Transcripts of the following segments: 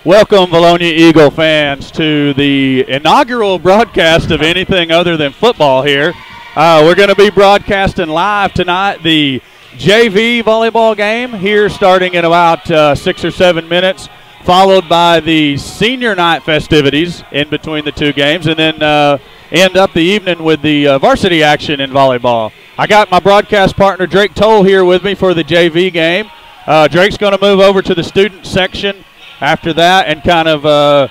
Welcome, Vilonia Eagle fans, to the inaugural broadcast of anything other than football here. We're going to be broadcasting live tonight the JV volleyball game here starting in about 6 or 7 minutes, followed by the senior night festivities in between the two games, and then end up the evening with the varsity action in volleyball. I got my broadcast partner Drake Toll here with me for the JV game. Drake's going to move over to the student section after that and kind of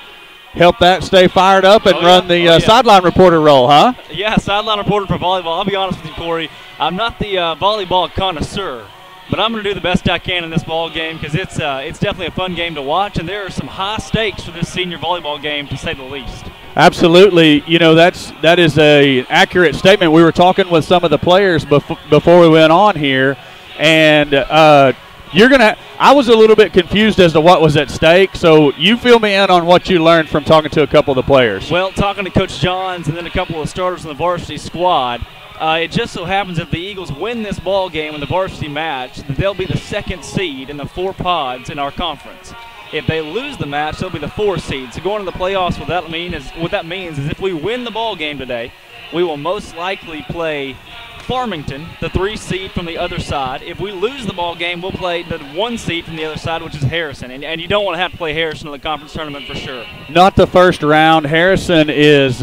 help that stay fired up and run the sideline reporter role, huh? Yeah, sideline reporter for volleyball. I'll be honest with you, Corey. I'm not the volleyball connoisseur, but I'm going to do the best I can in this ball game because it's definitely a fun game to watch, and there are some high stakes for this senior volleyball game, to say the least. Absolutely. You know, that is an accurate statement. We were talking with some of the players before we went on here, and I was a little bit confused as to what was at stake, so you fill me in on what you learned from talking to a couple of the players. Well, talking to Coach Johns and then a couple of starters in the varsity squad, it just so happens if the Eagles win this ball game in the varsity match, that they'll be the second seed in the 4 pods in our conference. If they lose the match, they'll be the 4 seed. So going to the playoffs, what that means is if we win the ball game today, we will most likely play Farmington, the 3 seed from the other side. If we lose the ball game, we'll play the 1 seed from the other side, which is Harrison. And you don't want to have to play Harrison in the conference tournament for sure. Not the first round. Harrison is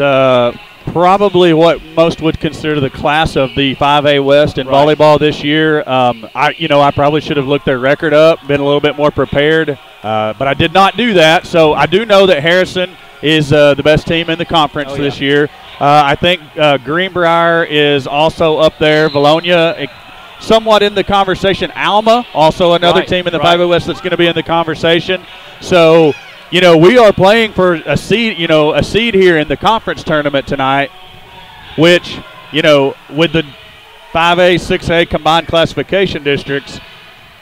probably what most would consider the class of the 5A West in volleyball this year. I probably should have looked their record up, been a little bit more prepared, but I did not do that. So I do know that Harrison is the best team in the conference this year. I think Greenbrier is also up there. Vilonia, somewhat in the conversation. Alma, also another team in the 5A West that's going to be in the conversation. So, we are playing for a seed here in the conference tournament tonight, which, with the 5A, 6A combined classification districts,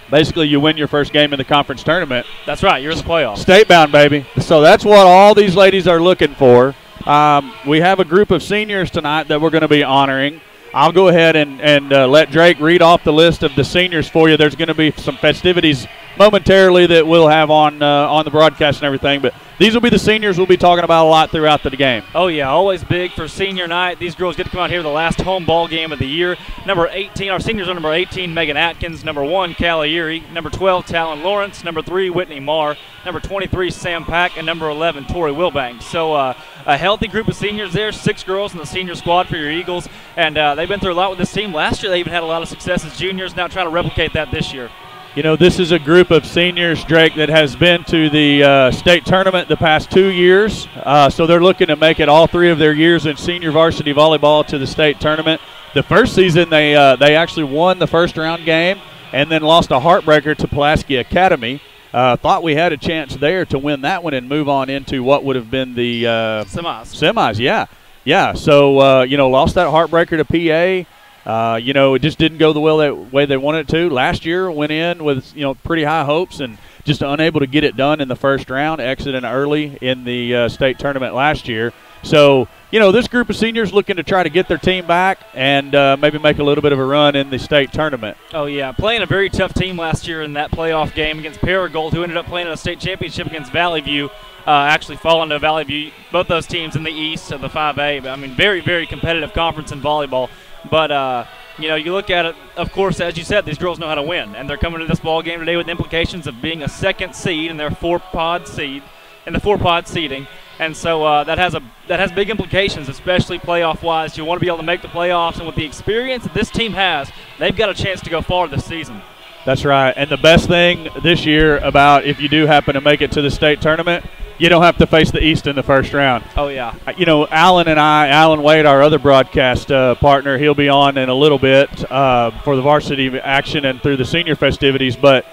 basically you win your first game in the conference tournament. That's right. You're in the playoffs. State bound, baby. So that's what all these ladies are looking for. We have a group of seniors tonight that we're going to be honoring. I'll go ahead and let Drake read off the list of the seniors for you. There's going to be some festivities momentarily that we'll have on the broadcast and everything, but these will be the seniors we'll be talking about a lot throughout the game. Oh, yeah, always big for senior night. These girls get to come out here the last home ball game of the year. Number 18, our seniors are number 18, Megan Atkins. Number 1, Callie Erie. Number 12, Talon Lawrence. Number 3, Whitney Marr. Number 23, Sam Pack. And number 11, Tori Wilbanks. So a healthy group of seniors there, 6 girls in the senior squad for your Eagles. And they've been through a lot with this team. Last year they even had a lot of success as juniors. Now trying to replicate that this year. This is a group of seniors, Drake, that has been to the state tournament the past 2 years. So they're looking to make it all 3 of their years in senior varsity volleyball to the state tournament. The first season, they actually won the first round game and then lost a heartbreaker to Pulaski Academy. Thought we had a chance there to win that one and move on into what would have been the semis, yeah. So, lost that heartbreaker to PA. It just didn't go the way they wanted it to. Last year went in with, pretty high hopes and just unable to get it done in the first round, exiting early in the state tournament last year. So, this group of seniors looking to try to get their team back and maybe make a little bit of a run in the state tournament. Oh, yeah, playing a very tough team last year in that playoff game against Paragould, who ended up playing in a state championship against Valley View. Actually falling to Valley View, both those teams in the east of the 5A. I mean, very, very competitive conference in volleyball. But, you look at it, of course, as you said, these girls know how to win. And they're coming to this ball game today with implications of being a second seed in their 4-pod seed, in the 4-pod seeding. And so that has big implications, especially playoff-wise. You want to be able to make the playoffs. And with the experience that this team has, they've got a chance to go far this season. That's right. And the best thing this year about if you do happen to make it to the state tournament, you don't have to face the East in the first round. Oh, yeah. Alan Wade, our other broadcast partner, he'll be on in a little bit for the varsity action and through the senior festivities. But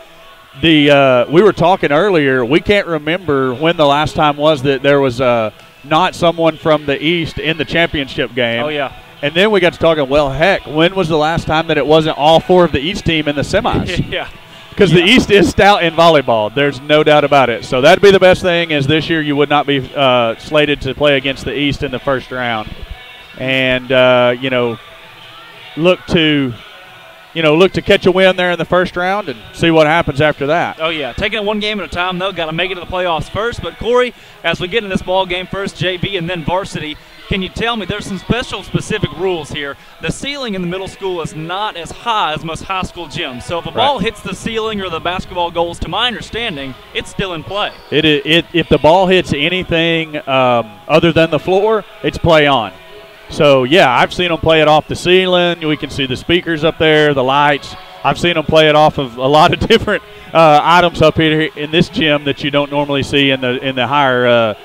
we were talking earlier, we can't remember when the last time was that there was not someone from the East in the championship game. Oh, yeah. And then we got to talking, well, heck, when was the last time that it wasn't all 4 of the East team in the semis? Yeah. Because the East is stout in volleyball. There's no doubt about it. So that'd be the best thing is this year you would not be slated to play against the East in the first round. And, look to look to catch a win there in the first round and see what happens after that. Oh, yeah. Taking it one game at a time, though. Got to make it to the playoffs first. But, Corey, as we get in this ball game, first JV and then varsity, can you tell me there's some specific rules here? The ceiling in the middle school is not as high as most high school gyms. So if a ball hits the ceiling or the basketball goals, to my understanding, it's still in play. If the ball hits anything other than the floor, it's play on. So, yeah, I've seen them play it off the ceiling. We can see the speakers up there, the lights. I've seen them play it off of a lot of different items up here in this gym that you don't normally see in the higher,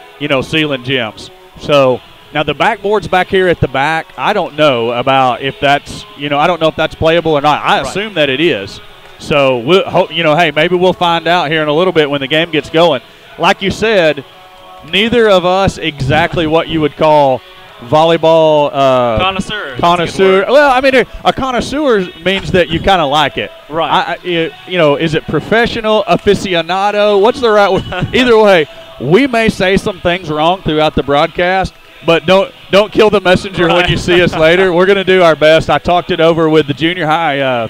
ceiling gyms. So now the backboard's back here at the back. I don't know about if that's, I don't know if that's playable or not. I assume that it is. So, hey, maybe we'll find out here in a little bit when the game gets going. Like you said, neither of us exactly what you would call volleyball connoisseur. Well, I mean, a connoisseur means that you kind of like it, right? Is it professional, aficionado? What's the right word? Either way, we may say some things wrong throughout the broadcast, but don't kill the messenger when you see us later. We're going to do our best. I talked it over with the junior high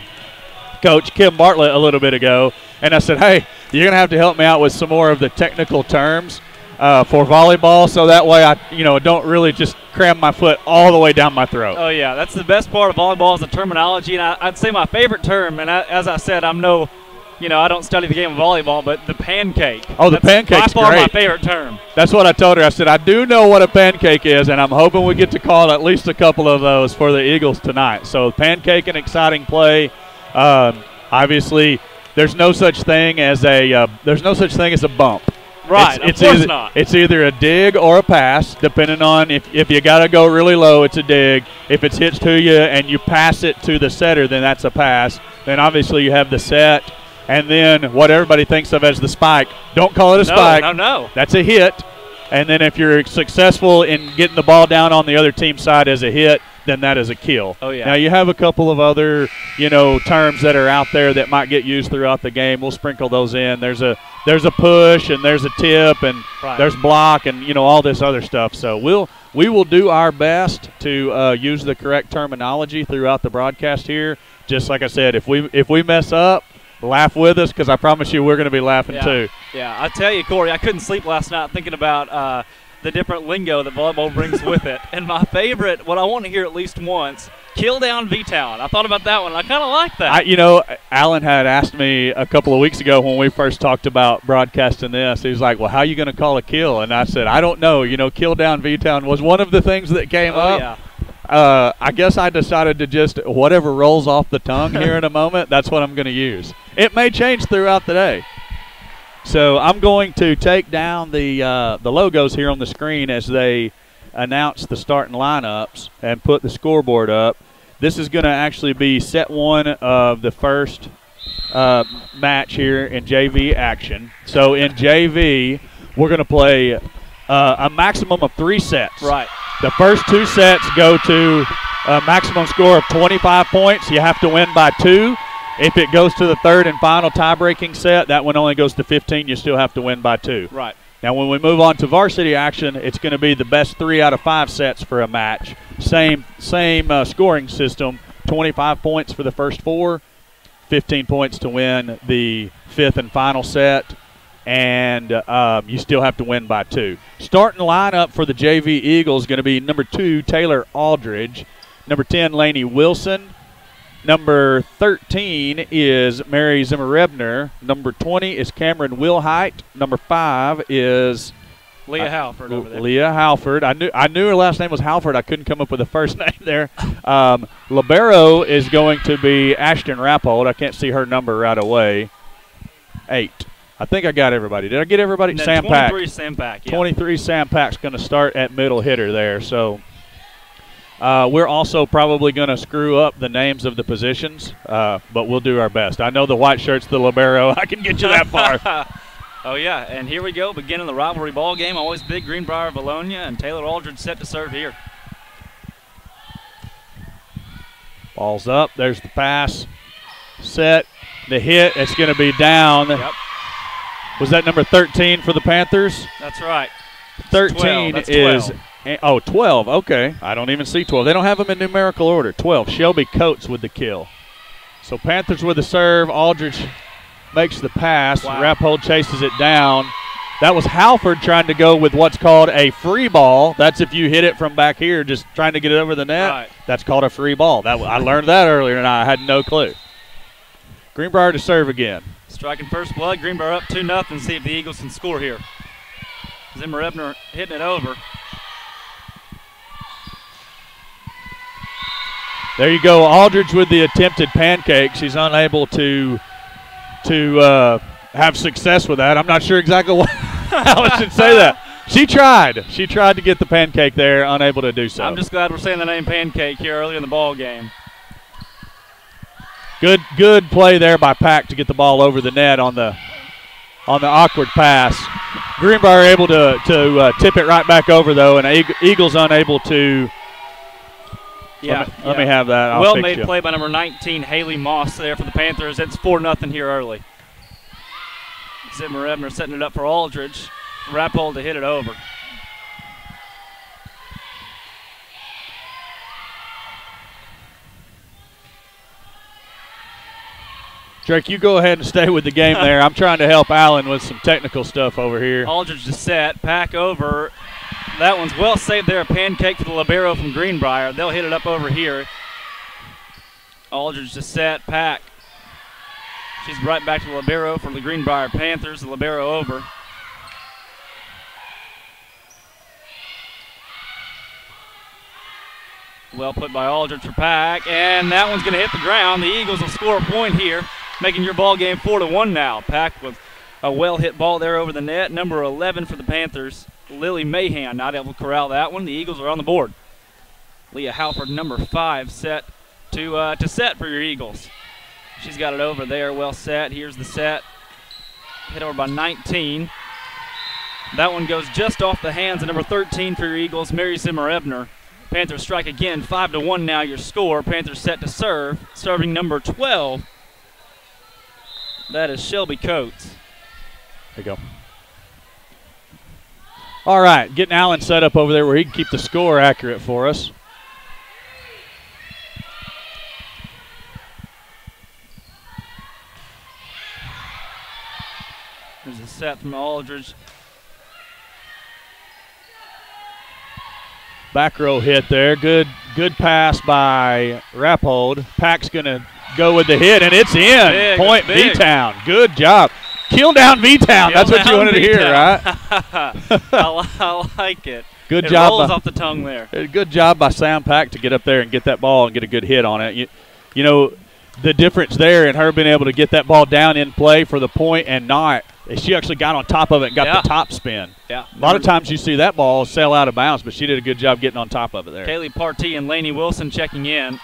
coach Kim Bartlett a little bit ago, and I said, hey, you're going to have to help me out with some more of the technical terms for volleyball, so that way I don't really just cram my foot all the way down my throat. Oh, yeah, that's the best part of volleyball is the terminology, and I'd say my favorite term, and as I said, I don't study the game of volleyball, but the pancake. Oh, the pancake's by far great. My favorite term. That's what I told her. I said, I do know what a pancake is, and I'm hoping we get to call at least a couple of those for the Eagles tonight. So pancake and exciting play. Obviously, there's no such thing as a bump. Right, of course not. It's either a dig or a pass, depending on if you got to go really low, it's a dig. If it's hits to you and you pass it to the setter, then that's a pass. Then obviously you have the set, and then what everybody thinks of as the spike. Don't call it a spike. No. That's a hit. And then if you're successful in getting the ball down on the other team's side as a hit, then that is a kill. Oh, yeah. Now, you have a couple of other, terms that are out there that might get used throughout the game. We'll sprinkle those in. There's a push, and there's a tip, and there's block, and, all this other stuff. So we will do our best to use the correct terminology throughout the broadcast here. Just like I said, if we mess up, laugh with us, because I promise you we're going to be laughing too. Yeah, I tell you, Corey, I couldn't sleep last night thinking about the different lingo that volleyball brings with it. And my favorite, what I want to hear at least once, kill down V-Town. I thought about that one. I kind of like that. Alan had asked me a couple of weeks ago when we first talked about broadcasting this. He was like, well, how are you going to call a kill? And I said, I don't know. Kill down V-Town was one of the things that came up. Yeah. I guess I decided to just whatever rolls off the tongue here in a moment, that's what I'm going to use. It may change throughout the day. So I'm going to take down the logos here on the screen as they announce the starting lineups and put the scoreboard up. This is going to actually be set one of the first match here in JV action. So in JV, we're going to play a maximum of 3 sets. Right. The first 2 sets go to a maximum score of 25 points. You have to win by 2. If it goes to the third and final tie-breaking set, that one only goes to 15. You still have to win by 2. Right. Now, when we move on to varsity action, it's going to be the best 3 out of 5 sets for a match. Same scoring system, 25 points for the first 4, 15 points to win the 5th and final set, and you still have to win by 2. Starting lineup for the JV Eagles is going to be number 2, Taylor Aldridge, number 10, Lainey Wilson, number 13 is Mary Zimmerebner. Number 20 is Cameron Wilhite. Number 5 is Leah Halford over there. Leah Halford. I knew her last name was Halford. I couldn't come up with a first name there. Libero is going to be Ashton Rappold. I can't see her number right away. 8. I think I got everybody. Did I get everybody? Sam Pack. 23 Sam Pack, yeah. 23 Sam Pack's going to start at middle hitter there. So we're also probably going to screw up the names of the positions, but we'll do our best. I know the white shirt's the libero. I can get you that far. Oh, yeah, and here we go, beginning the rivalry ball game. Always big Greenbrier Vilonia, and Taylor Aldridge set to serve here. Ball's up. There's the pass. Set. The hit. It's going to be down. Yep. Was that number 13 for the Panthers? That's right. 13 is – oh, 12. Okay. I don't even see 12. They don't have them in numerical order. 12. Shelby Coates with the kill. So Panthers with the serve. Aldridge makes the pass. Wow. Rappold chases it down. That was Halford trying to go with what's called a free ball. That's if you hit it from back here, just trying to get it over the net. Right. That's called a free ball. I learned that earlier, and I had no clue. Greenbrier to serve again. Striking first blood. Greenbrier up 2-0. See if the Eagles can score here. Zimmer-Ebner hitting it over. There you go. Aldridge with the attempted pancake. She's unable to have success with that. I'm not sure exactly how I should say that. She tried. She tried to get the pancake there, unable to do so. I'm just glad we're saying the name pancake here early in the ball game. Good play there by Pack to get the ball over the net on the awkward pass. Greenbrier able to tip it right back over though, and Eagles unable to. Let me have that. Well made play by number 19, Haley Moss there for the Panthers. It's 4-0 here early. Zimmer-Ebner setting it up for Aldridge. Rappold to hit it over. Drake, you go ahead and stay with the game there. I'm trying to help Allen with some technical stuff over here. Aldridge to set. Pack over. That one's well saved there. A pancake for the libero from Greenbrier. They'll hit it up over here. Aldridge to set. Pack. She's right back to the libero for the Greenbrier Panthers. The libero over. Well put by Aldridge for Pack. And that one's going to hit the ground. The Eagles will score a point here, making your ball game 4-1 now. Pack with a well-hit ball there over the net. Number 11 for the Panthers, Lily Mahan, not able to corral that one. The Eagles are on the board. Leah Halford, number 5, set to set for your Eagles. She's got it over there, well set. Here's the set. Hit over by 19. That one goes just off the hands of number 13 for your Eagles, Mary Zimmer-Ebner. Panthers strike again, 5-1 now your score. Panthers set to serve. Serving number 12. That is Shelby Coates. There you go. All right, getting Allen set up over there where he can keep the score accurate for us. There's a set from Aldridge. Back row hit there. Good pass by Rappold. Pack's going to go with the hit, and it's in. Big, point big. V-Town. Good job. Kill down V-Town. That's what you wanted to hear, right? I like it. Good it job. Rolls off the tongue there. Good job by Sam Pack to get up there and get that ball and get a good hit on it. You know, the difference there in her being able to get that ball down in play for the point and not, she actually got on top of it and got the top spin. Yeah. A lot of times you see that ball sail out of bounds, but she did a good job getting on top of it there. Kaylee Partee and Lainey Wilson checking in.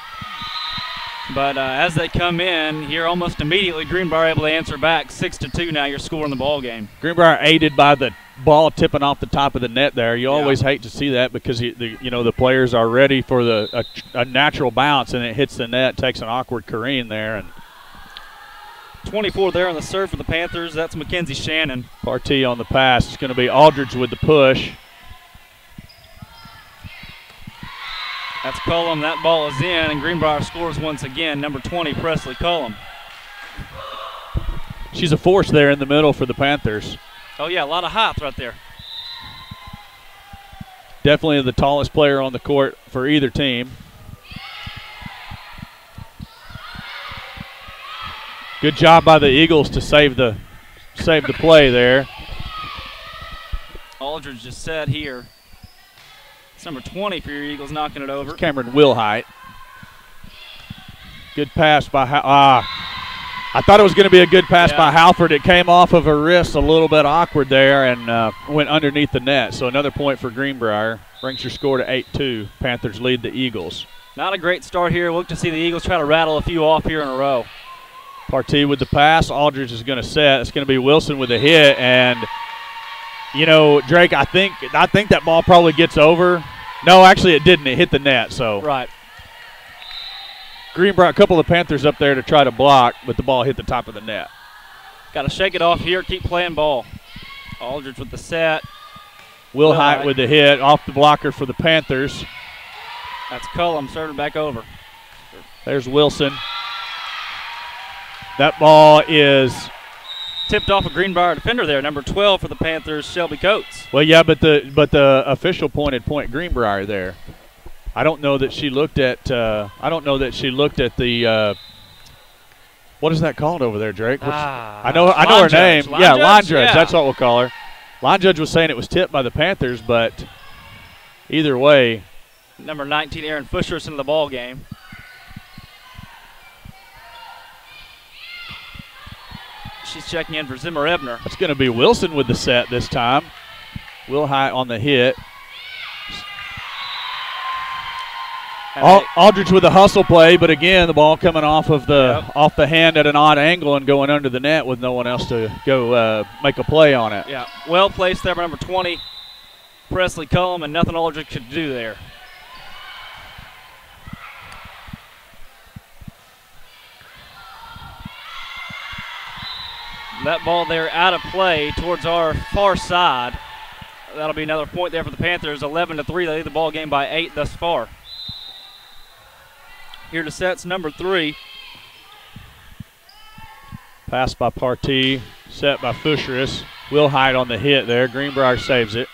But as they come in here almost immediately, Greenbrier able to answer back. 6-2 now, you're scoring the ball game. Greenbrier aided by the ball tipping off the top of the net there. You always hate to see that because the players are ready for a natural bounce and it hits the net, takes an awkward careen there. And 24 there on the serve for the Panthers. That's Mackenzie Shannon. Partee on the pass. It's going to be Aldridge with the push. That's Cullum. That ball is in, and Greenbrier scores once again. Number 20, Presley Cullum. She's a force there in the middle for the Panthers. Oh, yeah, a lot of height right there. Definitely the tallest player on the court for either team. Good job by the Eagles to save the play there. Aldridge just set here. It's number 20 for your Eagles, knocking it over. Cameron Wilhite. Good pass by I thought it was going to be a good pass by Halford. It came off of her wrist a little bit awkward there and went underneath the net. So another point for Greenbrier. Brings your score to 8-2. Panthers lead the Eagles. Not a great start here. Look to see the Eagles try to rattle a few off here in a row. Partee with the pass. Aldridge is going to set. It's going to be Wilson with a hit. And, you know, Drake, I think that ball probably gets over. No, actually it didn't. It hit the net. So right. Greenbrier, a couple of Panthers up there to try to block, but the ball hit the top of the net. Got to shake it off here. Keep playing ball. Aldridge with the set. Wilhite with the hit off the blocker for the Panthers. That's Cullum serving back over. There's Wilson. That ball is tipped off a Greenbrier defender there, number 12 for the Panthers, Shelby Coates. Well, yeah, but the official pointed point Greenbrier there. I don't know that she looked at. I don't know that she looked at the. What is that called over there, Drake? I know her name. Line judge? Yeah. That's what we'll call her. Line judge was saying it was tipped by the Panthers, but either way. Number 19, Aaron Fuscher's into the ball game. She's checking in for Zimmer Ebner. It's going to be Wilson with the set this time. Will High on the hit. Aldridge with a hustle play, but again, the ball coming off of off the hand at an odd angle and going under the net with no one else to go make a play on it. Yeah, well placed there by number 20, Presley Cullum, and nothing Aldridge could do there. That ball there out of play towards our far side. That'll be another point there for the Panthers. 11-3, they lead the ball game by 8 thus far. Here to set's number 3. Pass by Partee, set by Fuscherus. Will Hide on the hit there. Greenbrier saves it.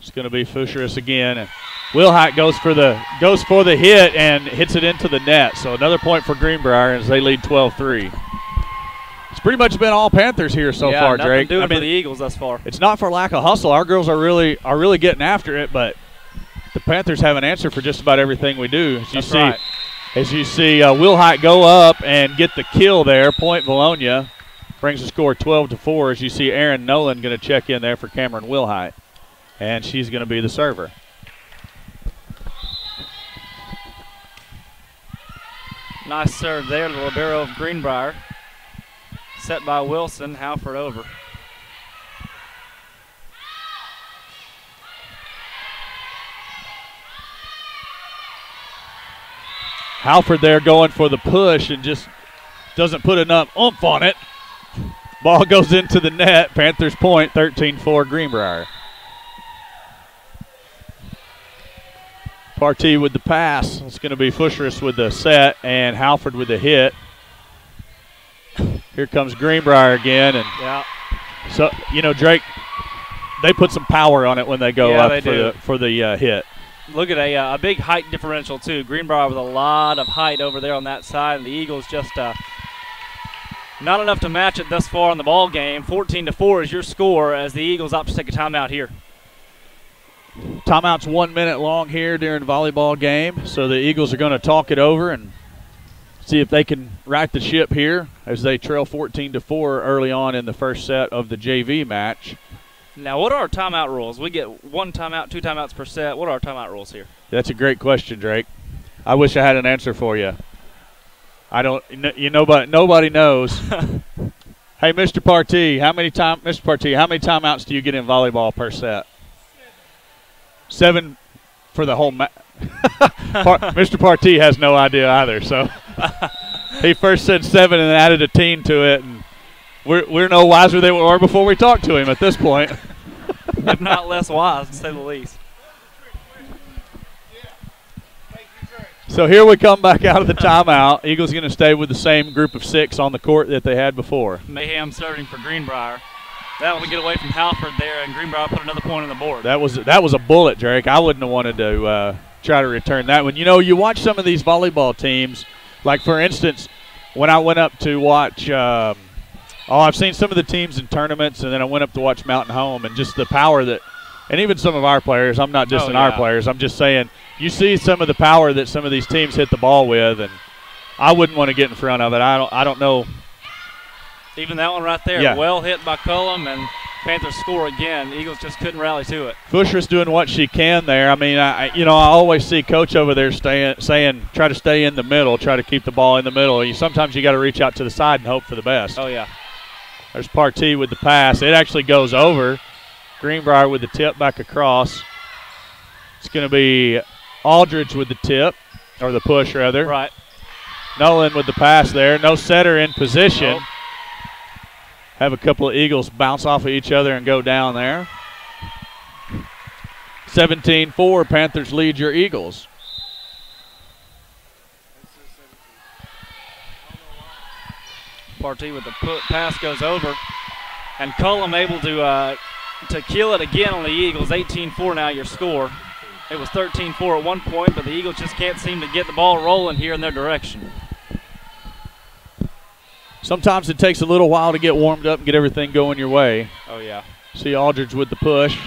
It's going to be Fuscherus again, and Will Hide goes for the hit and hits it into the net. So another point for Greenbrier as they lead 12-3. It's pretty much been all Panthers here so far, Drake. For the Eagles thus far. It's not for lack of hustle. Our girls are really getting after it, but the Panthers have an answer for just about everything we do. As you see Will Hite go up and get the kill there. Point Vilonia brings the score 12-4 as you see Aaron Nolan going to check in there for Cameron Will Hite. And she's going to be the server. Nice serve there to the libero of Greenbrier. Set by Wilson, Halford over. Halford there going for the push and just doesn't put enough oomph on it. Ball goes into the net. Panthers point, 13-4 Greenbrier. Partee with the pass. It's going to be Fuscherus with the set and Halford with the hit. Here comes Greenbrier again. And so, Drake, they put some power on it when they go up for the hit. Look at a big height differential, too. Greenbrier with a lot of height over there on that side, and the Eagles just not enough to match it thus far in the ball game. 14-4 is your score as the Eagles opt to take a timeout here. Timeout's 1 minute long here during the volleyball game, so the Eagles are going to talk it over and see if they can right the ship here as they trail 14-4 early on in the first set of the JV match. Now, what are our timeout rules? We get 1 timeout, 2 timeouts per set. What are our timeout rules here? That's a great question, Drake. I wish I had an answer for you. I don't. Nobody knows. Hey, Mr. Partee, how many timeouts do you get in volleyball per set? 7 for the whole match. Mr. Partee has no idea either. So he first said 7 and added a teen to it, and we're no wiser than we were before we talked to him at this point. If not less wise, to say the least. So here we come back out of the timeout. Eagles going to stay with the same group of 6 on the court that they had before. Mayhem serving for Greenbrier. That one get away from Halford there, and Greenbrier put another point on the board. That was a bullet, Drake. I wouldn't have wanted to try to return that one. You watch some of these volleyball teams, like for instance, when I went up to watch I've seen some of the teams in tournaments, and then I went up to watch Mountain Home, and just the power that, and even some of our players, I'm not just our players, I'm just saying, you see some of the power that some of these teams hit the ball with, and I wouldn't want to get in front of it. I don't know. Even that one right there, well hit by Cullum, and Panthers score again. The Eagles just couldn't rally to it. Fuscher's doing what she can there. I mean, I always see Coach over there saying, try to stay in the middle, try to keep the ball in the middle. Sometimes you got to reach out to the side and hope for the best. Oh, yeah. There's Partee with the pass. It actually goes over. Greenbrier with the tip back across. It's going to be Aldridge with the tip, or the push, rather. Right. Nolan with the pass there. No setter in position. Nope. Have a couple of Eagles bounce off of each other and go down there. 17-4, Panthers lead your Eagles. Partee with the pass goes over. And Cullum able to kill it again on the Eagles. 18-4 now your score. It was 13-4 at one point, but the Eagles just can't seem to get the ball rolling here in their direction. Sometimes it takes a little while to get warmed up and get everything going your way. Oh, yeah. See Aldridge with the push.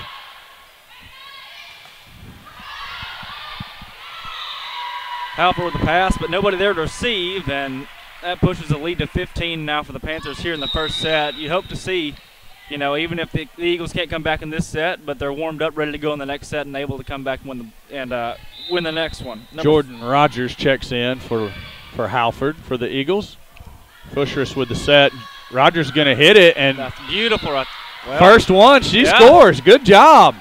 Halper with the pass, but nobody there to receive, and that pushes the lead to 15 now for the Panthers here in the first set. You hope to see, you know, even if the Eagles can't come back in this set, but they're warmed up, ready to go in the next set, and able to come back and win the next one. Jordan Rogers checks in for Halford for the Eagles. Bushras with the set. Rogers going to hit it, and that's beautiful. Well, first one, she scores. Good job.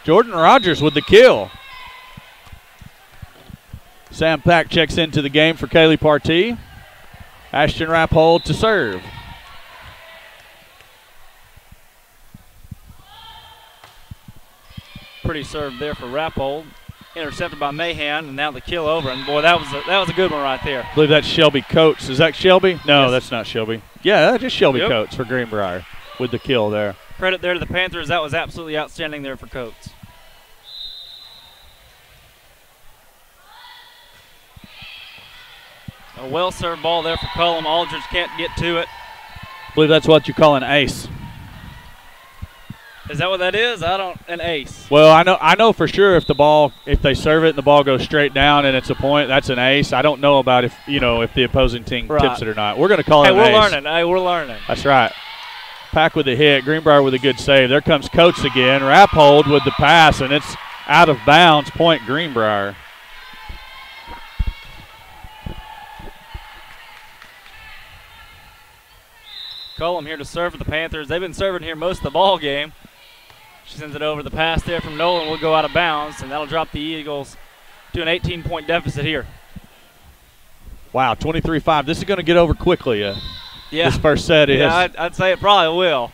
Jordan Rogers with the kill. Sam Pack checks into the game for Kaylee Partee. Ashton Rappold to serve. Pretty serve there for Rappold. Intercepted by Mahan, and now the kill over. And boy, that was a good one right there. I believe that's Shelby Coates. Is that Shelby? No, yes. That's not Shelby. Yeah, that's just Shelby Coates for Greenbrier with the kill there. Credit there to the Panthers. That was absolutely outstanding there for Coates. A well-served ball there for Cullum. Aldridge can't get to it. I believe that's what you call an ace. Is that what that is? An ace. Well, I know for sure if they serve it and the ball goes straight down and it's a point, that's an ace. I don't know about if the opposing team tips it or not. We're going to call it an ace. We're learning. That's right. Pack with the hit. Greenbrier with a good save. There comes Coates again. Rappold with the pass, and it's out of bounds. Point Greenbrier. Cullum here to serve for the Panthers. They've been serving here most of the ball game. She sends it over. The pass there from Nolan will go out of bounds, and that'll drop the Eagles to an 18-point deficit here. Wow, 23-5. This is going to get over quickly. This first set is. Yeah, I'd say it probably will.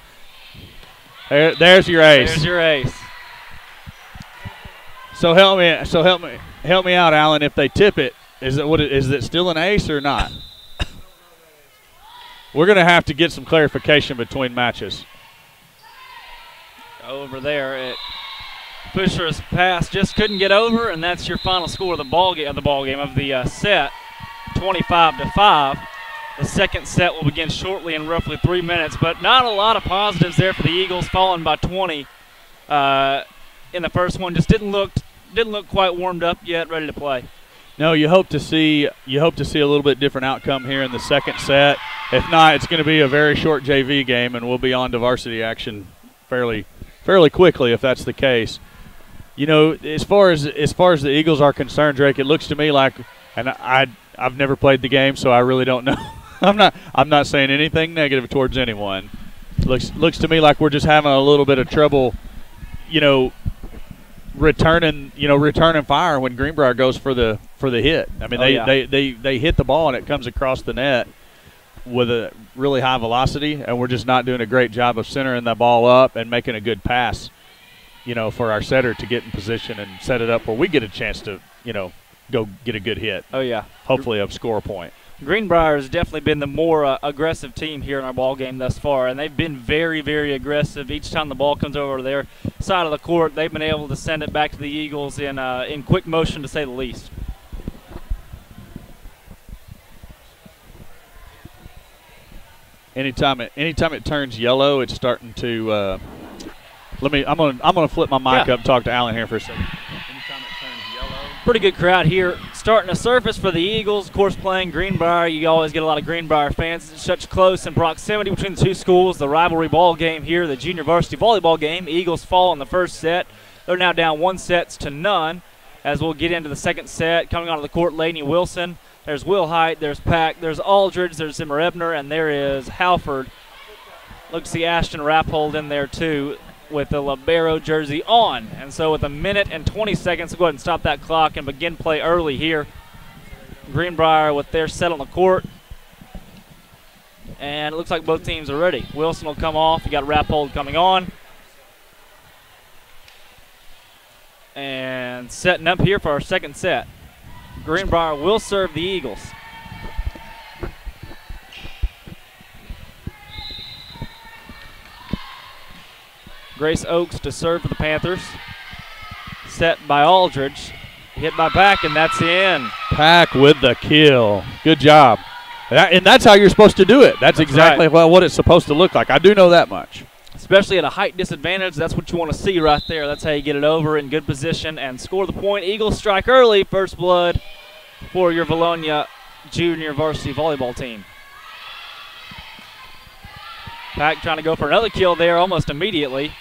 There's your ace. There's your ace. So help me out, Alan. If they tip it, is it still an ace or not? We're going to have to get some clarification between matches. Over there, Bushra's pass just couldn't get over, and that's your final score of the set, 25-5. The second set will begin shortly in roughly 3 minutes, but not a lot of positives there for the Eagles, falling by 20 in the first one. Just didn't look quite warmed up yet, ready to play. No, you hope to see a little bit different outcome here in the second set. If not, it's going to be a very short JV game, and we'll be on to varsity action fairly quickly if that's the case. You know, as far as the Eagles are concerned, Drake, it looks to me like, and I've never played the game, so I really don't know. I'm not saying anything negative towards anyone. Looks to me like we're just having a little bit of trouble, returning fire when Greenbrier goes for the hit. I mean, they hit the ball and it comes across the net with a really high velocity, and we're just not doing a great job of centering that ball up and making a good pass, for our setter to get in position and set it up where we get a chance to, go get a good hit. Oh, yeah. Hopefully score a point. Greenbrier has definitely been the more aggressive team here in our ball game thus far, and they've been very, very aggressive. Each time the ball comes over their side of the court, they've been able to send it back to the Eagles in quick motion, to say the least. Anytime it turns yellow, it's starting to. I'm gonna flip my mic up and talk to Alan here for a second. Anytime it turns yellow. Pretty good crowd here, starting to surface for the Eagles. Of course, playing Greenbrier, you always get a lot of Greenbrier fans. It's such close in proximity between the two schools. The rivalry ball game here, the junior varsity volleyball game. Eagles fall in the first set. They're now down 1-0 as we'll get into the second set. Coming onto the court, Lainey Wilson. There's Will Height, there's Pack, there's Aldridge, there's Zimmer Ebner, and there is Halford. Look to see Ashton Rappold in there too with the libero jersey on. And so with 1 minute and 20 seconds, we'll go ahead and stop that clock and begin play early here. Greenbrier with their set on the court. And it looks like both teams are ready. Wilson will come off. You got Rappold coming on. And setting up here for our second set. Greenbrier will serve the Eagles. Grace Oakes to serve for the Panthers. Set by Aldridge. Hit by Pack, and that's in. Pack with the kill. Good job. And that's how you're supposed to do it. That's exactly right. what it's supposed to look like. I do know that much. Especially at a height disadvantage, that's what you want to see right there. That's how you get it over in good position and score the point. Eagles strike early, first blood for your Vilonia junior varsity volleyball team. Pack trying to go for another kill there almost immediately.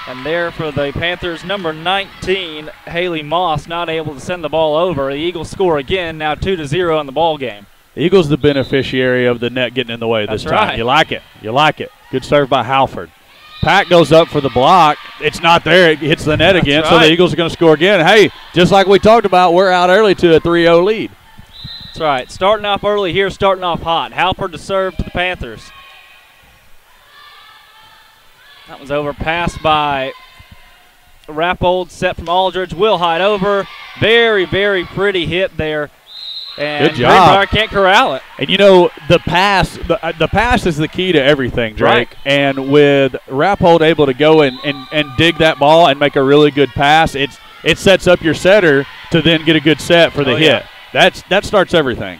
And there for the Panthers, number 19, Haley Moss, not able to send the ball over. The Eagles score again, now 2-0 in the ball game. The Eagles the beneficiary of the net getting in the way this That's time. right. You like it. You like it. Good serve by Halford. Pack goes up for the block. It's not there. It hits the net again, so the Eagles are going to score again. Hey, just like we talked about, we're out early to a 3-0 lead. That's right. Starting off early here, starting off hot. Halford to serve to the Panthers. That was overpassed by Rappold, set from Aldridge. Wilhite over. Very, very pretty hit there. And good job. Greenbrier can't corral it. And you know, the pass is the key to everything, Drake. Right. And with Rappold able to go and dig that ball and make a really good pass, it sets up your setter to then get a good set for the hit. Yeah. That starts everything.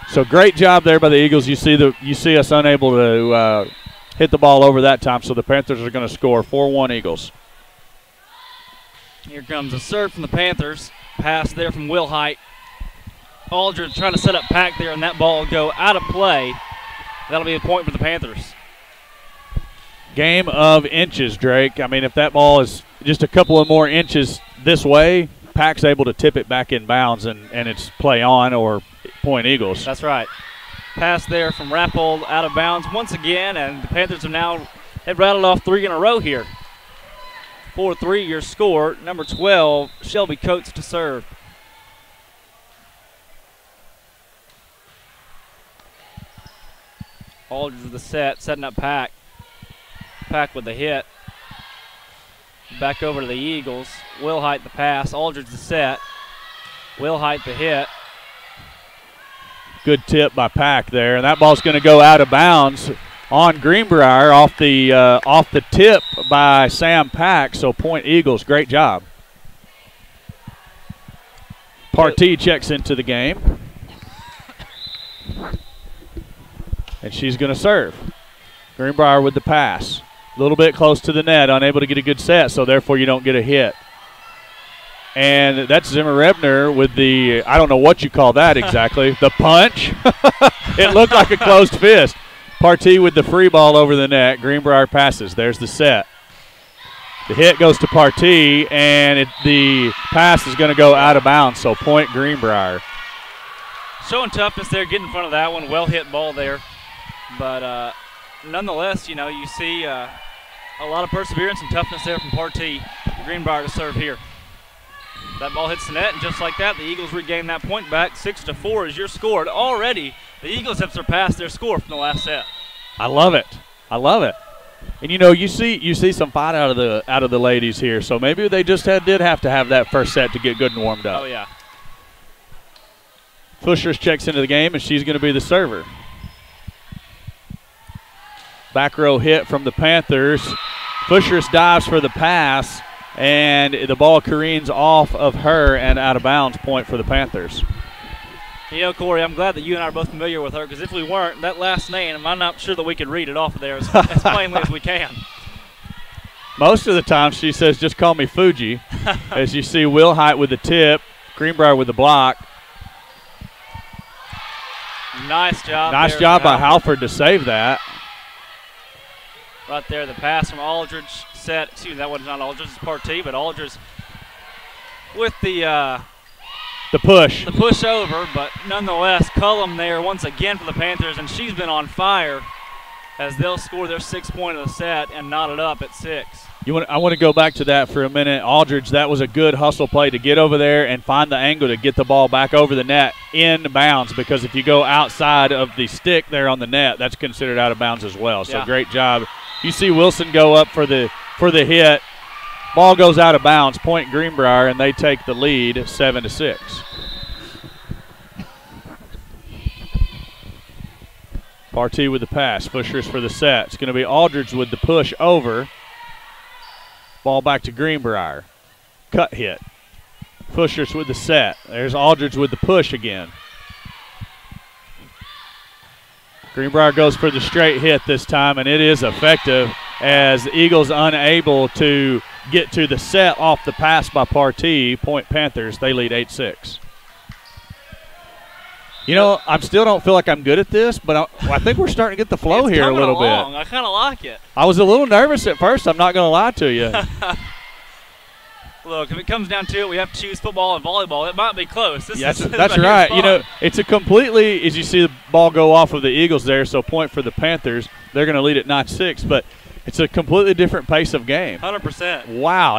So great job there by the Eagles. You see us unable to hit the ball over that time, so the Panthers are going to score 4-1 Eagles. Here comes a serve from the Panthers. Pass there from Wilhite. Aldridge trying to set up Pack there, and that ball will go out of play. That'll be a point for the Panthers. Game of inches, Drake. I mean, if that ball is just a couple of more inches this way, Pack's able to tip it back in bounds, and it's play on or point Eagles. That's right. Pass there from Rappold out of bounds once again, and the Panthers have rattled off 3 in a row here. 4-3 your score. Number 12, Shelby Coates to serve. Aldridge with the set, setting up Pack. Pack with the hit. Back over to the Eagles. Wilhite the pass. Aldridge the set. Wilhite the hit. Good tip by Pack there, and that ball's going to go out of bounds on Greenbrier off the tip by Sam Pack. So point Eagles. Great job. Partee checks into the game, and she's going to serve. Greenbrier with the pass. A little bit close to the net, unable to get a good set, so therefore you don't get a hit. And that's Zimmer Rebner with the, I don't know what you call that exactly, the punch. It looked like a closed fist. Partee with the free ball over the net. Greenbrier passes. There's the set. The hit goes to Partee, and the pass is going to go out of bounds, so point Greenbrier. Showing toughness there, getting in front of that one. Well hit ball there. But nonetheless, you know, you see a lot of perseverance and toughness there from Partee. Greenbrier to serve here. That ball hits the net, and just like that, the Eagles regain that point back. 6-4 is your score. And already, the Eagles have surpassed their score from the last set. I love it. I love it. And you know, you see some fight out of the ladies here. So maybe they just did have to have that first set to get good and warmed up. Oh yeah. Fushers checks into the game, and she's going to be the server. Back row hit from the Panthers. Fushers dives for the pass, and the ball careens off of her and out of bounds. Point for the Panthers. You know, Corey, I'm glad that you and I are both familiar with her, because if we weren't, that last name, I'm not sure that we could read it off of there as plainly as we can. Most of the time she says, just call me Fuji. As you see, Wilhite with the tip, Greenbrier with the block. Nice job. Nice job by Halford to save that. Right there, the pass from Aldridge set. Excuse me, that was not Aldridge, it's Partee, but Aldridge with the push. The push over, but nonetheless, Cullum there once again for the Panthers, and she's been on fire as they'll score their 6th point of the set and knot it up at 6. I want to go back to that for a minute. Aldridge, that was a good hustle play to get over there and find the angle to get the ball back over the net in bounds, because if you go outside of the stick there on the net, that's considered out of bounds as well. So great job. You see Wilson go up for the hit. Ball goes out of bounds. Point Greenbrier, and they take the lead 7-6. Partee with the pass. Pushers for the set. It's going to be Aldridge with the push over. Ball back to Greenbrier. Cut hit. Pushers with the set. There's Aldridge with the push again. Greenbrier goes for the straight hit this time, and it is effective as the Eagles unable to get to the set off the pass by Partee. Point Panthers, they lead 8-6. You know, I still don't feel like I'm good at this, but I think we're starting to get the flow here a little bit. I kind of like it. I was a little nervous at first. I'm not going to lie to you. Look, if it comes down to it, we have to choose football and volleyball. It might be close. That's right. You know, it's a completely, as you see the ball go off of the Eagles there, so point for the Panthers. They're going to lead at 9-6, but it's a completely different pace of game. 100%. Wow.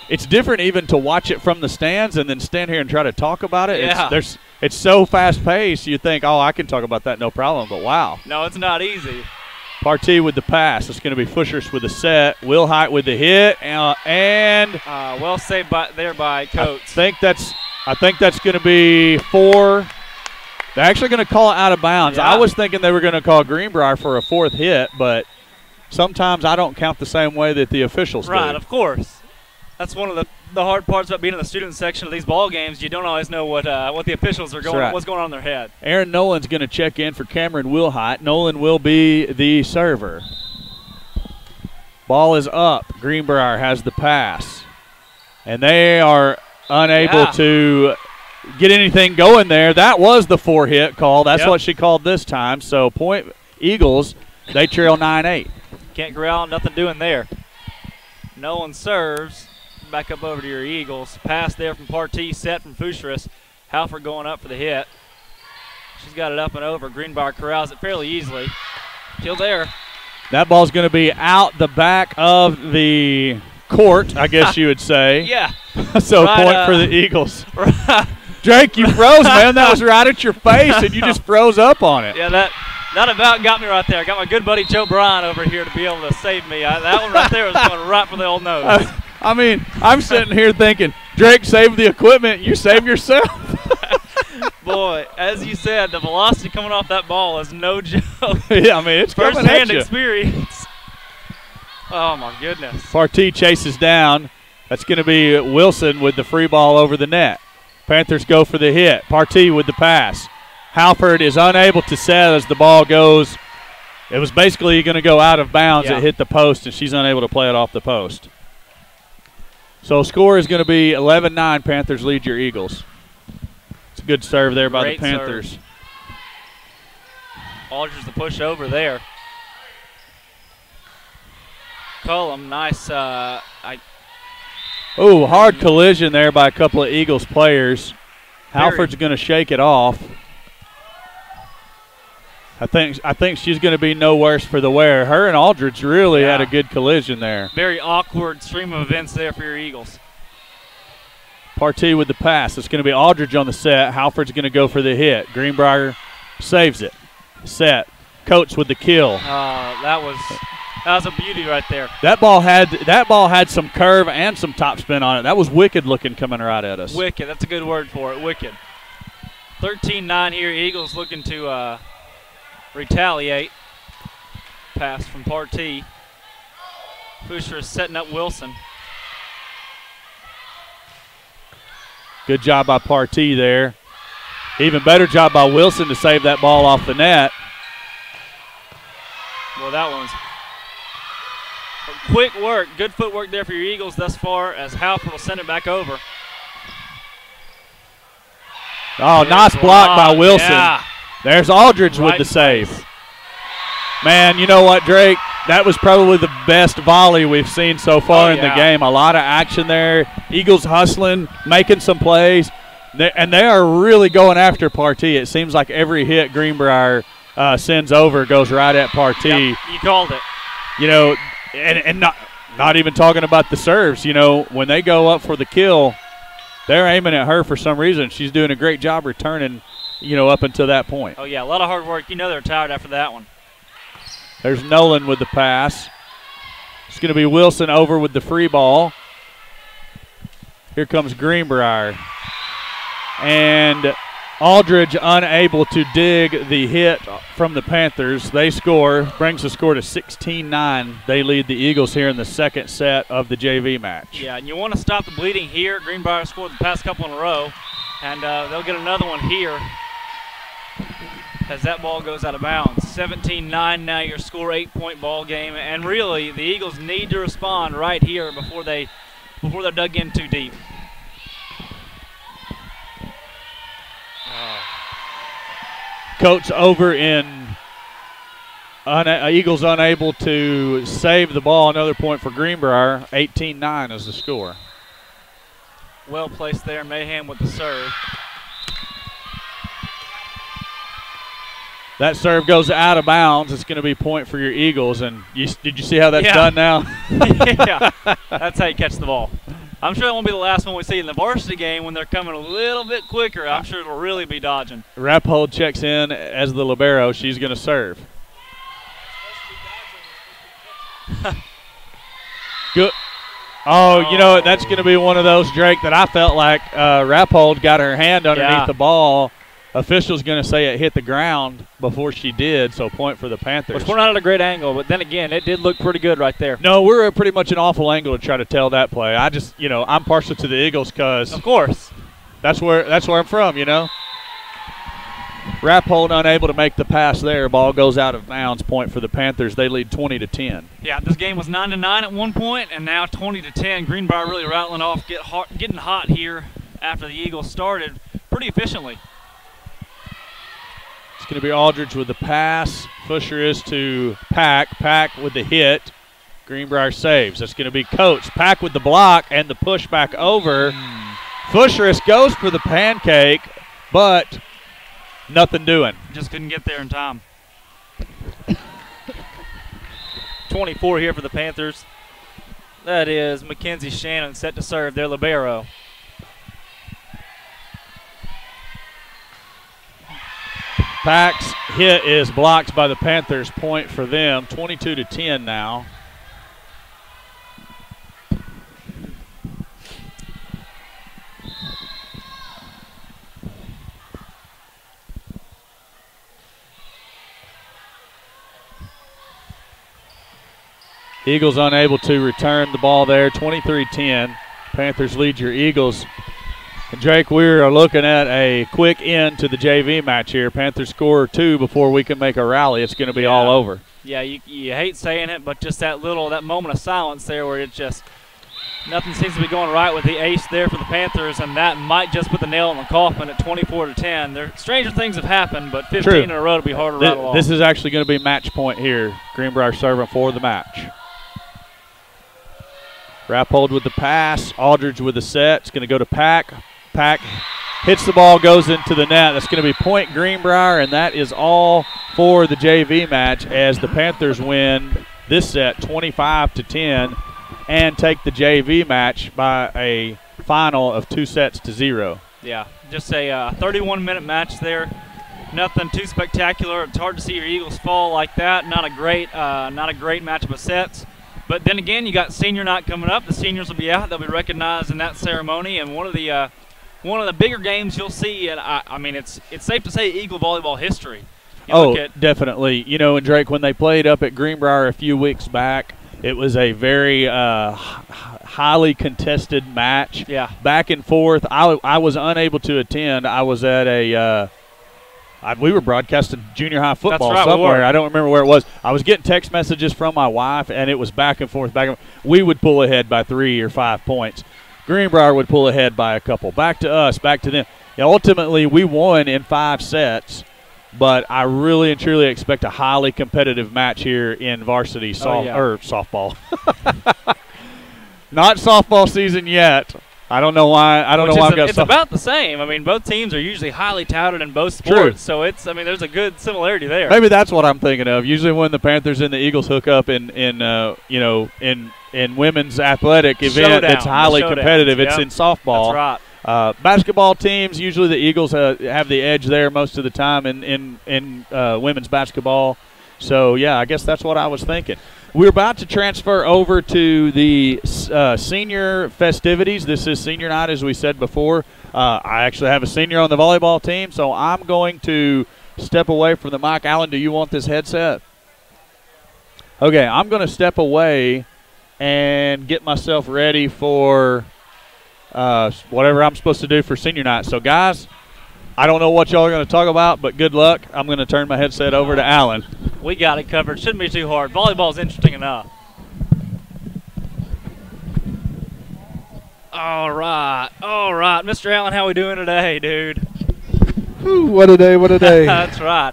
It's different even to watch it from the stands and then stand here and try to talk about it. Yeah. It's so fast-paced, you think, oh, I can talk about that no problem, but wow. No, it's not easy. Partee with the pass. It's going to be Fushers with the set. Will Height with the hit, and well saved by Coates. I think that's going to be 4. They're actually going to call it out of bounds. Yeah. I was thinking they were going to call Greenbrier for a 4th hit, but sometimes I don't count the same way that the officials do. Right, of course. That's one of the hard parts about being in the student section of these ball games. You don't always know what the officials are going, what's going on in their head. Aaron Nolan's going to check in for Cameron Wilhite. Nolan will be the server. Ball is up. Greenbrier has the pass, and they are unable to get anything going there. That was the 4-hit call. That's what she called this time. So point Eagles, they trail 9-8. Can't corral, nothing doing there. Nolan serves. Back up over to your Eagles. Pass there from Partee, set from Fushris. Halford going up for the hit. She's got it up and over. Greenbrier corrals it fairly easily. Still there. That ball's going to be out the back of the court, I guess you would say. Yeah. So point for the Eagles. Drake, you froze, man. That was right at your face, and you just froze up on it. Yeah, that about got me right there. I got my good buddy Joe Bryan over here to be able to save me. That one right there was going right for the old nose. I mean, I'm sitting here thinking, Drake saved the equipment. You saved yourself. Boy, as you said, the velocity coming off that ball is no joke. Yeah, I mean, it's coming at you. First-hand experience. Oh, my goodness. Partee chases down. That's going to be Wilson with the free ball over the net. Panthers go for the hit. Partee with the pass. Halford is unable to set as the ball goes. It was basically going to go out of bounds. It hit the post, and she's unable to play it off the post. So score is going to be 11-9. Panthers lead your Eagles. It's a good serve there by the Panthers. Serve. Aldridge the push over there. Cullum, nice. Hard collision there by a couple of Eagles players. Halford's going to shake it off. I think she's going to be no worse for the wear. Her and Aldridge really had a good collision there. Very awkward stream of events there for your Eagles. Partee with the pass. It's going to be Aldridge on the set. Halford's going to go for the hit. Greenbrier saves it. Set. Coates with the kill. That was a beauty right there. That ball had some curve and some topspin on it. That was wicked looking coming right at us. Wicked. That's a good word for it. Wicked. 13-9 here. Eagles looking to retaliate. Pass from Partee. Pusher is setting up Wilson. Good job by Partee there. Even better job by Wilson to save that ball off the net. Well, that one's quick work. Good footwork there for your Eagles thus far as Halford will send it back over. Oh, nice block by Wilson. Yeah. There's Aldridge with the save. Man, you know what, Drake? That was probably the best volley we've seen so far in the game. A lot of action there. Eagles hustling, making some plays. And they are really going after Partee. It seems like every hit Greenbrier sends over goes right at Partee. Yep, you called it. You know, and not even talking about the serves. You know, when they go up for the kill, they're aiming at her for some reason. She's doing a great job returning, you know, up until that point. Oh, yeah, a lot of hard work. You know they're tired after that one. There's Nolan with the pass. It's going to be Wilson over with the free ball. Here comes Greenbrier. And Aldridge unable to dig the hit from the Panthers. They score, brings the score to 16-9. They lead the Eagles here in the second set of the JV match. Yeah, and you want to stop the bleeding here. Greenbrier scored the past couple in a row, and they'll get another one here as that ball goes out of bounds. 17-9 now, your score, 8-point ball game, and really the Eagles need to respond right here before they're dug in too deep. Coach over in Eagles unable to save the ball. Another point for Greenbrier. 18-9 is the score. Well placed there, Mayhem with the serve. That serve goes out of bounds. It's going to be a point for your Eagles. And did you see how that's done now? Yeah, that's how you catch the ball. I'm sure it won't be the last one we see in the varsity game when they're coming a little bit quicker. I'm sure it'll really be dodging. Rappold checks in as the libero. She's going to serve. Good. Oh, you know, that's going to be one of those, Drake, that I felt like Rappold got her hand underneath the ball. Official's going to say it hit the ground before she did, so point for the Panthers. Which we're not at a great angle, but then again, it did look pretty good right there. No, we're at pretty much an awful angle to try to tell that play. I just, you know, I'm partial to the Eagles because, of course, that's where I'm from, you know. Rappold unable to make the pass there. Ball goes out of bounds. Point for the Panthers. They lead 20-10. Yeah, this game was 9-9 at one point, and now 20-10. Greenbrier really rattling off, getting hot here after the Eagles started pretty efficiently. It's going to be Aldridge with the pass. Fusher is to Pack. Pack with the hit. Greenbrier saves. That's going to be Coates. Pack with the block and the push back over. Fusher goes for the pancake, but nothing doing. Just couldn't get there in time. 24 here for the Panthers. That is Mackenzie Shannon set to serve their libero. Pack's hit is blocked by the Panthers. Point for them. 22-10 now. Eagles unable to return the ball there. 23-10. Panthers lead your Eagles. And Drake, we are looking at a quick end to the JV match here. Panthers score 2 before we can make a rally. It's going to be all over. Yeah, you hate saying it, but just that moment of silence there where it just nothing seems to be going right with the ace there for the Panthers, and that might just put the nail in the coffin at 24-10. Stranger things have happened, but 15 in a row to be hard to rattle off. This is actually going to be match point here. Greenbrier serving for the match. Rappold with the pass. Aldridge with the set. It's going to go to Pack. Pack hits the ball, goes into the net. That's going to be point Greenbrier, and that is all for the JV match as the Panthers win this set 25-10 and take the JV match by a final of 2-0. Yeah, just a 31-minute match there. Nothing too spectacular. It's hard to see your Eagles fall like that. Not a great matchup of sets. But then again, you got senior night coming up. The seniors will be out. They'll be recognized in that ceremony, and one of the bigger games you'll see. And I mean, it's safe to say Eagle volleyball history. Definitely. You know, and Drake, when they played up at Greenbrier a few weeks back, it was a very highly contested match. Yeah. Back and forth. I was unable to attend. I was at we were broadcasting junior high football somewhere. I don't remember where it was. I was getting text messages from my wife, and it was back and forth, back and forth. We would pull ahead by 3 or 5 points. Greenbrier would pull ahead by a couple. Back to us, back to them. Ultimately, we won in 5 sets, but I really and truly expect a highly competitive match here in varsity softball. Not softball season yet. I don't know why. It's about the same. I mean, both teams are usually highly touted in both sports. True. So there's a good similarity there. Maybe that's what I'm thinking of. Usually, when the Panthers and the Eagles hook up in women's athletic event, it's highly competitive. Yep. It's in softball. That's right. Basketball teams, usually the Eagles have the edge there most of the time in women's basketball. So, yeah, I guess that's what I was thinking. We're about to transfer over to the senior festivities. This is senior night, as we said before. I actually have a senior on the volleyball team, so I'm going to step away from the mic. Alan, do you want this headset? Okay, I'm going to step away and get myself ready for whatever I'm supposed to do for senior night. So, guys, I don't know what y'all are going to talk about, but good luck. I'm going to turn my headset over to Alan. We got it covered. Shouldn't be too hard. Volleyball's interesting enough. All right. Mr. Allen, how we doing today, dude? Ooh, what a day, what a day. That's right.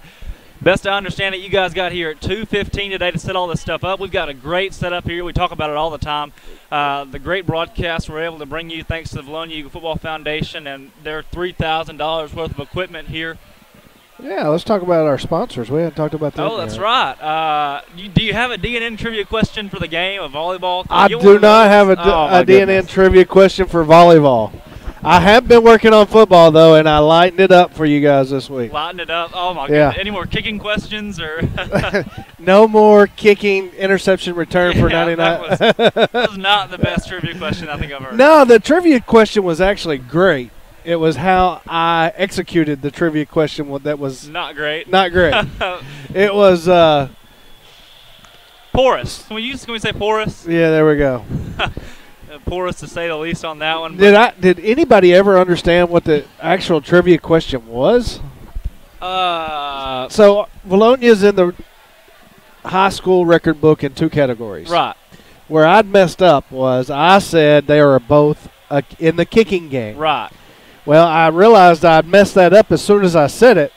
Best I understand it, you guys got here at 2:15 today to set all this stuff up. We've got a great setup here. We talk about it all the time. The great broadcast we're able to bring you thanks to the Vilonia Eagle Football Foundation and their $3,000 worth of equipment here. Yeah, let's talk about our sponsors. We haven't talked about that Oh, that's yet. right. Do you have a DNN trivia question for the game of volleyball? I do not have a DNN trivia question for volleyball. I have been working on football, though, and I lightened it up for you guys this week. Lighten it up? Oh, my goodness. Any more kicking questions? Or No more kicking, interception, return for 99. That was not the best trivia question I think I've heard. No, the trivia question was actually great. It was how I executed the trivia question that was not great. Not great. It was porous. Can we say porous? Yeah, there we go. Porous to say the least on that one. Did anybody ever understand what the actual trivia question was? So Vilonia's in the high school record book in 2 categories. Right. Where I'd messed up was I said they are both in the kicking game. Right. Well, I realized I'd messed that up as soon as I said it.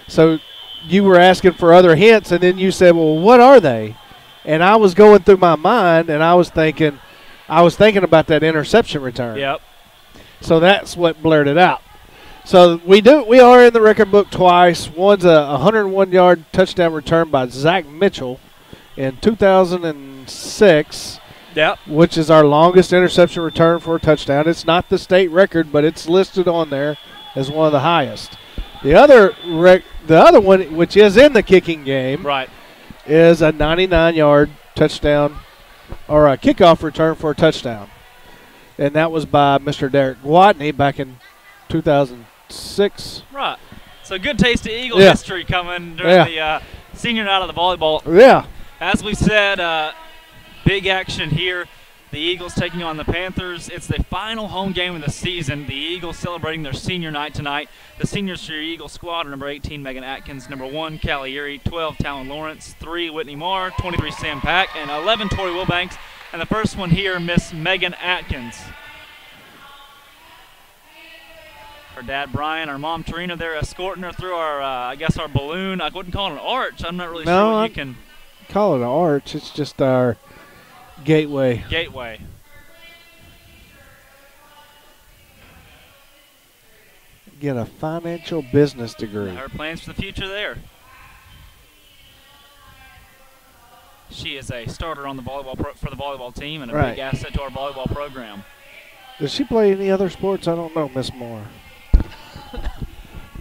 So you were asking for other hints, and then you said, well, what are they? And I was going through my mind, and I was thinking about that interception return. Yep. So that's what blurred it out. So we are in the record book twice. One's a 101-yard touchdown return by Zach Mitchell in 2006. Yep. Which is our longest interception return for a touchdown. It's not the state record, but it's listed on there as one of the highest. The other one, which is in the kicking game, right, is a 99-yard touchdown or a kickoff return for a touchdown. And that was by Mr. Derek Watney back in 2006. Right. So good taste of Eagle history coming during the senior night of the volleyball. Yeah. As we said, big action here. The Eagles taking on the Panthers. It's the final home game of the season. The Eagles celebrating their senior night tonight. The seniors for your Eagle squad are number 18, Megan Atkins, number 1, Callie Erie, 12, Talon Lawrence, 3, Whitney Marr, 23, Sam Pack, and 11, Tori Wilbanks. And the first one here, Miss Megan Atkins. Her dad, Brian, our mom, Tarina, they're escorting her through our, our balloon. I wouldn't call it an arch. I'm not really sure what you can call it an arch. It's just our gateway. Gateway. Get a financial business degree. Her plans for the future there. She is a starter on the volleyball for the volleyball team and a big asset to our volleyball program. Does she play any other sports? I don't know, Miss Moore.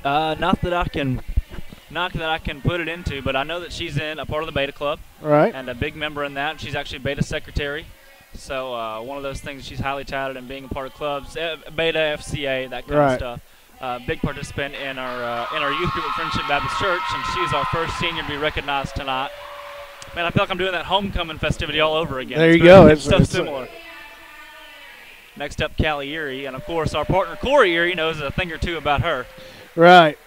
Not that I can put it into, but I know that she's in a part of the Beta Club. Right. And a big member in that. She's actually Beta secretary. So one of those things, she's highly touted in being a part of clubs, Beta, FCA, that kind of stuff. Big participant in our youth group at Friendship Baptist Church, and she's our first senior to be recognized tonight. Man, I feel like I'm doing that homecoming festivity all over again. There you go. It's so similar. Next up, Callie Erie, and of course our partner Corey Erie knows a thing or two about her. Right.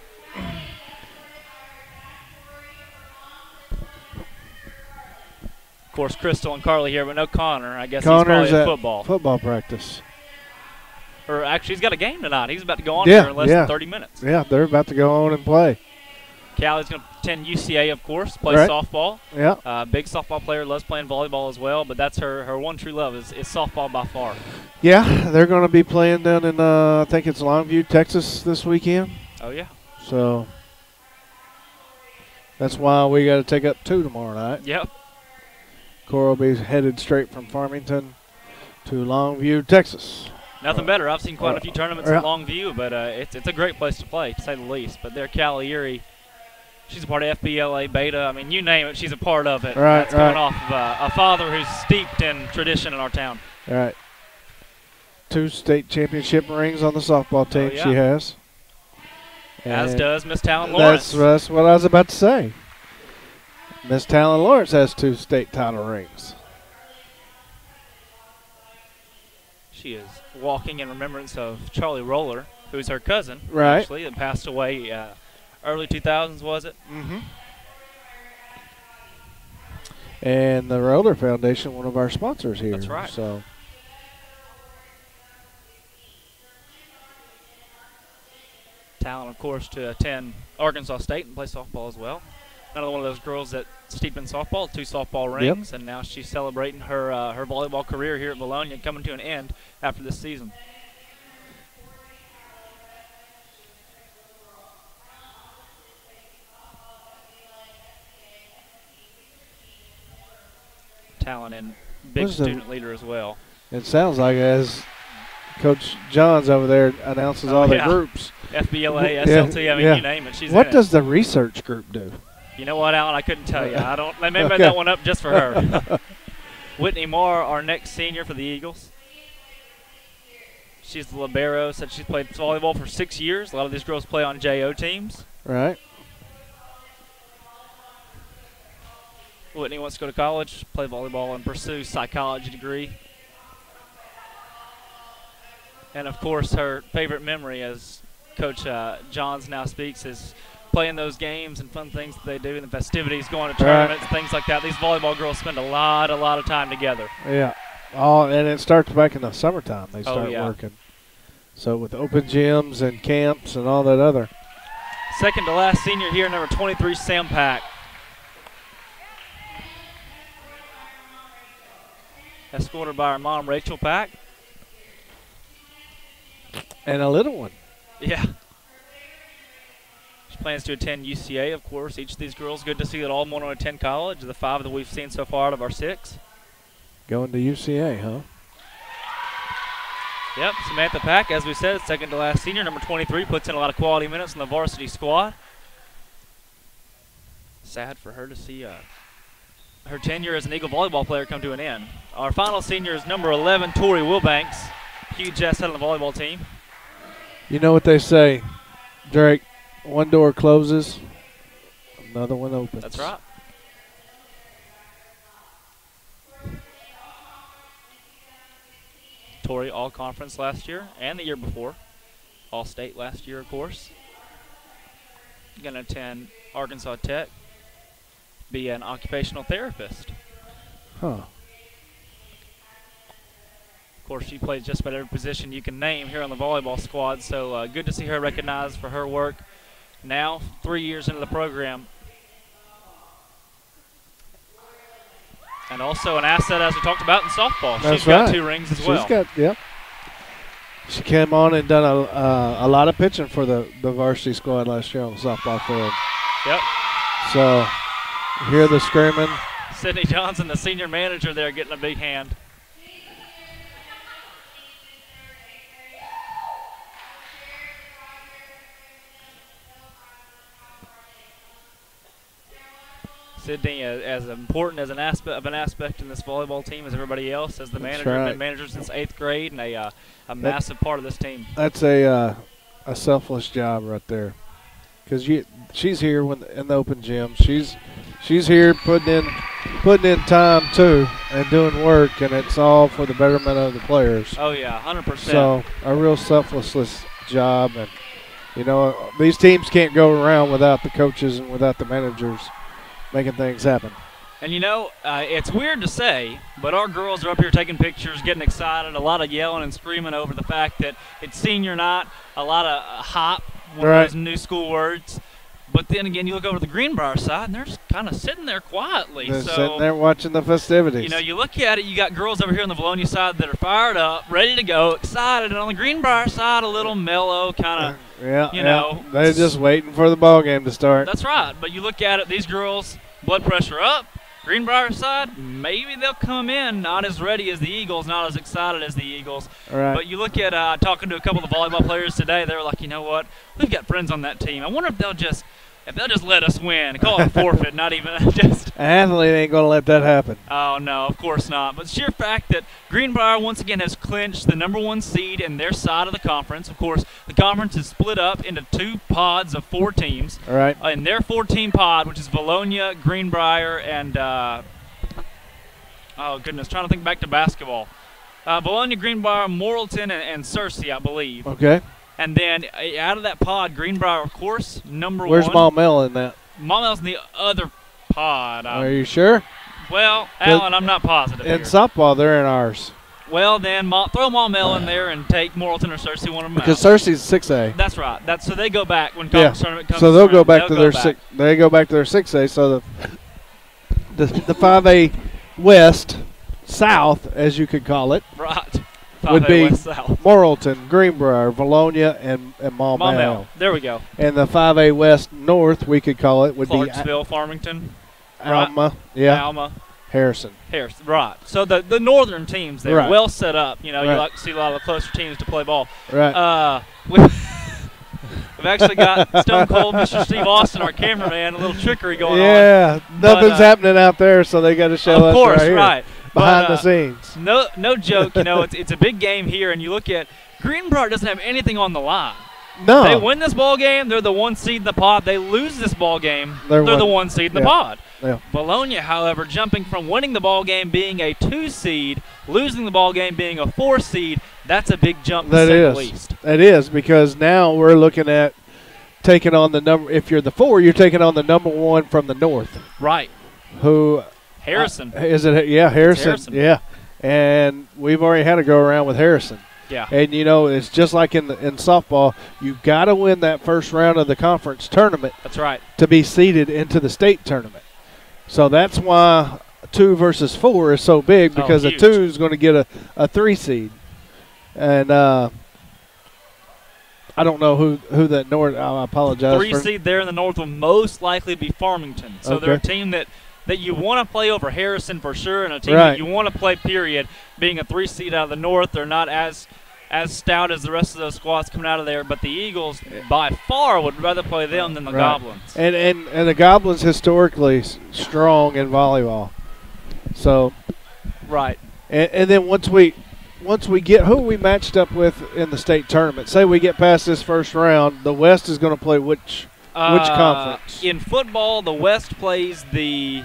Of course, Crystal and Carly here, but no Connor. I guess Connor's he's probably at football practice. Or actually, he's got a game tonight. He's about to go on here in less than 30 minutes. Yeah, they're about to go on and play. Callie's going to attend UCA, of course, play softball. Yeah. Big softball player, loves playing volleyball as well, but that's her one true love is softball by far. Yeah, they're going to be playing down in, I think it's Longview, Texas this weekend. Oh, yeah. So that's why we got to take up 2 tomorrow night. Yep. Cora will be headed straight from Farmington to Longview, Texas. Nothing better. I've seen quite a few tournaments at Longview, but it's a great place to play, to say the least. But they're Callie Erie She's a part of FBLA, Beta. I mean, you name it, she's a part of it. Right, That's coming off of a father who's steeped in tradition in our town. All right. 2 state championship rings on the softball team. yeah. She has. As And does Miss Talon Lawrence. That's what I was about to say. Miss Talon Lawrence has 2 state title rings. She is walking in remembrance of Charlie Roller, who's her cousin, Right. actually, that passed away early 2000s, was it? Mm-hmm. And the Roller Foundation, one of our sponsors here. That's right. So Talon, of course, to attend Arkansas State and play softball as well. Another one of those girls that steeped in softball, 2 softball rings, and now she's celebrating her her volleyball career here at Vilonia, coming to an end after this season. Talon and big student leader as well. it sounds like as Coach Johns over there announces all the groups. FBLA, SLT, I mean, you name it. She's What in does the research group do? You know what, Alan? I couldn't tell you. I don't. They made that one up just for her. Whitney Moore, our next senior for the Eagles. She's the libero. Said she's played volleyball for 6 years. A lot of these girls play on JO teams. Right. Whitney wants to go to college, play volleyball, and pursue psychology degree. And of course, her favorite memory, as Coach Johns now speaks, is playing those games and fun things that they do in the festivities, going to tournaments, things like that. These volleyball girls spend a lot of time together. Yeah. And it starts back in the summertime. They start working. So with open gyms and camps and all that other. Second to last senior here, number 23, Sam Pack. Escorted by our mom, Rachel Pack. And a little one. Yeah. She plans to attend UCA, of course. Each of these girls, good to see that all want to attend college. The 5 that we've seen so far out of our 6. Going to UCA, huh? Yep, Samantha Pack, as we said, second to last senior, number 23, puts in a lot of quality minutes in the varsity squad. Sad for her to see her tenure as an Eagle volleyball player come to an end. Our final senior is number 11, Tori Wilbanks, huge asset on the volleyball team. You know what they say, Drake, one door closes, another one opens. That's right. Tori all-conference last year and the year before. All-state last year, of course. Going to attend Arkansas Tech, be an occupational therapist. Huh. Of course, she plays just about every position you can name here on the volleyball squad, so good to see her recognized for her work. Now, 3 years into the program. And also an asset, as we talked about, in softball. That's She's got right. 2 rings as well. She's got, yep. She came on and done a lot of pitching for the varsity squad last year on the softball field. Yep. So, hear the screaming. Sydney Johnson, the senior manager there, getting a big hand. Sydney, as important as an aspect in this volleyball team as everybody else, as the manager, right. Been manager since 8th grade, and a massive part of this team. That's a selfless job right there, because she's here in the open gym. She's here putting in time too and doing work, and it's all for the betterment of the players. Oh yeah, 100%. So a real selfless job, and you know these teams can't go around without the coaches and without the managers making things happen. And you know, it's weird to say, but our girls are up here taking pictures, getting excited, a lot of yelling and screaming over the fact that it's senior night, a lot of hop, one of those new school words. But then again, you look over the Greenbrier side, and they're just kind of sitting there quietly. They're sitting there watching the festivities. You know, you look at it, you got girls over here on the Vilonia side that are fired up, ready to go, excited, and on the Greenbrier side, a little mellow, kind of, you know. They're just waiting for the ball game to start. That's right. But you look at it, these girls, blood pressure up. Greenbrier side, maybe they'll come in not as ready as the Eagles, not as excited as the Eagles. Right. But you look at talking to a couple of the volleyball players today, they were like, you know what, we've got friends on that team. I wonder if they'll just if they'll just let us win, call it a forfeit, not even just. An athlete ain't going to let that happen. Oh, no, of course not. But the sheer fact that Greenbrier once again has clinched the #1 seed in their side of the conference. Of course, the conference is split up into 2 pods of 4 teams. All right. In their 14 pod, which is Vilonia, Greenbrier, and oh, goodness, trying to think back to basketball. Vilonia, Greenbrier, Morrilton, and Searcy, I believe. Okay. And then out of that pod, Greenbrier, of course, #1. Where's Maumelle in that? Maumelle's in the other pod. Are you sure? Well, Alan, I'm not positive. In here. softball, they're in ours. Well, then throw Maumelle in there and take Morrilton or Searcy, one of them Because out. Cersei's 6A. That's right. So they go back when conference tournament comes. So they'll go around. back to their six. They go back to their 6A. So the 5A West South, as you could call it, Right. would be West South. Morrilton, Greenbrier, Vilonia, and Maumelle. There we go. And the 5A West North, we could call it, would Clarksville, Farmington, be Alma. Yeah. Alma, Harrison. right. So the northern teams, they're Right. well set up. You know, you Right. like to see a lot of the closer teams to play ball. Right. We've actually got Stone Cold Mr. Steve Austin, our cameraman, a little trickery going on. Yeah. Nothing's happening out there, so they got to show us Of course, right here, right. behind But, the scenes. No joke. You know, it's a big game here, and you look at Greenbrier doesn't have anything on the line. No. They win this ball game, they're the 1 seed in the pod. They lose this ball game, they're the 1 seed in the pod. Yeah. Vilonia, however, jumping from winning the ball game being a 2 seed, losing the ball game being a 4 seed, that's a big jump to say the least. That is, because now we're looking at taking on the number. If you're the 4, you're taking on the #1 from the north. Right. Who? Harrison. Is it? Yeah, Harrison. Harrison. Yeah. And we've already had to go around with Harrison. Yeah. And, you know, it's just like in softball. You've got to win that first round of the conference tournament. That's right. To be seeded into the state tournament. So that's why 2 versus 4 is so big, because a 2 is going to get a 3 seed. And I don't know who that north. I apologize. 3 seed there in the north will most likely be Farmington. So they're a team that you want to play over Harrison for sure, and a team that you want to play, period. Being a 3 seed out of the north, they're not as stout as the rest of those squads coming out of there, but the Eagles by far would rather play them than the Goblins. And the Goblins historically strong in volleyball. So right. And then once we get who we matched up with in the state tournament, say we get past this first round, the West is going to play which conference? In football, the West plays the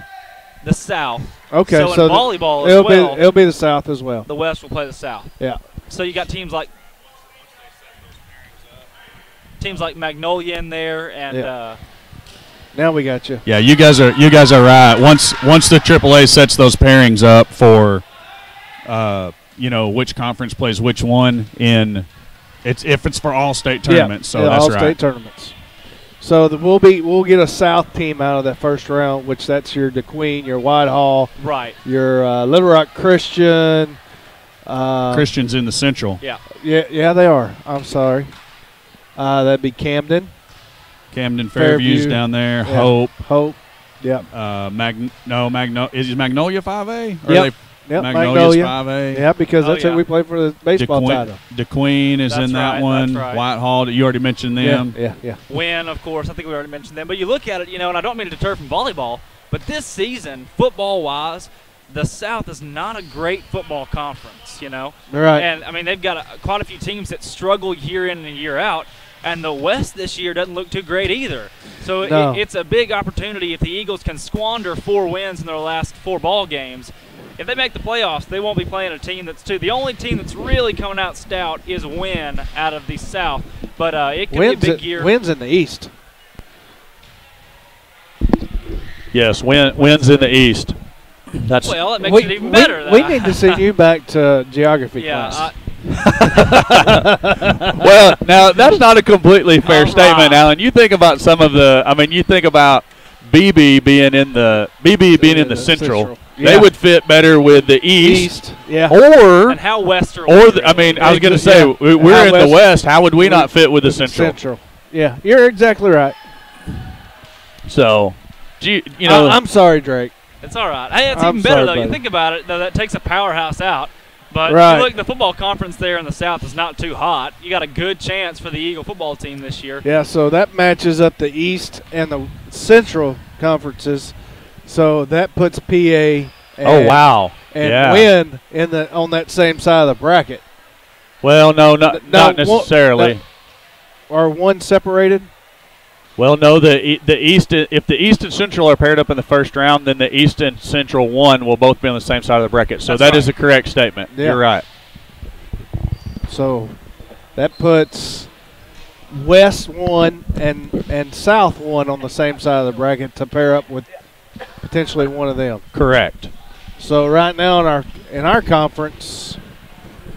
South. Okay, so in volleyball it'll be the South as well. The West will play the South. Yeah. So you got teams like Magnolia in there, and now we got you. Yeah, you guys are right. Once the AAA sets those pairings up for, which conference plays which one if it's for all state tournaments. So that's all right. State tournaments. So we'll get a South team out of that first round, which that's your DeQueen, your Whitehall, right, your Little Rock Christian. Christian's in the Central. Yeah, they are. I'm sorry. That'd be Camden. Fairview's down there. Yeah. Hope. Yep. Is Magnolia 5A? Yep. Magnolia's 5A. Yeah, because that's what we play for the baseball title. DeQueen is in that one. That's right. Whitehall, you already mentioned them. Yeah. Wynn, of course. I think we already mentioned them. But you look at it, and I don't mean to deter from volleyball, but this season, football-wise, the South is not a great football conference, Right. And, I mean, they've got quite a few teams that struggle year in and year out, and the West this year doesn't look too great either. So it's a big opportunity if the Eagles can squander 4 wins in their last 4 ball games. If they make the playoffs, they won't be playing a team that's 2. The only team that's really coming out stout is Wynn out of the South. But it could be a big year. Wynn's in the East. Yes, Wynn's in the East. That makes it even better. We need to send you back to geography class. Well, now that's not a completely fair statement, Alan. You think about you think about BB being in the Central. Yeah. They would fit better with the East. Yeah. And how Western? I was going to say we're in the West. How would we not fit with the Central? Yeah, you're exactly right. So, I'm sorry, Drake. It's all right. Hey, it's even better though. You think about it, though. That takes a powerhouse out. But Right. you look, the football conference there in the South is not too hot. You got a good chance for the Eagle football team this year. Yeah, so that matches up the East and the Central conferences. So that puts PA and, wow. and Wynn on that same side of the bracket. Well, no, not necessarily. Are one separated? Well, no, the East. If the East and Central are paired up in the first round, then the East and Central 1 will both be on the same side of the bracket. So that is a correct statement. Yeah. You're right. So that puts West 1 and South 1 on the same side of the bracket to pair up with potentially one of them. Correct. So right now in our conference,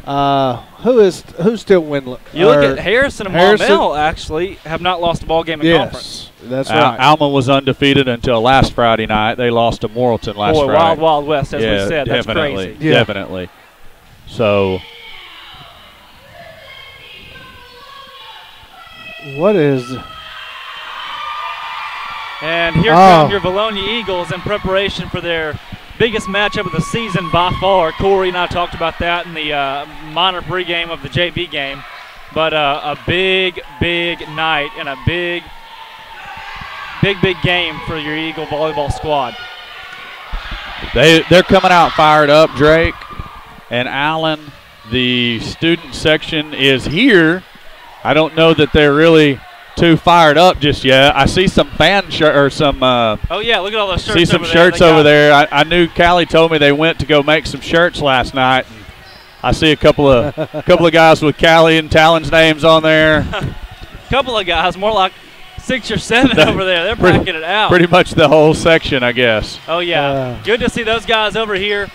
who's still winless? You look at Harrison and Maumelle actually have not lost a ball game in conference. That's right. Alma was undefeated until last Friday night. They lost to Morrilton last Friday. Wild, Wild West, as we said. That's definitely, crazy. Yeah. Definitely. So what is? And here come your Vilonia Eagles in preparation for their biggest matchup of the season by far. Corey and I talked about that in the minor pregame of the JV game. But a big, big night and a big game for your Eagle volleyball squad. they're coming out fired up, Drake and Allen. The student section is here. I don't know that they're really too fired up just yet. I see some fan shirt or some. Oh yeah, look at all those shirts. See some over shirts there. over there. I knew Callie told me they went to go make some shirts last night. And I see a couple of guys with Callie and Talon's names on there. Couple of guys, more like 6 or 7 over there. They're packing it out. Pretty much the whole section, I guess. Oh yeah, good to see those guys over here.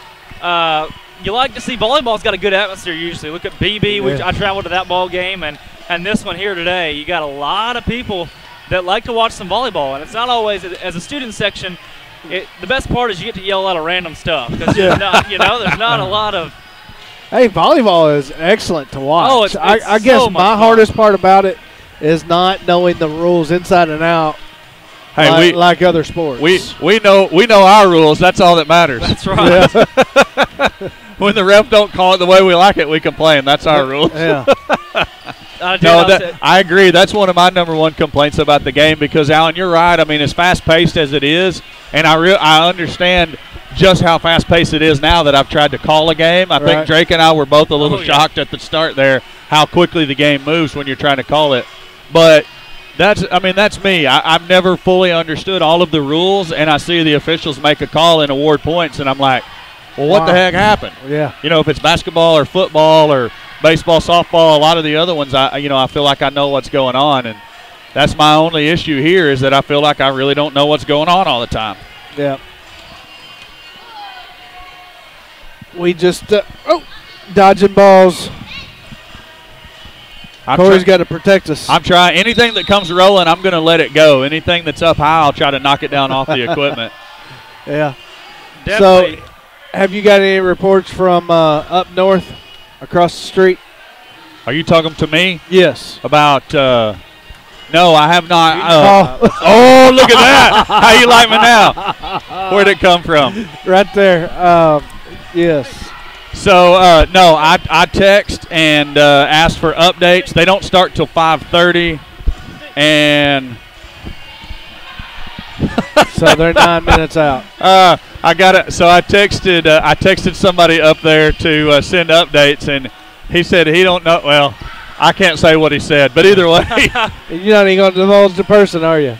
You like to see volleyball's got a good atmosphere usually. Look at BB, which I traveled to that ball game, and this one here today. You got a lot of people that like to watch some volleyball, and it's not always as a student section. The best part is you get to yell out of random stuff because there's not a lot of. Hey, volleyball is excellent to watch. Oh, it's I guess so much my fun. hardest part about it is not knowing the rules inside and out. Hey, like other sports. We know our rules. That's all that matters. That's right. Yeah. When the ref don't call it the way we like it, we complain. That's our rules. Yeah. I agree. That's one of my number one complaints about the game because, Alan, you're right. I mean, as fast-paced as it is, and I understand just how fast-paced it is now that I've tried to call a game. I think Drake and I were both a little shocked at the start there how quickly the game moves when you're trying to call it. But that's me. I've never fully understood all of the rules, and I see the officials make a call and award points, and I'm like, well, what the heck happened? Yeah. You know, if it's basketball or football or baseball, softball, a lot of the other ones, I feel like I know what's going on, and that's my only issue here is that I feel like I really don't know what's going on all the time. Yeah. We just dodging balls. Corey's got to protect us. I'm trying. Anything that comes rolling, I'm going to let it go. Anything that's up high, I'll try to knock it down off the equipment. Yeah. Definitely. So, have you got any reports from up north, across the street? Are you talking to me? Yes. About no, I have not. Oh, look at that. How you like me now? Where'd it come from? Right there. Yes. So, no, I text and asked for updates. They don't start till 5:30, and so they're 9 minutes out. I got it. So I texted somebody up there to send updates, and he said he don't know. Well, I can't say what he said, but either way. You're not even going to divulge the person, are you?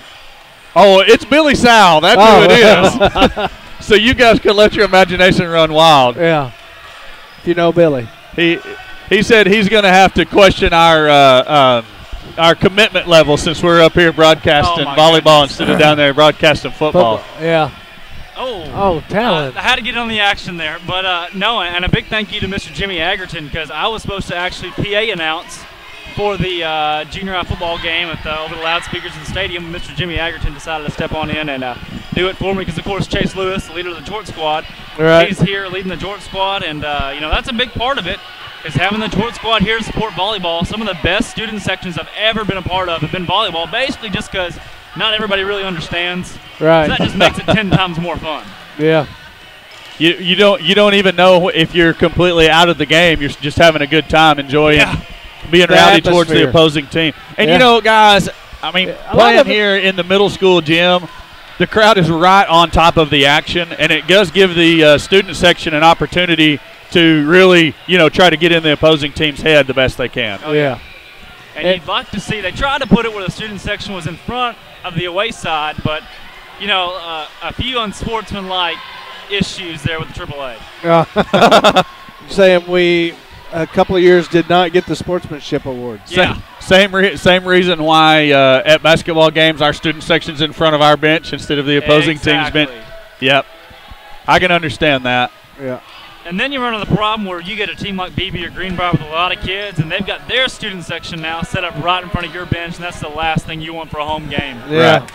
Oh, it's Billy Sal. That's who it is. So you guys can let your imagination run wild. Yeah. If you know Billy. He said he's going to have to question our commitment level since we're up here broadcasting volleyball instead of down there broadcasting football. Yeah. Oh, talent. I had to get on the action there. But, no, and a big thank you to Mr. Jimmy Agerton because I was supposed to actually PA announce for the junior high football game over the loudspeakers in the stadium. Mr. Jimmy Agerton decided to step on in and do it for me because, of course, Chase Lewis, the leader of the Jort squad, he's here leading the Jort squad. And, that's a big part of it is having the Jort squad here to support volleyball. Some of the best student sections I've ever been a part of have been volleyball, basically just because not everybody really understands. Right. So that just makes it 10 times more fun. Yeah. you don't even know if you're completely out of the game. You're just having a good time, enjoying being rowdy towards the opposing team. And you know, guys, I mean, playing here in the middle school gym, the crowd is right on top of the action, and it does give the student section an opportunity to really, try to get in the opposing team's head the best they can. Oh, yeah. And you'd like to see, they tried to put it where the student section was in front of the away side, but, a few unsportsmanlike issues there with the AAA. Saying a couple of years did not get the sportsmanship awards. Yeah. Same reason why at basketball games our student section's in front of our bench instead of the opposing team's bench. Yep. I can understand that. Yeah. And then you run into the problem where you get a team like BB or Greenbrier with a lot of kids, and they've got their student section now set up right in front of your bench, and that's the last thing you want for a home game. Yeah. Right.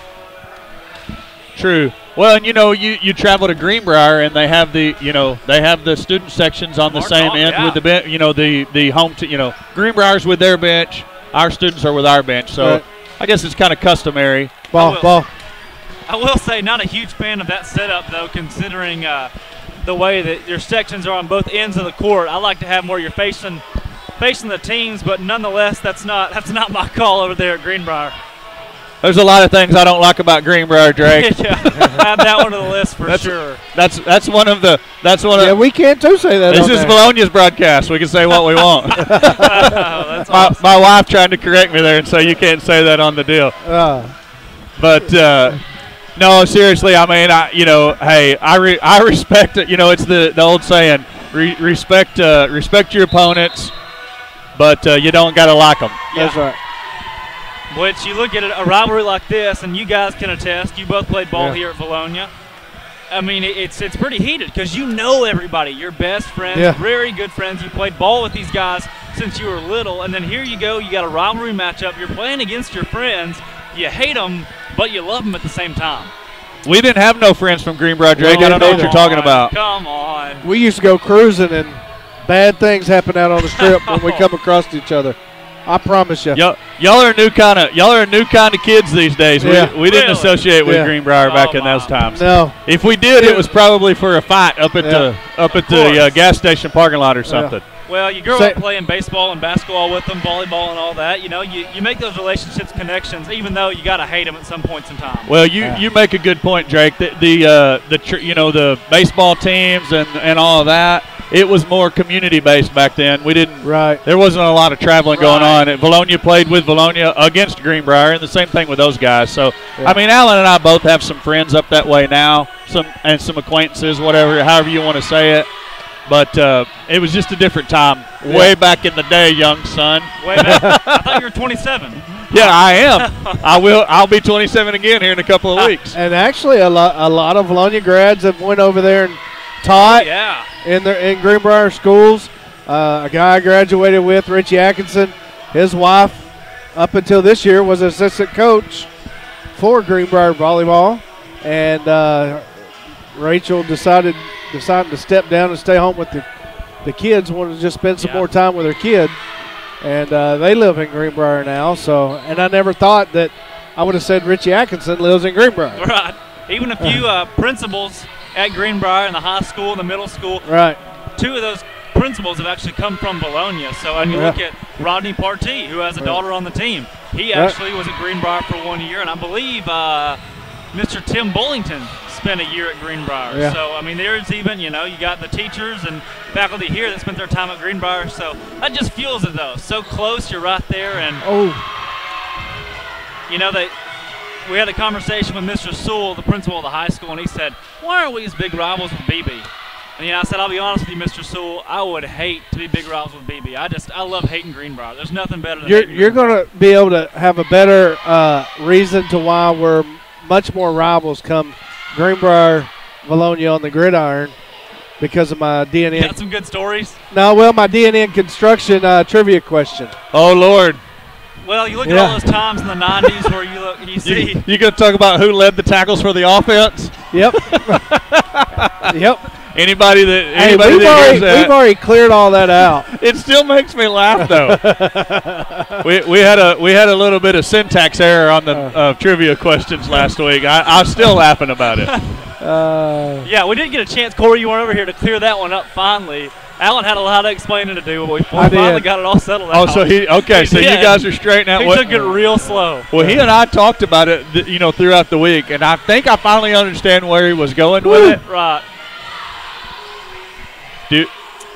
True. Well, and you travel to Greenbrier, and they have the student sections on the same end with the bench. The home Greenbrier's with their bench, our students are with our bench. So I guess it's kind of customary. Ball. I will say, not a huge fan of that setup though, considering the way that your sections are on both ends of the court. I like to have more you're facing the teams, but nonetheless, that's not my call over there at Greenbrier. There's a lot of things I don't like about Greenbrier, Drake. Add that one to the list for sure. That's one of the. Yeah, we can too say that. This is Vilonia's broadcast. We can say what we want. That's awesome. My wife tried to correct me there and say you can't say that on the deal. But no, seriously, I mean, I respect it. It's the old saying, respect your opponents, but you don't gotta like them. That's right. Which you look at a rivalry like this, and you guys can attest. You both played ball here at Vilonia. I mean, it's pretty heated because you know everybody. You're best friends, very good friends. You played ball with these guys since you were little, and then here you go. You got a rivalry matchup. You're playing against your friends. You hate them, but you love them at the same time. We didn't have no friends from Greenbrier, Drake. I don't know what you're talking about. Come on. We used to go cruising, and bad things happen out on the strip when we come across each other. I promise you. Y'all are a new kind of kids these days. Yeah. We didn't associate with Greenbrier back in those times. No. If we did, it was probably for a fight up at the gas station parking lot or something. Well, you grow up playing baseball and basketball with them, volleyball and all that. You make those relationships, connections, even though you got to hate them at some points in time. Well, you make a good point, Drake. The baseball teams and all of that. It was more community-based back then. We didn't. Right. There wasn't a lot of traveling going on. Vilonia played with Vilonia against Greenbrier, and the same thing with those guys. So, I mean, Alan and I both have some friends up that way now, some acquaintances, however you want to say it. But it was just a different time, way back in the day, young son. Way back. I thought you were 27. Yeah, I am. I'll be 27 again here in a couple of weeks. And actually, a lot of Vilonia grads have went over there and taught in Greenbrier schools. A guy I graduated with, Richie Atkinson, his wife, up until this year, was an assistant coach for Greenbrier volleyball, and Rachel decided to step down and stay home with the kids. Wanted to just spend some more time with her kid, and they live in Greenbrier now. So, and I never thought that I would have said Richie Atkinson lives in Greenbrier. Right. Even a few principals at Greenbrier in the high school and the middle school. Right. Two of those principals have actually come from Vilonia. So, and you look at Rodney Partee, who has a daughter on the team. He actually was at Greenbrier for 1 year, and I believe Mr. Tim Bullington spent a year at Greenbrier. Yeah. So, I mean, there's even, you got the teachers and faculty here that spent their time at Greenbrier. So, that just fuels it, though. So close, you're right there. And, we had a conversation with Mr. Sewell, the principal of the high school, and he said, why aren't we as big rivals with BB? And I said, I'll be honest with you, Mr. Sewell, I would hate to be big rivals with BB. I love hating Greenbrier. There's nothing better than You're going to be able to have a better reason to why we're much more rivals come Greenbrier, Vilonia on the gridiron because of my DNN. Got some good stories? No, well, my DNN construction trivia question. Oh, Lord. Well, you look at all those times in the 90s where you see. You going to talk about who led the tackles for the offense? Yep. Yep. Anybody that we've already cleared all that out. It still makes me laugh though. we had a little bit of syntax error on the trivia questions last week. I'm still laughing about it. Yeah, we did get a chance, Corey, you weren't over here, to clear that one up finally. Alan had a lot of explaining to do, but we finally got it all settled out. Oh, so you guys are straightening out. He took it real slow. Well, he and I talked about it, throughout the week, and I think I finally understand where he was going with it. Right. Dude,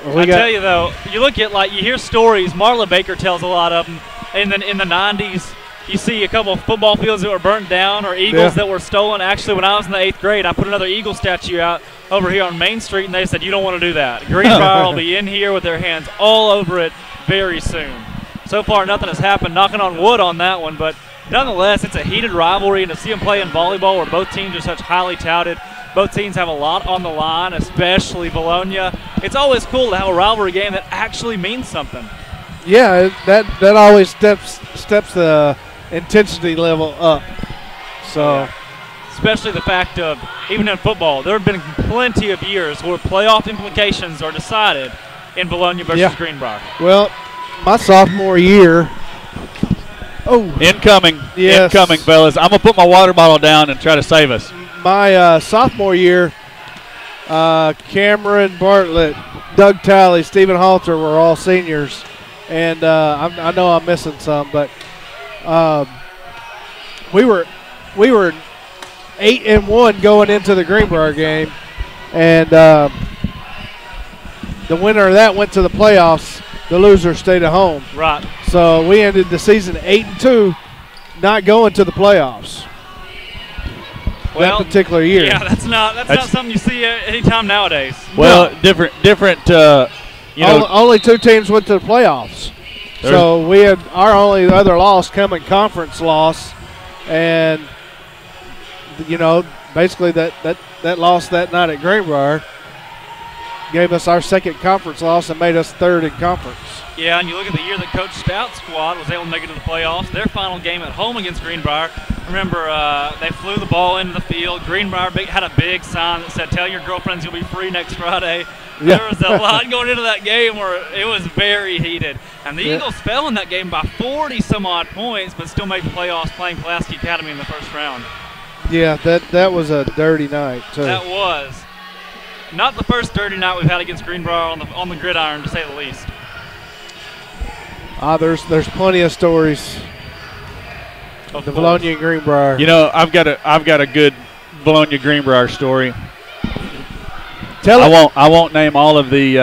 I tell you though, you look at you hear stories. Marla Baker tells a lot of them. In the 90s, you see a couple of football fields that were burnt down or eagles that were stolen. Actually, when I was in the 8th grade, I put another eagle statue out over here on Main Street, and they said, you don't want to do that. Greenbrier will be in here with their hands all over it very soon. So far, nothing has happened. Knocking on wood on that one, but nonetheless, it's a heated rivalry, and to see them play in volleyball where both teams are such highly touted, both teams have a lot on the line, especially Vilonia. It's always cool to have a rivalry game that actually means something. Yeah, that always steps the intensity level up. So, especially the fact of, even in football, there have been plenty of years where playoff implications are decided in Vilonia versus Greenbrier. Well, my sophomore year. Incoming, fellas. I'm gonna put my water bottle down and try to save us. My sophomore year, Cameron Bartlett, Doug Talley, Stephen Halter were all seniors. And I know I'm missing some, but we were 8-1 going into the Greenbrier game, and the winner of that went to the playoffs. The loser stayed at home. Right. So we ended the season 8-2, not going to the playoffs. Well, that particular year. Yeah, that's not something you see anytime nowadays. Well, different. Only 2 teams went to the playoffs. So we had our only other loss coming conference loss, and basically that loss that night at Greenbrier gave us our second conference loss and made us 3rd in conference. Yeah, and you look at the year that Coach Stout's squad was able to make it to the playoffs. Their final game at home against Greenbrier. Remember, they flew the ball into the field. Greenbrier had a big sign that said, "Tell your girlfriends you'll be free next Friday." Yeah. There was a lot going into that game where it was very heated. And the Eagles fell in that game by 40-some-odd points, but still made the playoffs playing Pulaski Academy in the first round. Yeah, that was a dirty night, too. That was. Not the first dirty night we've had against Greenbrier on the gridiron, to say the least. There's plenty of stories. The Vilonia and Greenbrier. I've got a good Vilonia Greenbrier story. I won't name all of the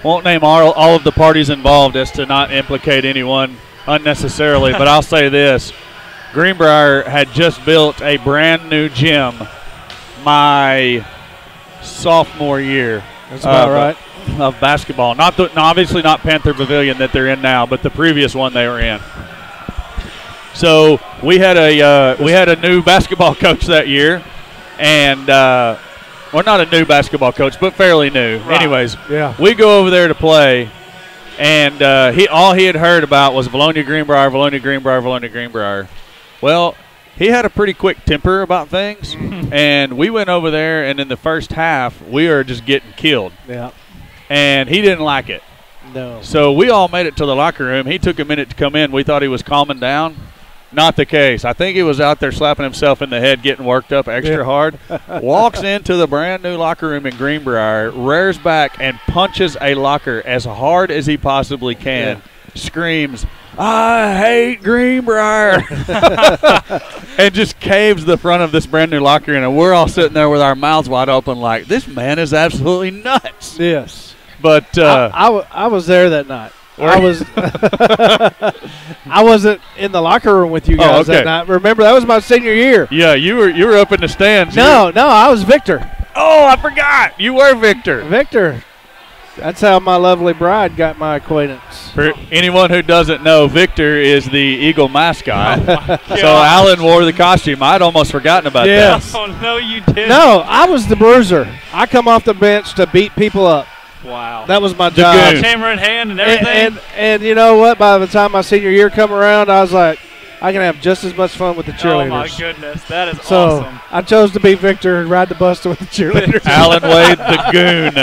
all of the parties involved as to not implicate anyone unnecessarily, but I'll say this: Greenbrier had just built a brand new gym my sophomore year. That's about right. Of basketball. Obviously not Panther Pavilion that they're in now, but the previous one they were in. So we had a new basketball coach that year, and not a new basketball coach, but fairly new. Right. Anyways, we go over there to play, and all he had heard about was Vilonia Greenbrier, Vilonia Greenbrier, Vilonia Greenbrier. Well, he had a pretty quick temper about things, and we went over there, and in the first half, we were just getting killed. Yeah. And he didn't like it. No. So we all made it to the locker room. He took a minute to come in. We thought he was calming down. Not the case. I think he was out there slapping himself in the head, getting worked up extra hard. Walks into the brand new locker room in Greenbrier, rears back, and punches a locker as hard as he possibly can. Yeah. Screams, "I hate Greenbrier," and just caves the front of this brand new locker room. And we're all sitting there with our mouths wide open like, this man is absolutely nuts. Yes. But I was there that night. I wasn't in the locker room with you guys that night. Remember, that was my senior year. Yeah, you were up in the stands. No, I was Victor. Oh, I forgot. You were Victor. Victor. That's how my lovely bride got my acquaintance. For anyone who doesn't know, Victor is the Eagle mascot. So Alan wore the costume. I'd almost forgotten about that. Oh, no, you didn't. No, I was the bruiser. I come off the bench to beat people up. Wow. That was my job. Camera in hand and everything. And you know what? By the time my senior year come around, I was like, I can have just as much fun with the cheerleaders. Oh, my goodness. That is awesome. I chose to be Victor and ride the bus with the cheerleaders. Alan Wade, the goon.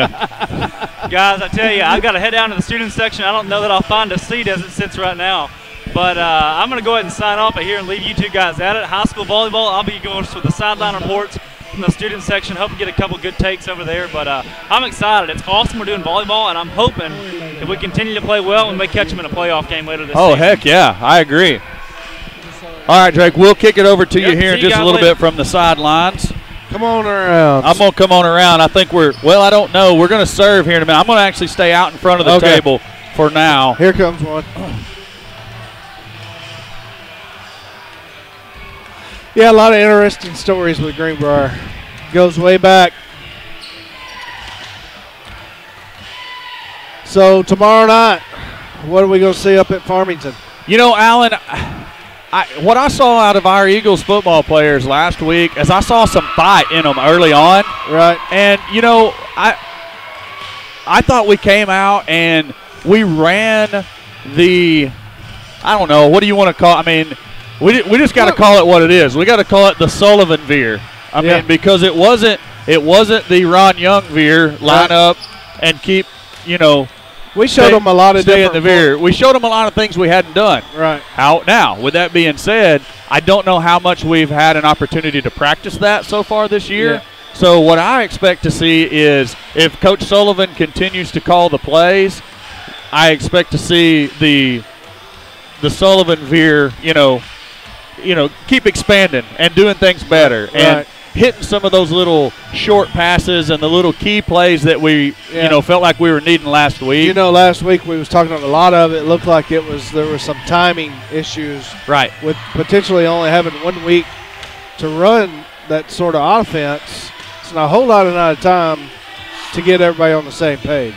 Guys, I tell you, I've got to head down to the student section. I don't know that I'll find a seat as it sits right now. But I'm going to go ahead and sign off here and leave you two guys at it. High school volleyball, I'll be going with the sideline reports. in the student section. Hope to get a couple good takes over there. But I'm excited. It's awesome we're doing volleyball, and I'm hoping if we continue to play well, we may catch them in a playoff game later this season. Oh, heck yeah. I agree. All right, Drake, we'll kick it over to you here in just a little bit from the sidelines. Come on around. I'm going to come on around. I think I don't know. We're going to serve here in a minute. I'm going to actually stay out in front of the table for now. Here comes one. Yeah, a lot of interesting stories with Greenbrier. Goes way back. So tomorrow night, what are we going to see up at Farmington? You know, Alan, what I saw out of our Eagles football players last week is I saw some fight in them early on. Right. And, you know, I thought we came out and we ran I don't know, what do you want to call it? I mean, we just got to call it what it is. We got to call it the Sullivan veer. I mean, because it wasn't the Ron Young veer line up and keep, you know. We showed them a lot of different the veer. We showed them a lot of things we hadn't done. Right. Now, with that being said, I don't know how much we've had an opportunity to practice that so far this year. Yeah. So what I expect to see is if Coach Sullivan continues to call the plays, I expect to see the Sullivan veer, you know, keep expanding and doing things better and hitting some of those little short passes and the little key plays that we, felt like we were needing last week. You know, last week we was talking on a lot of it. It looked like there were some timing issues. Right. With potentially only having 1 week to run that sort of offense. It's not a whole lot of time to get everybody on the same page.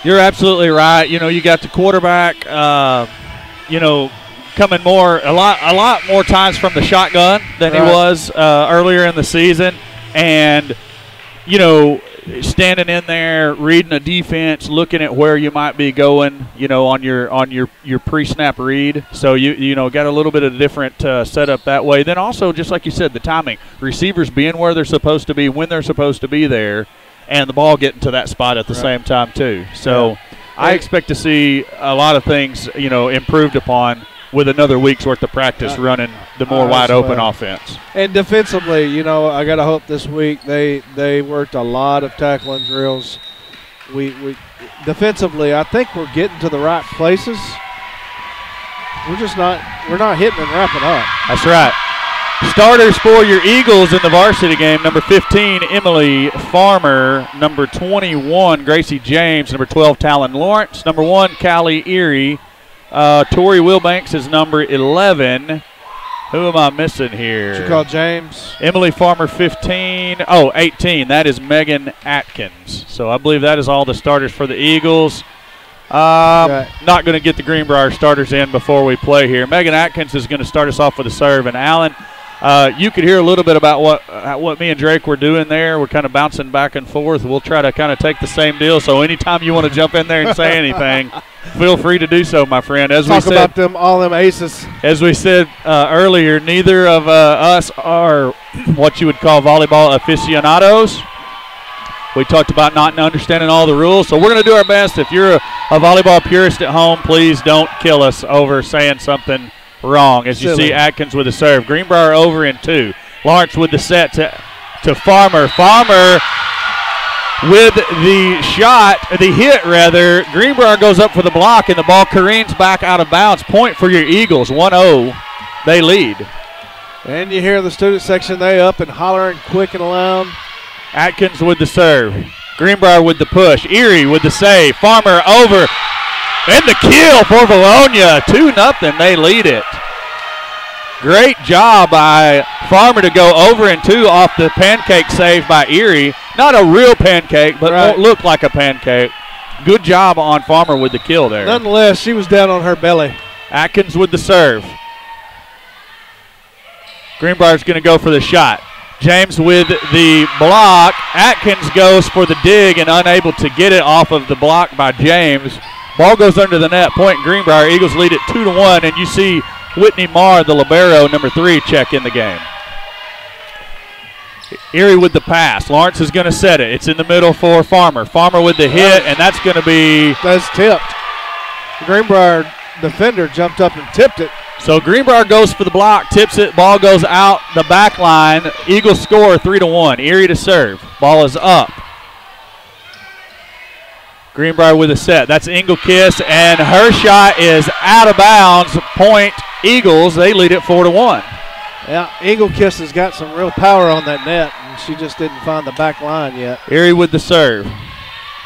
You're absolutely right. You know, you got the quarterback, coming a lot more times from the shotgun than he was earlier in the season, and standing in there, reading a defense, looking at where you might be going, on your pre-snap read. So you got a little bit of different setup that way. Then also, just like you said, the timing, receivers being where they're supposed to be when they're supposed to be there, and the ball getting to that spot at the same time too. So I expect to see a lot of things improved upon with another week's worth of practice running the more wide open offense. And defensively, I got to hope this week they worked a lot of tackling drills. We defensively, I think we're getting to the right places. We're not hitting and wrapping up. That's right. Starters for your Eagles in the varsity game: number 15, Emily Farmer; number 21, Gracie James; number 12, Talon Lawrence; number 1, Callie Erie. Tori Wilbanks is number 11. Who am I missing here? Did you call James? Emily Farmer, 15. Oh, 18. That is Megan Atkins. So I believe that is all the starters for the Eagles. Not going to get the Greenbrier starters in before we play here. Megan Atkins is going to start us off with a serve. And Alan, you could hear a little bit about what me and Drake were doing there. We're kind of bouncing back and forth. We'll try to kind of take the same deal. So anytime you want to jump in there and say anything, feel free to do so, my friend. Talk about all them aces. As we said earlier, neither of us are what you would call volleyball aficionados. We talked about not understanding all the rules, so we're going to do our best. If you're a volleyball purist at home, please don't kill us over saying something wrong. As you see Atkins with the serve. Greenbrier over in 2. Lawrence with the set to Farmer. Farmer with the hit rather. Greenbrier goes up for the block, and the ball careens back out of bounds. Point for your Eagles, 1-0. They lead. And you hear the student section, they up and hollering quick and loud. Atkins with the serve. Greenbrier with the push. Erie with the save. Farmer over. And the kill for Vilonia. 2-0. They lead it. Great job by Farmer to go over in 2 off the pancake save by Erie. Not a real pancake, but won't look like a pancake. Good job on Farmer with the kill there. Nonetheless, she was down on her belly. Atkins with the serve. Greenbrier's going to go for the shot. James with the block. Atkins goes for the dig and unable to get it off of the block by James. Ball goes under the net. Point Greenbrier. Eagles lead it 2-1, and you see Whitney Marr, the libero, number 3, check in the game. Erie with the pass. Lawrence is going to set it. It's in the middle for Farmer. Farmer with the hit, and that's going to be... That's tipped. The Greenbrier defender jumped up and tipped it. So Greenbrier goes for the block, tips it, ball goes out the back line. Eagles score 3-1. Erie to serve. Ball is up. Greenbrier with a set. That's Engelkiss, and her shot is out of bounds. Point Eagles. They lead it 4-1. Yeah, Engelkiss has got some real power on that net, and she just didn't find the back line yet. Erie with the serve.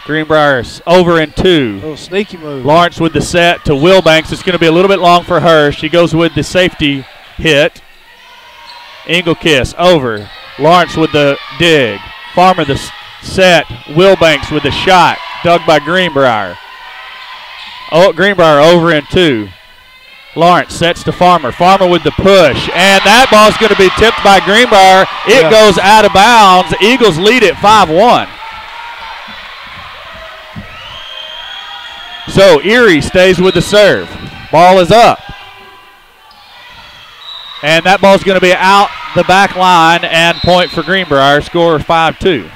Greenbrier's over in 2. Little sneaky move. Lawrence with the set to Wilbanks. It's going to be a little bit long for her. She goes with the safety hit. Engelkiss over. Lawrence with the dig. Farmer the set. Wilbanks with the shot. Dug by Greenbrier. Oh, Greenbrier over in 2. Lawrence sets to Farmer. Farmer with the push. And that ball's going to be tipped by Greenbrier. It goes out of bounds. Eagles lead it 5-1. So Erie stays with the serve. Ball is up. And that ball's going to be out the back line and point for Greenbrier. Score 5-2.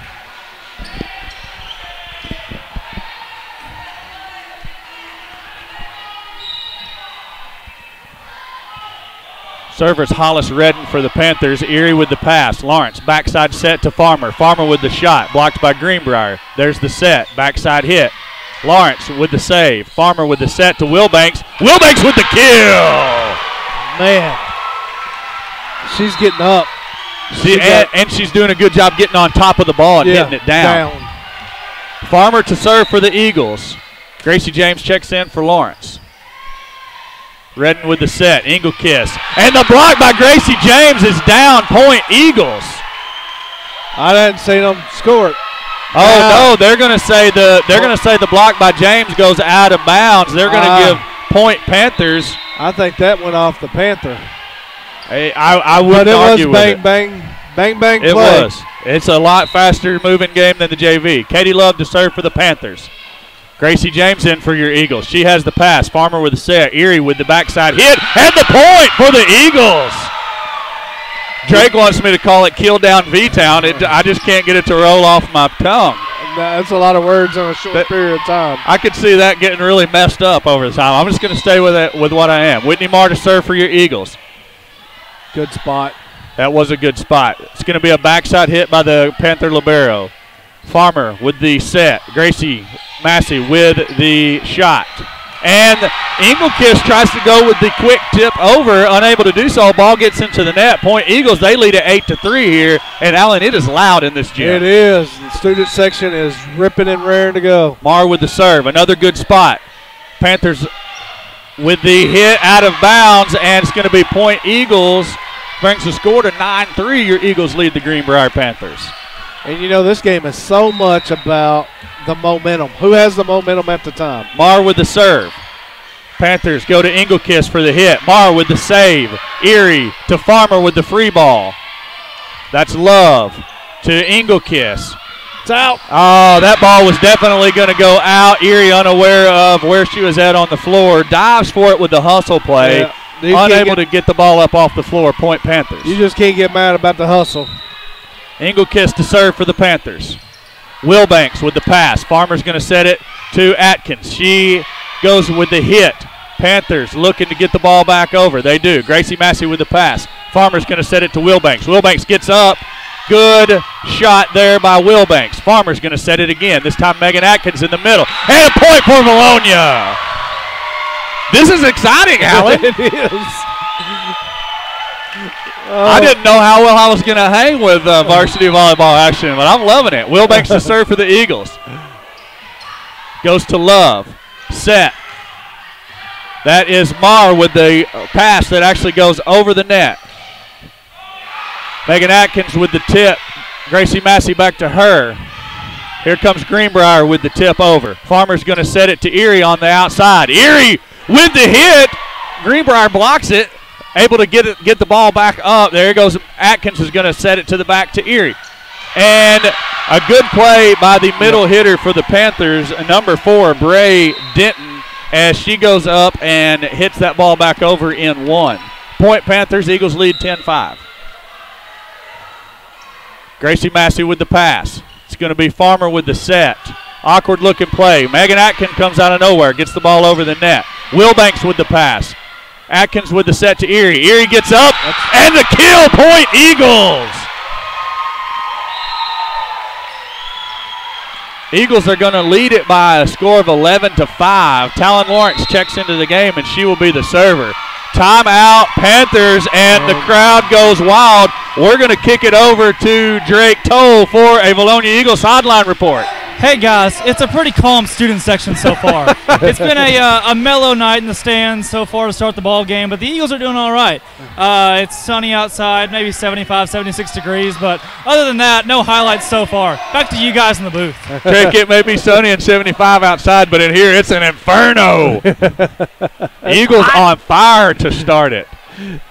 Servers Hollis Redden for the Panthers. Erie with the pass. Lawrence backside set to Farmer. Farmer with the shot. Blocked by Greenbrier. There's the set. Backside hit. Lawrence with the save. Farmer with the set to Wilbanks. Wilbanks with the kill. Man, she's getting up. And she's doing a good job getting on top of the ball and hitting it down. Farmer to serve for the Eagles. Gracie James checks in for Lawrence. Redden with the set. Engelkiss. And the block by Gracie James is down. Point Eagles. I didn't see them score it. Oh no, they're going to say the block by James goes out of bounds. They're going to give point Panthers. I think that went off the Panther. Hey, I wouldn't argue with it. Bang, bang, bang play. It was. It's a lot faster moving game than the JV. Katie Love to serve for the Panthers. Gracie James in for your Eagles. She has the pass. Farmer with the set. Erie with the backside hit. And the point for the Eagles. Drake wants me to call it Kill Down V-Town. I just can't get it to roll off my tongue. That's a lot of words in a short period of time. I could see that getting really messed up over the time. I'm just going to stay with it, with what I am. Whitney Marr to serve for your Eagles. Good spot. That was a good spot. It's going to be a backside hit by the Panther libero. Farmer with the set. Gracie Massey with the shot. And Engelkiss tries to go with the quick tip over, unable to do so. Ball gets into the net. Point Eagles, they lead at 8-3 here. And Allen, it is loud in this gym. It is. The student section is ripping and raring to go. Marr with the serve, another good spot. Panthers with the hit out of bounds, and it's going to be Point Eagles. Brings the score to 9-3. Your Eagles lead the Greenbrier Panthers. And you know, this game is so much about the momentum. Who has the momentum at the time? Marr with the serve. Panthers go to Engelkiss for the hit. Marr with the save. Erie to Farmer with the free ball. That's Love to Engelkiss. It's out. Oh, that ball was definitely going to go out. Erie unaware of where she was at on the floor. Dives for it with the hustle play. Yeah, unable to get the ball up off the floor. Point Panthers. You just can't get mad about the hustle. Engelkiss to serve for the Panthers. Wilbanks with the pass. Farmer's going to set it to Atkins. She goes with the hit. Panthers looking to get the ball back over. They do. Gracie Massey with the pass. Farmer's going to set it to Wilbanks. Wilbanks gets up. Good shot there by Wilbanks. Farmer's going to set it again. This time Megan Atkins in the middle. And a point for Vilonia. This is exciting, Alan. It is. I didn't know how well I was going to hang with varsity volleyball action, but I'm loving it. Wilbanks to serve for the Eagles. Goes to Love. Set. That is Marr with the pass that actually goes over the net. Megan Atkins with the tip. Gracie Massey back to her. Here comes Greenbrier with the tip over. Farmer's going to set it to Erie on the outside. Erie with the hit. Greenbrier blocks it. Able to get the ball back up. There goes Atkins is going to set it to the back to Erie. And a good play by the middle hitter for the Panthers, number 4, Bray Denton, as she goes up and hits that ball back over in 1. Point Panthers, Eagles lead 10-5. Gracie Massey with the pass. It's going to be Farmer with the set. Awkward looking play. Megan Atkins comes out of nowhere, gets the ball over the net. Wilbanks with the pass. Atkins with the set to Erie. Erie gets up, and the kill, point Eagles. Eagles are going to lead it by a score of 11-5. Talon Lawrence checks into the game, and she will be the server. Timeout, Panthers, and the crowd goes wild. We're going to kick it over to Drake Toll for a Vilonia Eagles sideline report. Hey guys, it's a pretty calm student section so far. It's been a mellow night in the stands so far to start the ball game, but the Eagles are doing all right. It's sunny outside, maybe 75, 76 degrees, but other than that, no highlights so far. Back to you guys in the booth. Drake, it may be sunny and 75 outside, but in here it's an inferno. Eagles on fire to start it.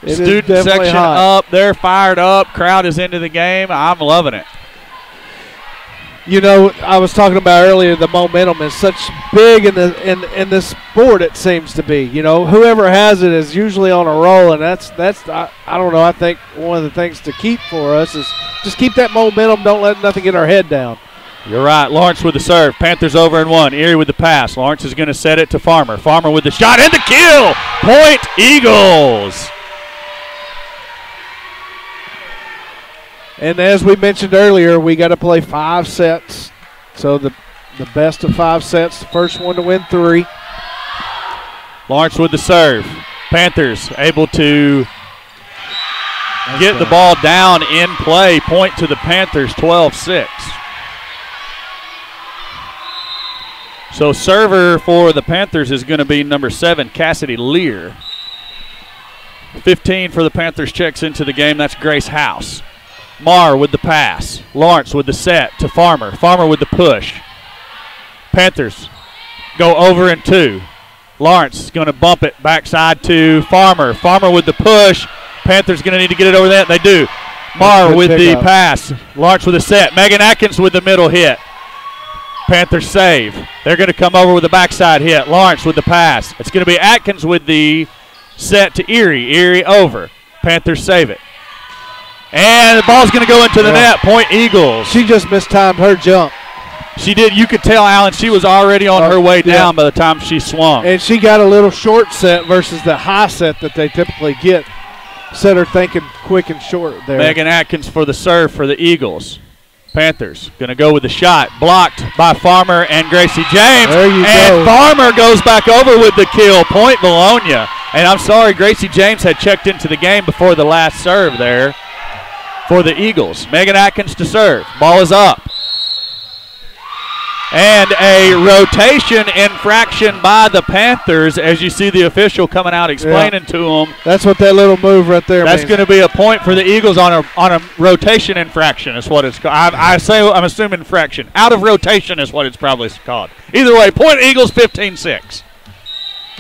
Student section up, they're fired up. Crowd is into the game. I'm loving it. You know, I was talking about earlier, the momentum is such big in the sport, it seems to be. You know, whoever has it is usually on a roll, and that's I don't know, I think one of the things to keep for us is just keep that momentum, don't let nothing get our head down. You're right. Lawrence with the serve. Panthers over and one. Erie with the pass. Lawrence is going to set it to Farmer. Farmer with the shot and the kill. Point Eagles. And as we mentioned earlier, we got to play 5 sets. So the best of 5 sets, the first one to win 3. Lawrence with the serve. Panthers able to get the ball down in play. Point to the Panthers, 12-6. So server for the Panthers is going to be number 7, Cassidy Lear. 15 for the Panthers checks into the game. That's Grace House. Marr with the pass. Lawrence with the set to Farmer. Farmer with the push. Panthers go over and 2. Lawrence is going to bump it backside to Farmer. Farmer with the push. Panthers going to need to get it over that. They do. Marr with the pass. Lawrence with the set. Megan Atkins with the middle hit. Panthers save. They're going to come over with the backside hit. Lawrence with the pass. It's going to be Atkins with the set to Erie. Erie over. Panthers save it. And the ball's going to go into the net. Point Eagles. She just mistimed her jump. She did. You could tell, Alan, she was already on her way down by the time she swung. And she got a little short set versus the high set that they typically get. Set her thinking quick and short there. Megan Atkins for the serve for the Eagles. Panthers going to go with the shot. Blocked by Farmer and Gracie James. There you go. Farmer goes back over with the kill. Point Vilonia. And I'm sorry, Gracie James had checked into the game before the last serve there for the Eagles. Megan Atkins to serve. Ball is up. And a rotation infraction by the Panthers as you see the official coming out explaining to them. That's what that little move right there means. That's going to be a point for the Eagles on a rotation infraction is what it's called. I'm assuming infraction. Out of rotation is what it's probably called. Either way, point Eagles 15-6.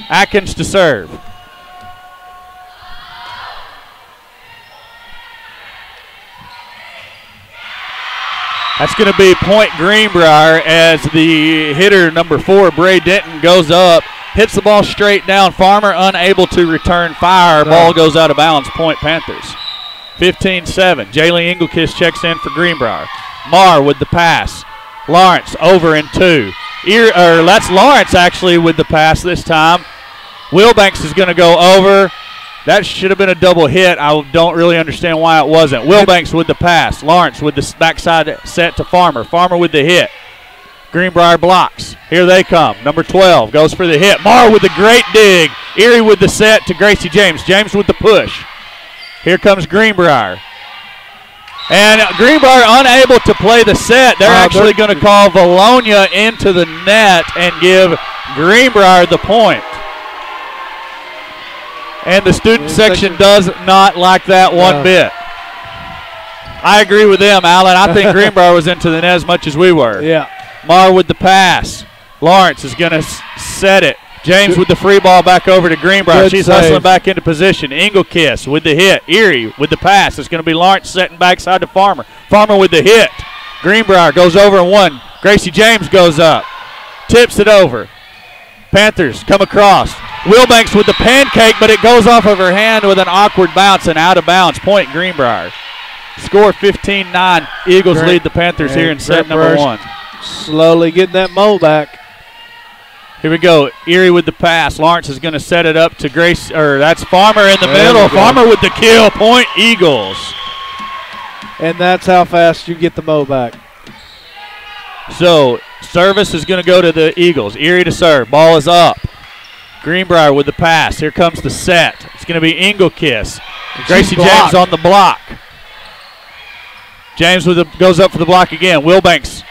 Atkins to serve. That's going to be point Greenbrier as the hitter, number 4, Bray Denton, goes up, hits the ball straight down. Farmer unable to return fire. Ball goes out of bounds. Point Panthers. 15-7. Jaylee Engelkiss checks in for Greenbrier. Marr with the pass. Lawrence over in 2. That's Lawrence actually with the pass this time. Wilbanks is going to go over. That should have been a double hit. I don't really understand why it wasn't. Wilbanks with the pass. Lawrence with the backside set to Farmer. Farmer with the hit. Greenbrier blocks. Here they come. Number 12 goes for the hit. Marr with the great dig. Erie with the set to Gracie James. James with the push. Here comes Greenbrier. And Greenbrier unable to play the set. They're actually going to call Vilonia into the net and give Greenbrier the point. And the student section does not like that one bit. I agree with them, Alan. I think Greenbrier was into the net as much as we were. Yeah. Marr with the pass. Lawrence is going to set it. James with the free ball back over to Greenbrier. She's hustling back into position. Engelkiss with the hit. Erie with the pass. It's going to be Lawrence setting backside to Farmer. Farmer with the hit. Greenbrier goes over and 1. Gracie James goes up. Tips it over. Panthers come across. Wilbanks with the pancake, but it goes off of her hand with an awkward bounce and out of bounds. Point Greenbrier. Score 15-9. Eagles lead the Panthers here in set number 1. Slowly getting that mo back. Here we go. Erie with the pass. Lawrence is going to set it up to Grace, or that's Farmer in the middle. Farmer with the kill. Point Eagles. And that's how fast you get the mo back. So service is going to go to the Eagles. Erie to serve. Ball is up. Greenbrier with the pass. Here comes the set. It's going to be Engelkiss. Gracie James on the block. James goes up for the block again. Wilbanks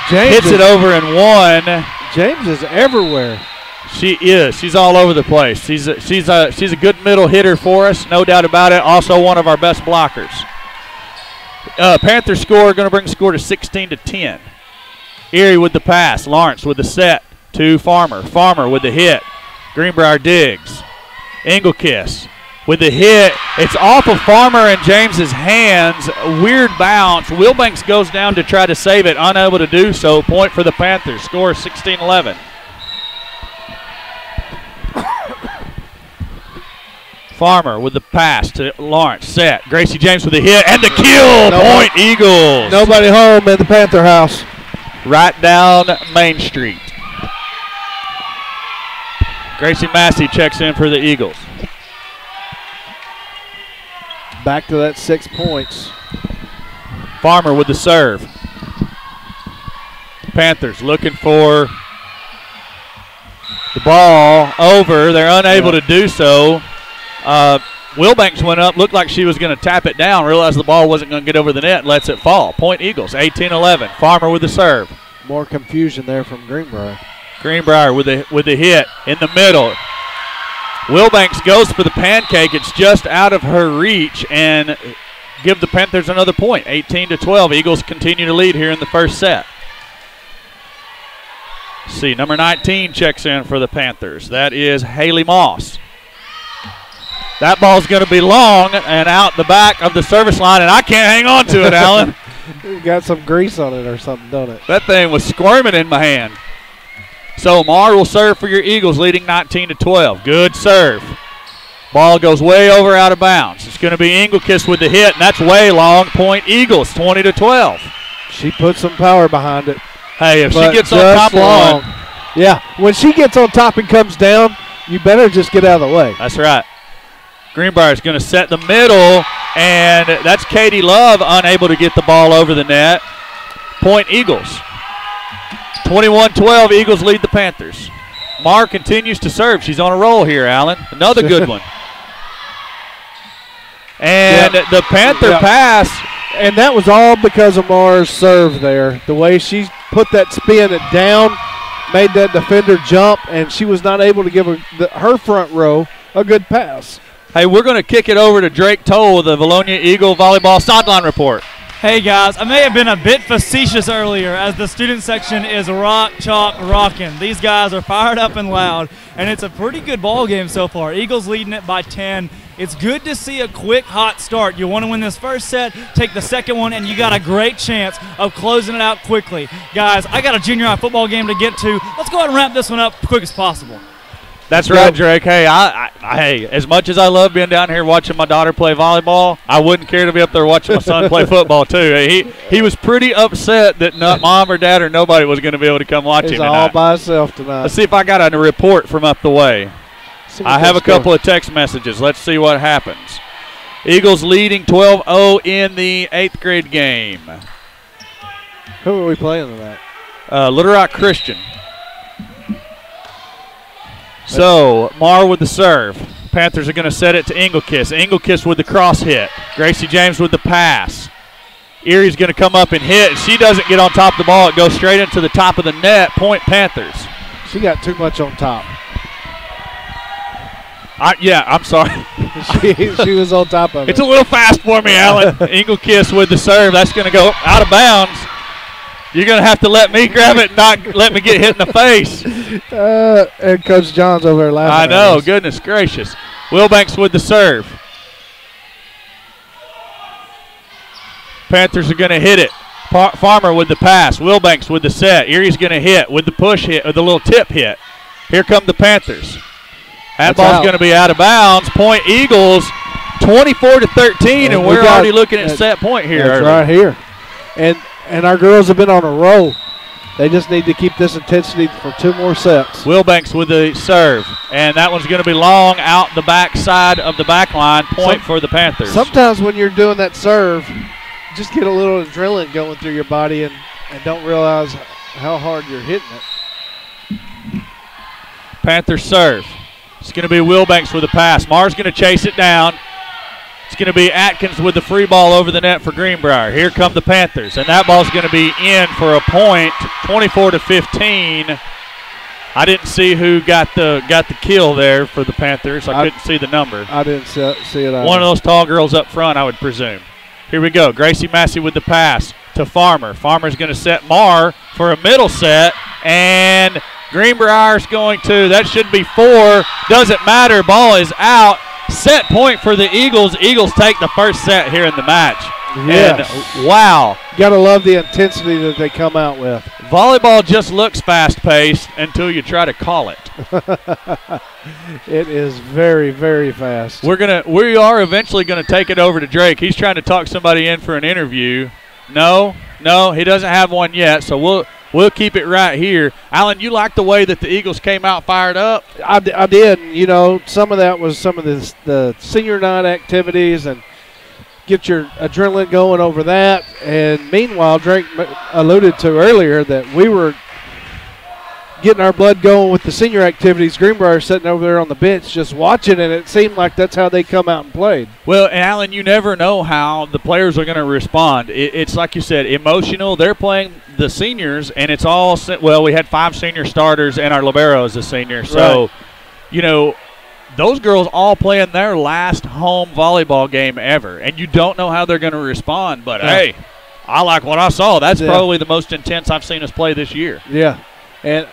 hits it over and one. James is everywhere. She is. She's all over the place. She's a good middle hitter for us, no doubt about it. Also one of our best blockers. Panthers score, going to bring the score to 16-10. Erie with the pass. Lawrence with the set to Farmer. Farmer with the hit. Greenbrier digs. Engelkiss with the hit. It's off of Farmer and James's hands. Weird bounce. Wilbanks goes down to try to save it, unable to do so. Point for the Panthers. Score 16-11. Farmer with the pass to Lawrence. Set. Gracie James with the hit and the kill. Point Eagles. Nobody home at the Panther house. Right down Main Street. Gracie Massey checks in for the Eagles. Back to that 6 points. Farmer with the serve. Panthers looking for the ball over. They're unable to do so. Wilbanks went up, looked like she was going to tap it down, realized the ball wasn't going to get over the net, and lets it fall. Point Eagles, 18-11. Farmer with the serve. More confusion there from Greenbrier. Greenbrier with the hit in the middle. Wilbanks goes for the pancake. It's just out of her reach, and give the Panthers another point. 18-12. Eagles continue to lead here in the first set. See, number 19 checks in for the Panthers. That is Haley Moss. That ball's going to be long and out the back of the service line, and I can't hang on to it, Alan. You got some grease on it or something, don't it? That thing was squirming in my hand. So Marr will serve for your Eagles, leading 19-12. Good serve. Ball goes way over out of bounds. It's going to be Engelkiss with the hit, and that's way long. Point Eagles, 20-12. She put some power behind it. Hey, if she gets on top of one. Yeah, when she gets on top and comes down, you better just get out of the way. That's right. Greenbrier is going to set the middle, and that's Katie Love unable to get the ball over the net. Point Eagles. 21-12, Eagles lead the Panthers. Marr continues to serve. She's on a roll here, Alan. Another good one. And the Panther pass. And that was all because of Marr's serve there. The way she put that spin it down, made that defender jump, and she was not able to give her front row a good pass. Hey, we're going to kick it over to Drake Toll with the Vilonia Eagle Volleyball Sideline Report. Hey guys, I may have been a bit facetious earlier as the student section is rock, chalk, rocking. These guys are fired up and loud, and it's a pretty good ball game so far. Eagles leading it by 10. It's good to see a quick, hot start. You want to win this first set, take the second one, and you got a great chance of closing it out quickly. Guys, I got a junior high football game to get to. Let's go ahead and wrap this one up quick as possible. That's right, Drake. Hey, hey, as much as I love being down here watching my daughter play volleyball, I wouldn't care to be up there watching my son play football too. He was pretty upset that not mom or dad or nobody was going to be able to come watch him tonight. He's all by himself tonight. Let's see if I got a report from up the way. I have a couple of text messages. Let's see what happens. Eagles leading 12-0 in the 8th grade game. Who are we playing tonight? Little Rock Christian. So, Marr with the serve. Panthers are going to set it to Engelkiss. Engelkiss with the cross hit. Gracie James with the pass. Erie's going to come up and hit. She doesn't get on top of the ball. It goes straight into the top of the net. Point Panthers. She got too much on top. I'm sorry. she was on top of it. It's a little fast for me, Alan. Engelkiss with the serve. That's going to go out of bounds. You're going to have to let me grab it and not let me get hit in the face. And Coach John's over there laughing. I know. Goodness gracious. Wilbanks with the serve. Panthers are going to hit it. Farmer with the pass. Wilbanks with the set. Erie's going to hit with the push hit, or the little tip hit. Here come the Panthers. That ball's going to be out of bounds. Point Eagles, 24-13, and we're already looking at set point here. That's right here. And our girls have been on a roll. They just need to keep this intensity for 2 more sets. Wilbanks with the serve, and that one's going to be long out the back side of the back line. Point for the Panthers. Sometimes when you're doing that serve, just get a little adrenaline going through your body and don't realize how hard you're hitting it. Panthers serve. It's going to be Wilbanks with a pass. Marr's going to chase it down. It's going to be Atkins with the free ball over the net for Greenbrier. Here come the Panthers, and that ball's going to be in for a point, 24-15. I didn't see who got the kill there for the Panthers. I couldn't see the number. I didn't see it either. One of those tall girls up front, I would presume. Here we go. Gracie Massey with the pass to Farmer. Farmer's going to set Marr for a middle set, and Greenbrier's going to. That should be 4. Doesn't matter. Ball is out. Set point for the Eagles. Eagles take the first set here in the match. Yes. And wow. Got to love the intensity that they come out with. Volleyball just looks fast-paced until you try to call it. It is very, very fast. We are eventually gonna take it over to Drake. He's trying to talk somebody in for an interview. No, he doesn't have one yet, so we'll keep it right here. Alan, you like the way that the Eagles came out fired up? I did. You know, some of that was some of the senior night activities and get your adrenaline going over that. And meanwhile, Drake alluded to earlier that we were getting our blood going with the senior activities. Greenbrier sitting over there on the bench just watching, and it seemed like that's how they come out and played. Well, and Alan, you never know how the players are going to respond. It's like you said, emotional. They're playing the seniors, and it's all – well, we had 5 senior starters and our libero as a senior. So, you know, those girls all playing their last home volleyball game ever, and you don't know how they're going to respond. But, hey, I like what I saw. That's probably the most intense I've seen us play this year. Yeah, and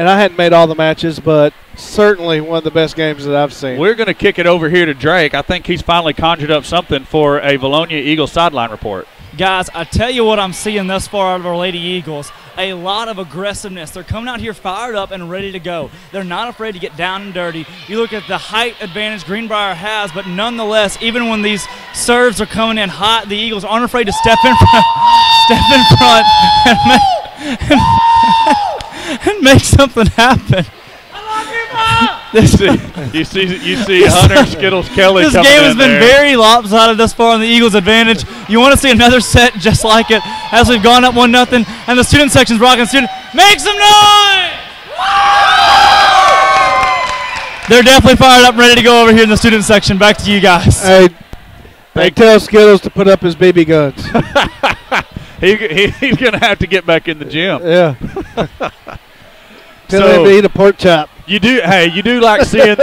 I hadn't made all the matches, but certainly one of the best games that I've seen. We're going to kick it over here to Drake. I think he's finally conjured up something for a Vilonia Eagles sideline report. Guys, I tell you what I'm seeing thus far out of our Lady Eagles. A lot of aggressiveness. They're coming out here fired up and ready to go. They're not afraid to get down and dirty. You look at the height advantage Greenbrier has, but nonetheless, even when these serves are coming in hot, the Eagles aren't afraid to step in front and make something happen. You see Hunter Skittles Kelly. This game has been very lopsided thus far on the Eagles' advantage. You want to see another set just like it as we've gone up 1-0, and the student section's rocking. Make some noise! They're definitely fired up and ready to go over here in the student section. Back to you guys. Hey, they tell Skittles to put up his BB guns. He's going to have to get back in the gym. Yeah. Tell him to eat a pork chop. You do like seeing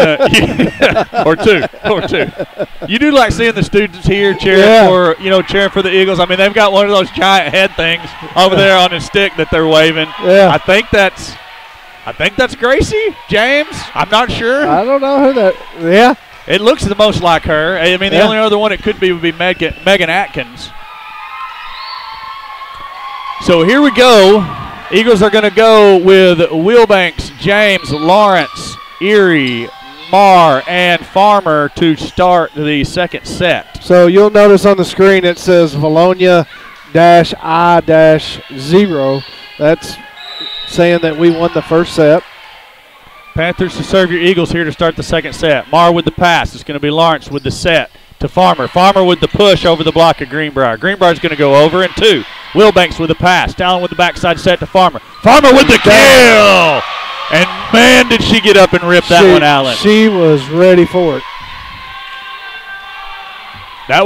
or two. You do like seeing the students here cheering for the Eagles. I mean, they've got one of those giant head things over there on his stick that they're waving. Yeah. I think that's Gracie James. I'm not sure. I don't know who that. Yeah. It looks the most like her. I mean, the only other one it could be would be Megan Atkins. So here we go. Eagles are going to go with Wilbanks, James, Lawrence, Erie, Marr, and Farmer to start the second set. So you'll notice on the screen it says Vilonia-I-0. That's saying that we won the first set. Panthers to serve your Eagles here to start the second set. Marr with the pass. It's going to be Lawrence with the set to Farmer. Farmer with the push over the block of Greenbrier. Greenbrier's going to go over in 2. Wilbanks with the pass. Down with the backside set to Farmer. Farmer with the kill! And, man, did she get up and rip that one, Allen. She was ready for it. That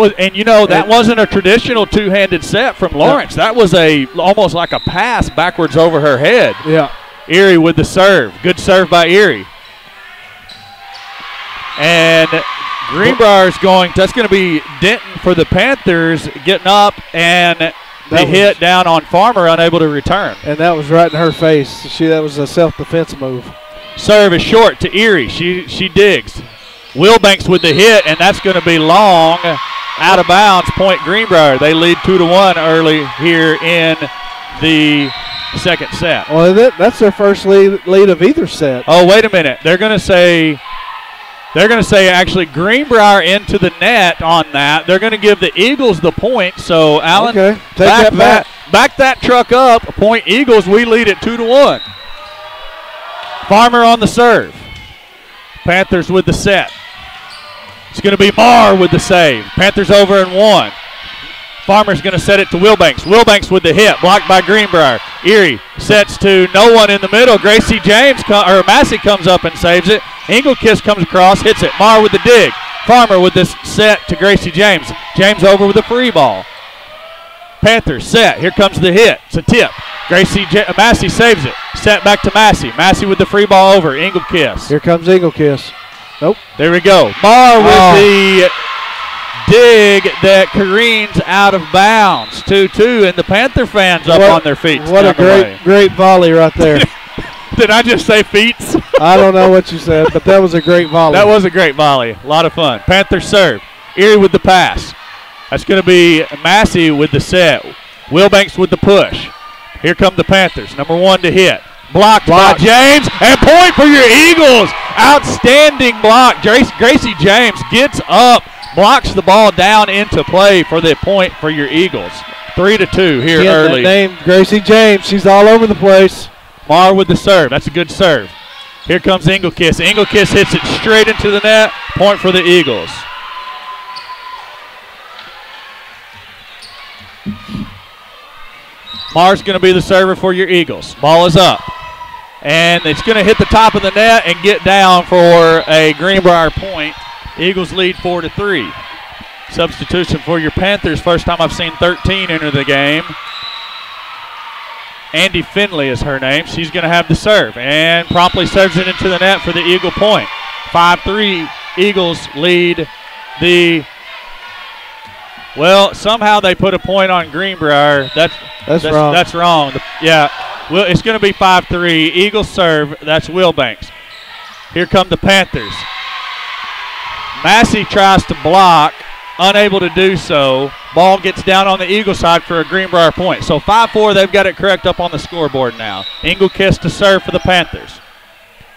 wasn't a traditional two-handed set from Lawrence. That was almost like a pass backwards over her head. Yeah. Erie with the serve. Good serve by Erie. And Greenbrier's that's going to be Denton for the Panthers getting up, and the hit down on Farmer, unable to return. And that was right in her face. That was a self-defense move. Serve is short to Erie. She digs. Wilbanks with the hit, and that's going to be long. Out of bounds, point Greenbrier. They lead 2-1 early here in the second set. Well, that's their first lead of either set. Oh, wait a minute. They're going to say They're going to say actually Greenbrier into the net on that. They're going to give the Eagles the point. So, Allen, okay. Take back that truck up. Point Eagles. We lead it 2-1. Farmer on the serve. Panthers with the set. It's going to be Marr with the save. Panthers over in 1. Farmer's going to set it to Wilbanks. Wilbanks with the hit, blocked by Greenbrier. Erie sets to no one in the middle. Gracie James, Massey comes up and saves it. Engelkiss comes across, hits it. Marr with the dig. Farmer with this set to Gracie James. James over with the free ball. Panthers set. Here comes the hit. It's a tip. Massey saves it. Set back to Massey. Massey with the free ball over. Engelkiss. Here comes Engelkiss. Nope. There we go. Marr with the dig that careens out of bounds. 2-2, and the Panther fans up on their feet. What a great volley right there. Did I just say feet? I don't know what you said, but that was a great volley. That was a great volley. A lot of fun. Panther serve. Erie with the pass. That's going to be Massey with the set. Wilbanks with the push. Here come the Panthers. Number 1 to hit. Blocked by James, and point for your Eagles. Outstanding block. Gracie James gets up, blocks the ball down into play for the point for your Eagles. 3-2 here early. That name, Gracie James. She's all over the place. Marr with the serve. That's a good serve. Here comes Engelkiss. Engelkiss hits it straight into the net. Point for the Eagles. Marr's going to be the server for your Eagles. Ball is up. And it's going to hit the top of the net and get down for a Greenbrier point. Eagles lead 4-3. Substitution for your Panthers. First time I've seen 13 enter the game. Andy Finley is her name. She's going to have the serve and promptly serves it into the net for the Eagle point. 5-3. Eagles lead the. Well, somehow they put a point on Greenbrier. That's wrong. That's wrong. Yeah. Well, it's going to be 5-3. Eagles serve. That's Wilbanks. Here come the Panthers. Massey tries to block, unable to do so. Ball gets down on the Eagle side for a Greenbrier point. So 5-4, they've got it correct up on the scoreboard now. Engelkiss to serve for the Panthers.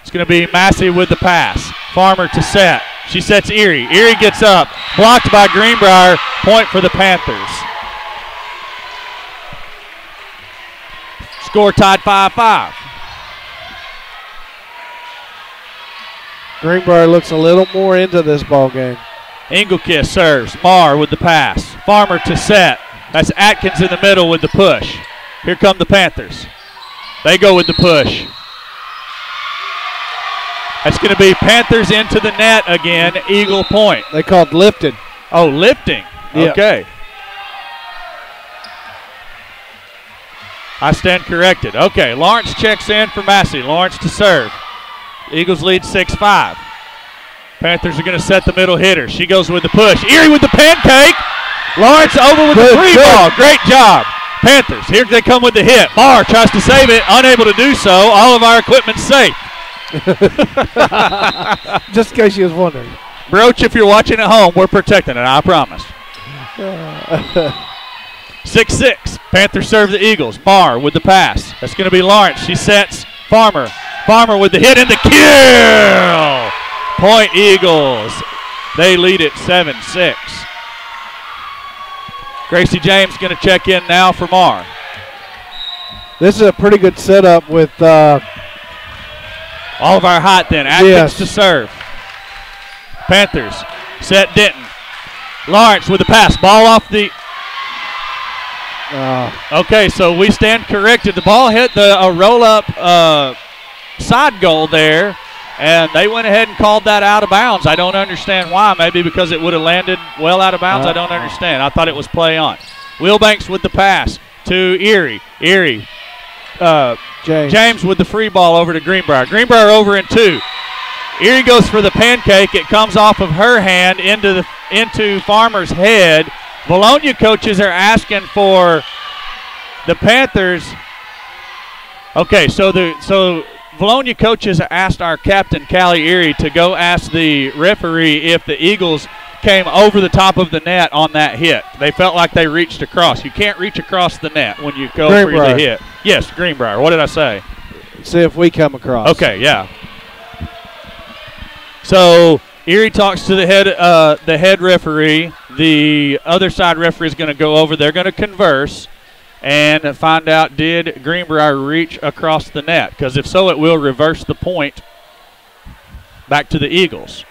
It's going to be Massey with the pass. Farmer to set. She sets Erie. Erie gets up. Blocked by Greenbrier. Point for the Panthers. Score tied 5-5. Greenbrier looks a little more into this ball game. Engelkiss serves. Marr with the pass. Farmer to set. That's Atkins in the middle with the push. Here come the Panthers. They go with the push. That's going to be Panthers into the net again. Eagle point. They called lifted. Oh, lifting. Yeah. Okay. I stand corrected. Okay, Lawrence checks in for Massey. Lawrence to serve. Eagles lead 6-5. Panthers are going to set the middle hitter. She goes with the push. Erie with the pancake. Lawrence over with the free ball. Great job. Panthers, here they come with the hit. Marr tries to save it, unable to do so. All of our equipment's safe. Just in case you was wondering. Broach, if you're watching at home, we're protecting it, I promise. 6-6. Panthers serve the Eagles. Marr with the pass. That's going to be Lawrence. She sets Farmer. Farmer with the hit and the kill. Point Eagles. They lead it 7-6. Gracie James going to check in now for Marr. This is a pretty good setup with all of our hot then. Atkins to serve. Panthers set Denton. Lawrence with the pass. Ball off the. Okay, so we stand corrected. The ball hit a roll-up side goal there, and they went ahead and called that out of bounds. I don't understand why. Maybe because it would have landed well out of bounds. I don't understand. I thought it was play on. Wilbanks with the pass to Erie. Erie. James with the free ball over to Greenbrier. Greenbrier over in 2. Erie goes for the pancake. It comes off of her hand into Farmer's head. Vilonia coaches are asking for the Panthers. Okay, so Vilonia coaches asked our captain, Callie Erie, to go ask the referee if the Eagles came over the top of the net on that hit. They felt like they reached across. You can't reach across the net when you go for the hit. Yes, Greenbrier. What did I say? See if we come across. Okay, yeah. So Erie talks to the head referee. The other side referee is going to go over. They're going to converse and find out, did Greenbrier reach across the net? Because if so, it will reverse the point back to the Eagles.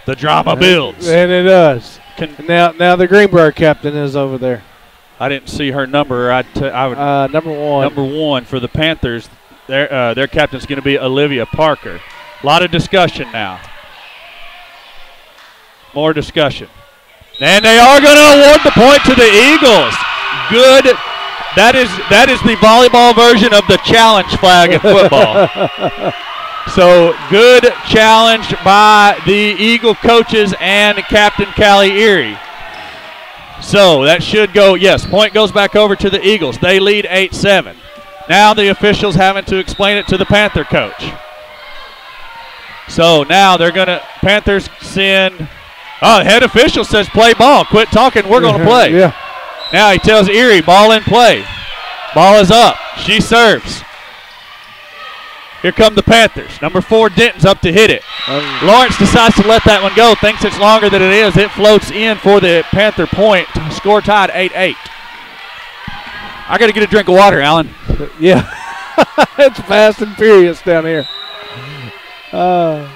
The drama builds. And it does. Now the Greenbrier captain is over there. I didn't see her number. I would number 1. Number 1 for the Panthers. Their captain's going to be Olivia Parker. A lot of discussion now. More discussion. And they are going to award the point to the Eagles. Good. That is the volleyball version of the challenge flag in football. So good challenge by the Eagle coaches and Captain Callie Erie. So that should go, yes, point goes back over to the Eagles. They lead 8-7. Now the officials having to explain it to the Panther coach. So now they're going to, Panthers send, head official says play ball. Quit talking, we're going to play. Yeah. Now he tells Erie, ball in play. Ball is up. She serves. Here come the Panthers. Number 4, Denton's up to hit it. Lawrence decides to let that one go. Thinks it's longer than it is. It floats in for the Panther point. Score tied 8-8. I got to get a drink of water, Alan. Yeah. It's fast and furious down here. Up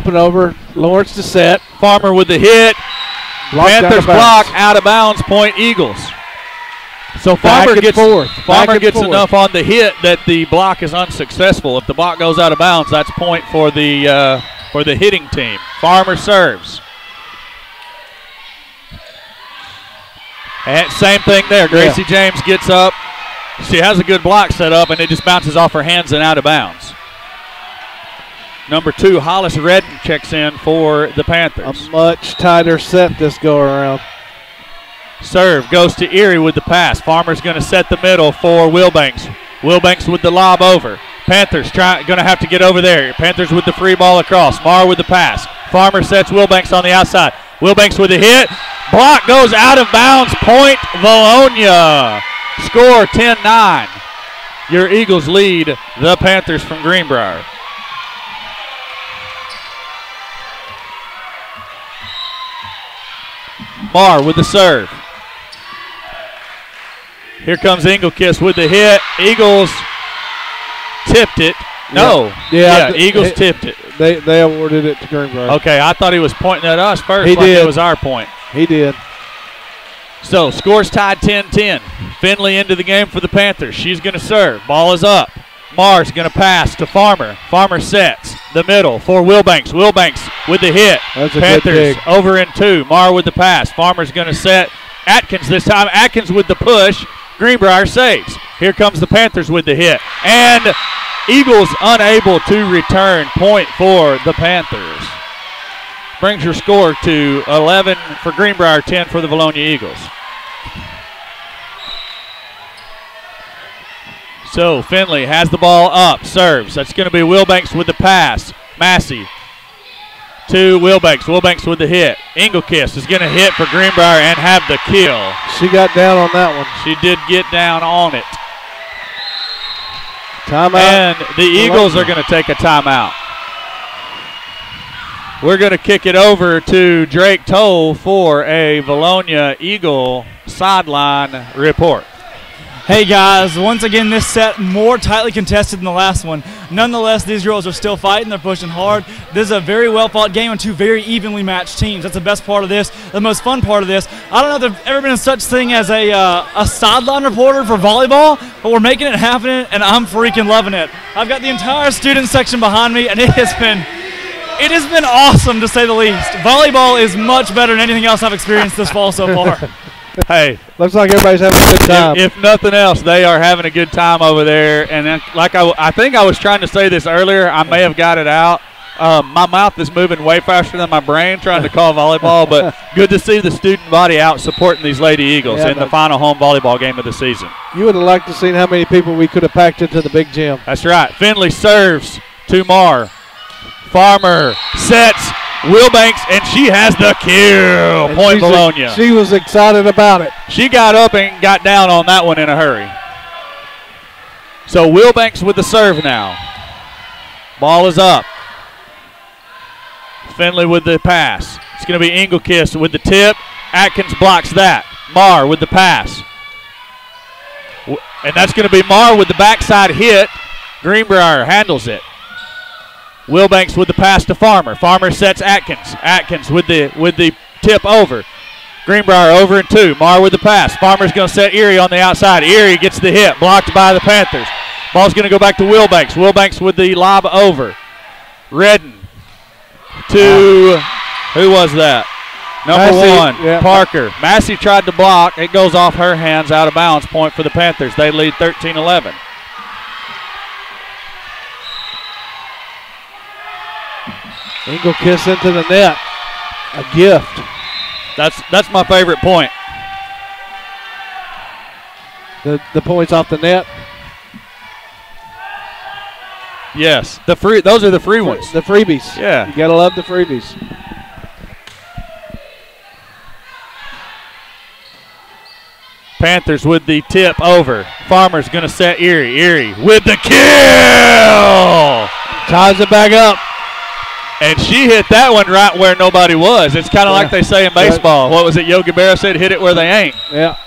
and over. Lawrence to set. Farmer with the hit. Panthers block out of bounds. Point Eagles. So Farmer gets enough on the hit that the block is unsuccessful. If the block goes out of bounds, that's point for the hitting team. Farmer serves. And same thing there. Gracie James gets up. She has a good block set up, and it just bounces off her hands and out of bounds. Number 2, Hollis Redden checks in for the Panthers. A much tighter set this go around. Serve goes to Erie with the pass. Farmer's going to set the middle for Wilbanks. Wilbanks with the lob over. Panthers going to have to get over there. Panthers with the free ball across. Marr with the pass. Farmer sets Wilbanks on the outside. Wilbanks with the hit. Block goes out of bounds. Point Vilonia. Score 10-9. Your Eagles lead the Panthers from Greenbrier. Marr with the serve. Here comes Engelkiss with the hit. Eagles tipped it. No. Yeah, Eagles tipped it. They awarded it to Greenbrier. Okay, I thought he was pointing at us first. He did. It was our point. He did. So, scores tied 10-10. Finley into the game for the Panthers. She's going to serve. Ball is up. Marr's going to pass to Farmer. Farmer sets the middle for Wilbanks. Wilbanks with the hit. That's a Panthers good dig. over in 2. Marr with the pass. Farmer's going to set Atkins this time. Atkins with the push. Greenbrier saves. Here comes the Panthers with the hit. And Eagles unable to return. Point for the Panthers. Brings your score to 11 for Greenbrier, 10 for the Vilonia Eagles. So Finley has the ball up, serves. That's going to be Wilbanks with the pass. Massey to Wilbanks. Wilbanks with the hit. Engelkiss is going to hit for Greenbrier and have the kill. She got down on that one. She did get down on it. Timeout. And the Eagles are going to take a timeout. We're going to kick it over to Drake Toll for a Vilonia Eagle sideline report. Hey guys, once again this set more tightly contested than the last one. Nonetheless, these girls are still fighting, they're pushing hard. This is a very well fought game and 2 very evenly matched teams. That's the best part of this, the most fun part of this. I don't know if there's ever been such thing as a sideline reporter for volleyball, but we're making it happen and I'm freaking loving it. I've got the entire student section behind me and it has been awesome to say the least. Volleyball is much better than anything else I've experienced this fall so far. Hey, looks like everybody's having a good time. If nothing else, they are having a good time over there. And then, like I think I was trying to say this earlier. I may have got it out. My mouth is moving way faster than my brain trying to call volleyball. But good to see the student body out supporting these Lady Eagles in the final home volleyball game of the season. You would have liked to see how many people we could have packed into the big gym. That's right. Finley serves to Marr. Farmer sets Wilbanks, and she has the kill. Point Vilonia. She was excited about it. She got up and got down on that one in a hurry. So Wilbanks with the serve now. Ball is up. Finley with the pass. It's going to be Engelkist with the tip. Atkins blocks that. Marr with the pass. And that's going to be Marr with the backside hit. Greenbrier handles it. Wilbanks with the pass to Farmer. Farmer sets Atkins. Atkins with the tip over. Greenbrier over and 2. Marr with the pass. Farmer's going to set Erie on the outside. Erie gets the hit. Blocked by the Panthers. Ball's going to go back to Wilbanks. Wilbanks with the lob over. Redden to, who was that? Number Massey, 1, yeah. Parker. Massey tried to block. It goes off her hands, out of bounds. Point for the Panthers. They lead 13-11. Engelkist into the net. A gift. That's my favorite point. The points off the net. Yes, those are the free ones. The freebies. Yeah. You gotta love the freebies. Panthers with the tip over. Farmer's going to set Erie. Erie with the kill! Ties it back up. And she hit that one right where nobody was. It's kind of like they say in baseball. What was it? Yogi Berra said, hit it where they ain't. Yeah.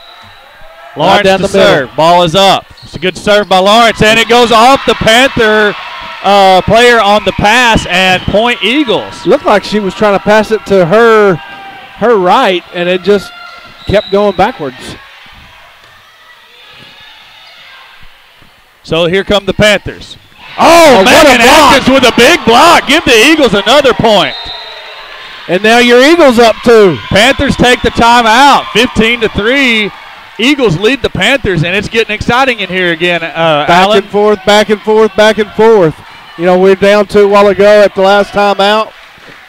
Lawrence down to the middle. serve. Ball is up. It's a good serve by Lawrence, and it goes off the Panther player on the pass, and point Eagles. Looked like she was trying to pass it to her right, and it just kept going backwards. So here come the Panthers. Oh, Megan Atkins with a big block. Give the Eagles another point. And now your Eagles up 2. Panthers take the timeout. 15-3. Eagles lead the Panthers, and it's getting exciting in here again. Back and forth, back and forth, back and forth. You know, we were down 2 a while ago at the last timeout,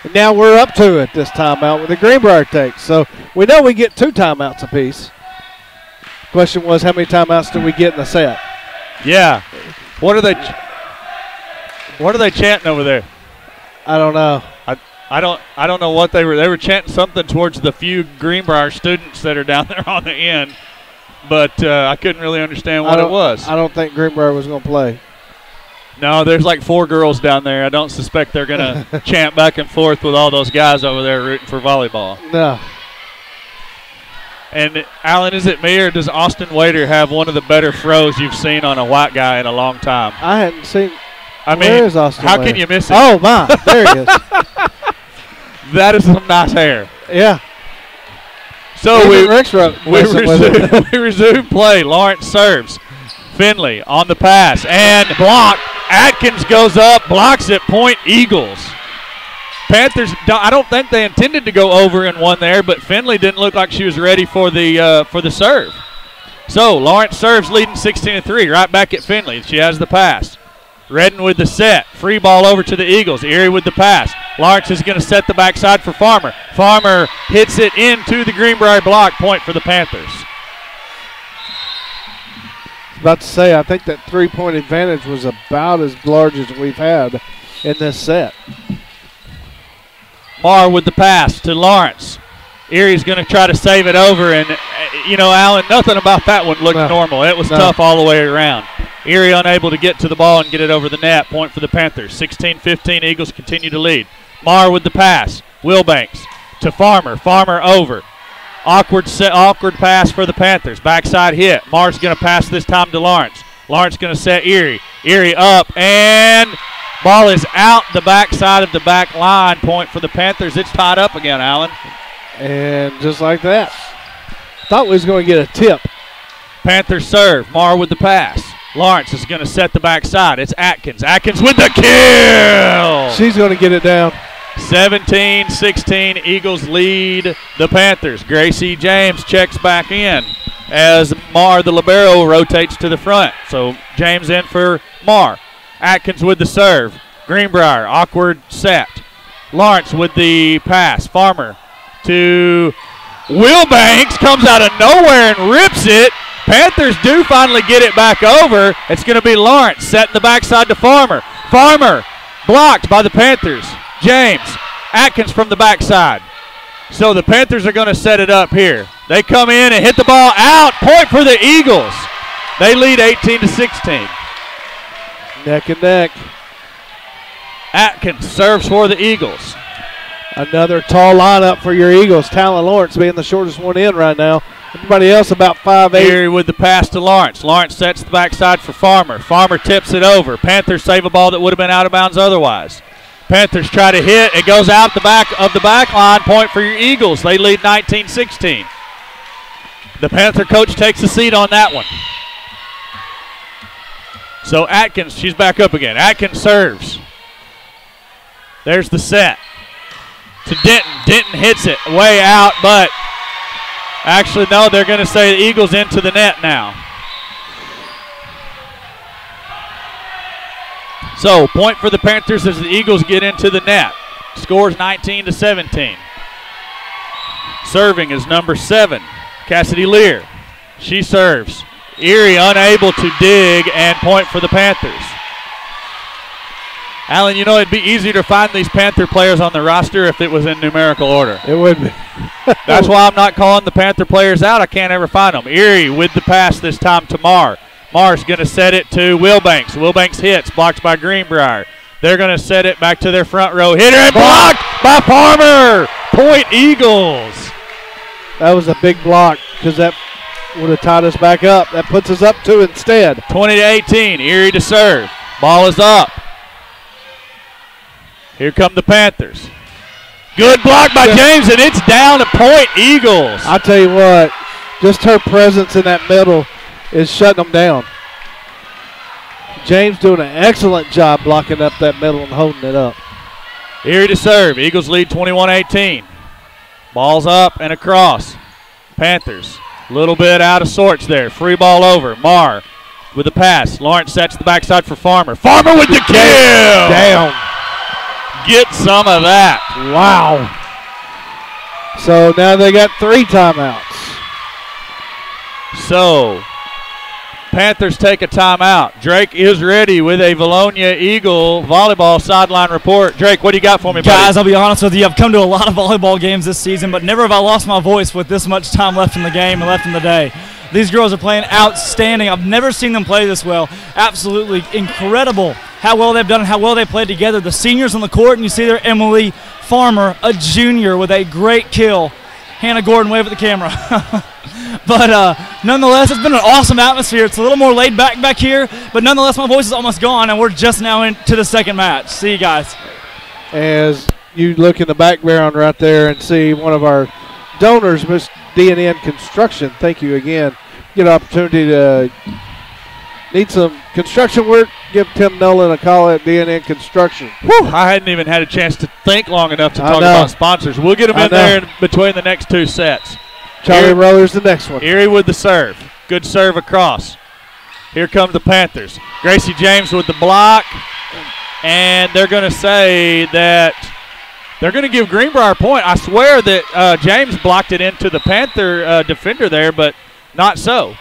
and now we're up 2 at this timeout with the Greenbrier takes. So we know we get 2 timeouts apiece. Question was, how many timeouts do we get in the set? Yeah. What are they chanting over there? I don't know. I don't know what they were chanting something towards the few Greenbrier students that are down there on the end, but I couldn't really understand what it was. I don't think Greenbrier was going to play. No, there's like 4 girls down there. I don't suspect they're going to chant back and forth with all those guys over there rooting for volleyball. No. And, Alan, is it me or does Austin Wader have one of the better throws you've seen on a white guy in a long time? I hadn't seen. I mean, where is Austin how Wader? can you miss it? Oh, my. There he is. That is some nice hair. Yeah. So we we resume play. Lawrence serves. Finley on the pass and block. Atkins goes up, blocks it. Point Eagles. Panthers, I don't think they intended to go over in one there, but Finley didn't look like she was ready for the serve. So Lawrence serves, leading 16-3. Right back at Finley. She has the pass. Redden with the set. Free ball over to the Eagles. Erie with the pass. Lawrence is going to set the backside for Farmer. Farmer hits it into the Greenbrier block. Point for the Panthers. About to say, I think that 3-point advantage was about as large as we've had in this set. Marr with the pass to Lawrence. Erie's going to try to save it over, and, Alan, nothing about that one looked normal. It was tough all the way around. Erie unable to get to the ball and get it over the net. Point for the Panthers. 16-15, Eagles continue to lead. Marr with the pass. Wilbanks to Farmer. Farmer over. Awkward pass for the Panthers. Backside hit. Marr's going to pass this time to Lawrence. Lawrence going to set Erie. Erie up, and ball is out the backside of the back line. Point for the Panthers. It's tied up again, Alan. And just like that. Thought we was going to get a tip. Panthers serve. Marr with the pass. Lawrence is going to set the backside. It's Atkins. Atkins with the kill. She's going to get it down. 17-16, Eagles lead the Panthers. Gracie James checks back in as Marr, the libero, rotates to the front. So James in for Marr. Atkins with the serve. Greenbrier, awkward set. Lawrence with the pass. Farmer to Wilbanks, comes out of nowhere and rips it. Panthers do finally get it back over. It's going to be Lawrence setting the backside to Farmer. Farmer blocked by the Panthers. James, Atkins from the backside. So the Panthers are going to set it up here. They come in and hit the ball out. Point for the Eagles. They lead 18-16. Neck and neck. Atkins serves for the Eagles. Another tall lineup for your Eagles. Talon Lawrence being the shortest one in right now. Everybody else about 5'8". Erie with the pass to Lawrence. Lawrence sets the backside for Farmer. Farmer tips it over. Panthers save a ball that would have been out of bounds otherwise. Panthers try to hit. It goes out the back of the back line. Point for your Eagles. They lead 19-16. The Panther coach takes a seat on that one. So Atkins, she's back up again. Atkins serves. There's the set. To Denton. Denton hits it way out, but actually, no, they're going to say the Eagles into the net now. So, point for the Panthers as the Eagles get into the net. Scores 19-17. Serving is number 7, Cassidy Lear. She serves. Erie unable to dig, and point for the Panthers. Alan, you know, it'd be easier to find these Panther players on the roster if it was in numerical order. It would be. That's why I'm not calling the Panther players out. I can't ever find them. Erie with the pass this time to Marr. Marr's going to set it to Wilbanks. Wilbanks hits, blocked by Greenbrier. They're going to set it back to their front row. Hitter and blocked by Farmer. Point Eagles. That was a big block because that would have tied us back up. That puts us up 2 instead. 20-18. Erie to serve. Ball is up. Here come the Panthers. Good block by James, and it's down to Point Eagles. I tell you what, just her presence in that middle is shutting them down. James doing an excellent job blocking up that middle and holding it up. Erie to serve. Eagles lead 21-18. Ball's up and across. Panthers a little bit out of sorts there. Free ball over. Marr with the pass. Lawrence sets the backside for Farmer. Farmer with the kill. Down. Get some of that. Wow. So now they got 3 timeouts. So Panthers take a timeout. Drake is ready with a Vilonia Eagle volleyball sideline report. Drake, what do you got for me, buddy? Guys, I'll be honest with you. I've come to a lot of volleyball games this season, but never have I lost my voice with this much time left in the game and left in the day. These girls are playing outstanding. I've never seen them play this well. Absolutely incredible how well they've done and how well they played together. The seniors on the court, and you see there Emily Farmer, a junior, with a great kill. Hannah Gordon, wave at the camera. But nonetheless, it's been an awesome atmosphere. It's a little more laid back here, but nonetheless, my voice is almost gone, and we're just now into the second match. See you guys. As You look in the background right there and see one of our donors, Miss D&N Construction. Thank you again. Get an opportunity to need some construction work, give Tim Nolan a call at D&N Construction. Whew, I hadn't even had a chance to think long enough to talk about sponsors. We'll get them in there in between the next 2 sets. Charlie Roller's the next one. Erie with the serve. Good serve across. Here come the Panthers. Gracie James with the block. And they're going to say that they're going to give Greenbrier a point. I swear that James blocked it into the Panther defender there, but not so.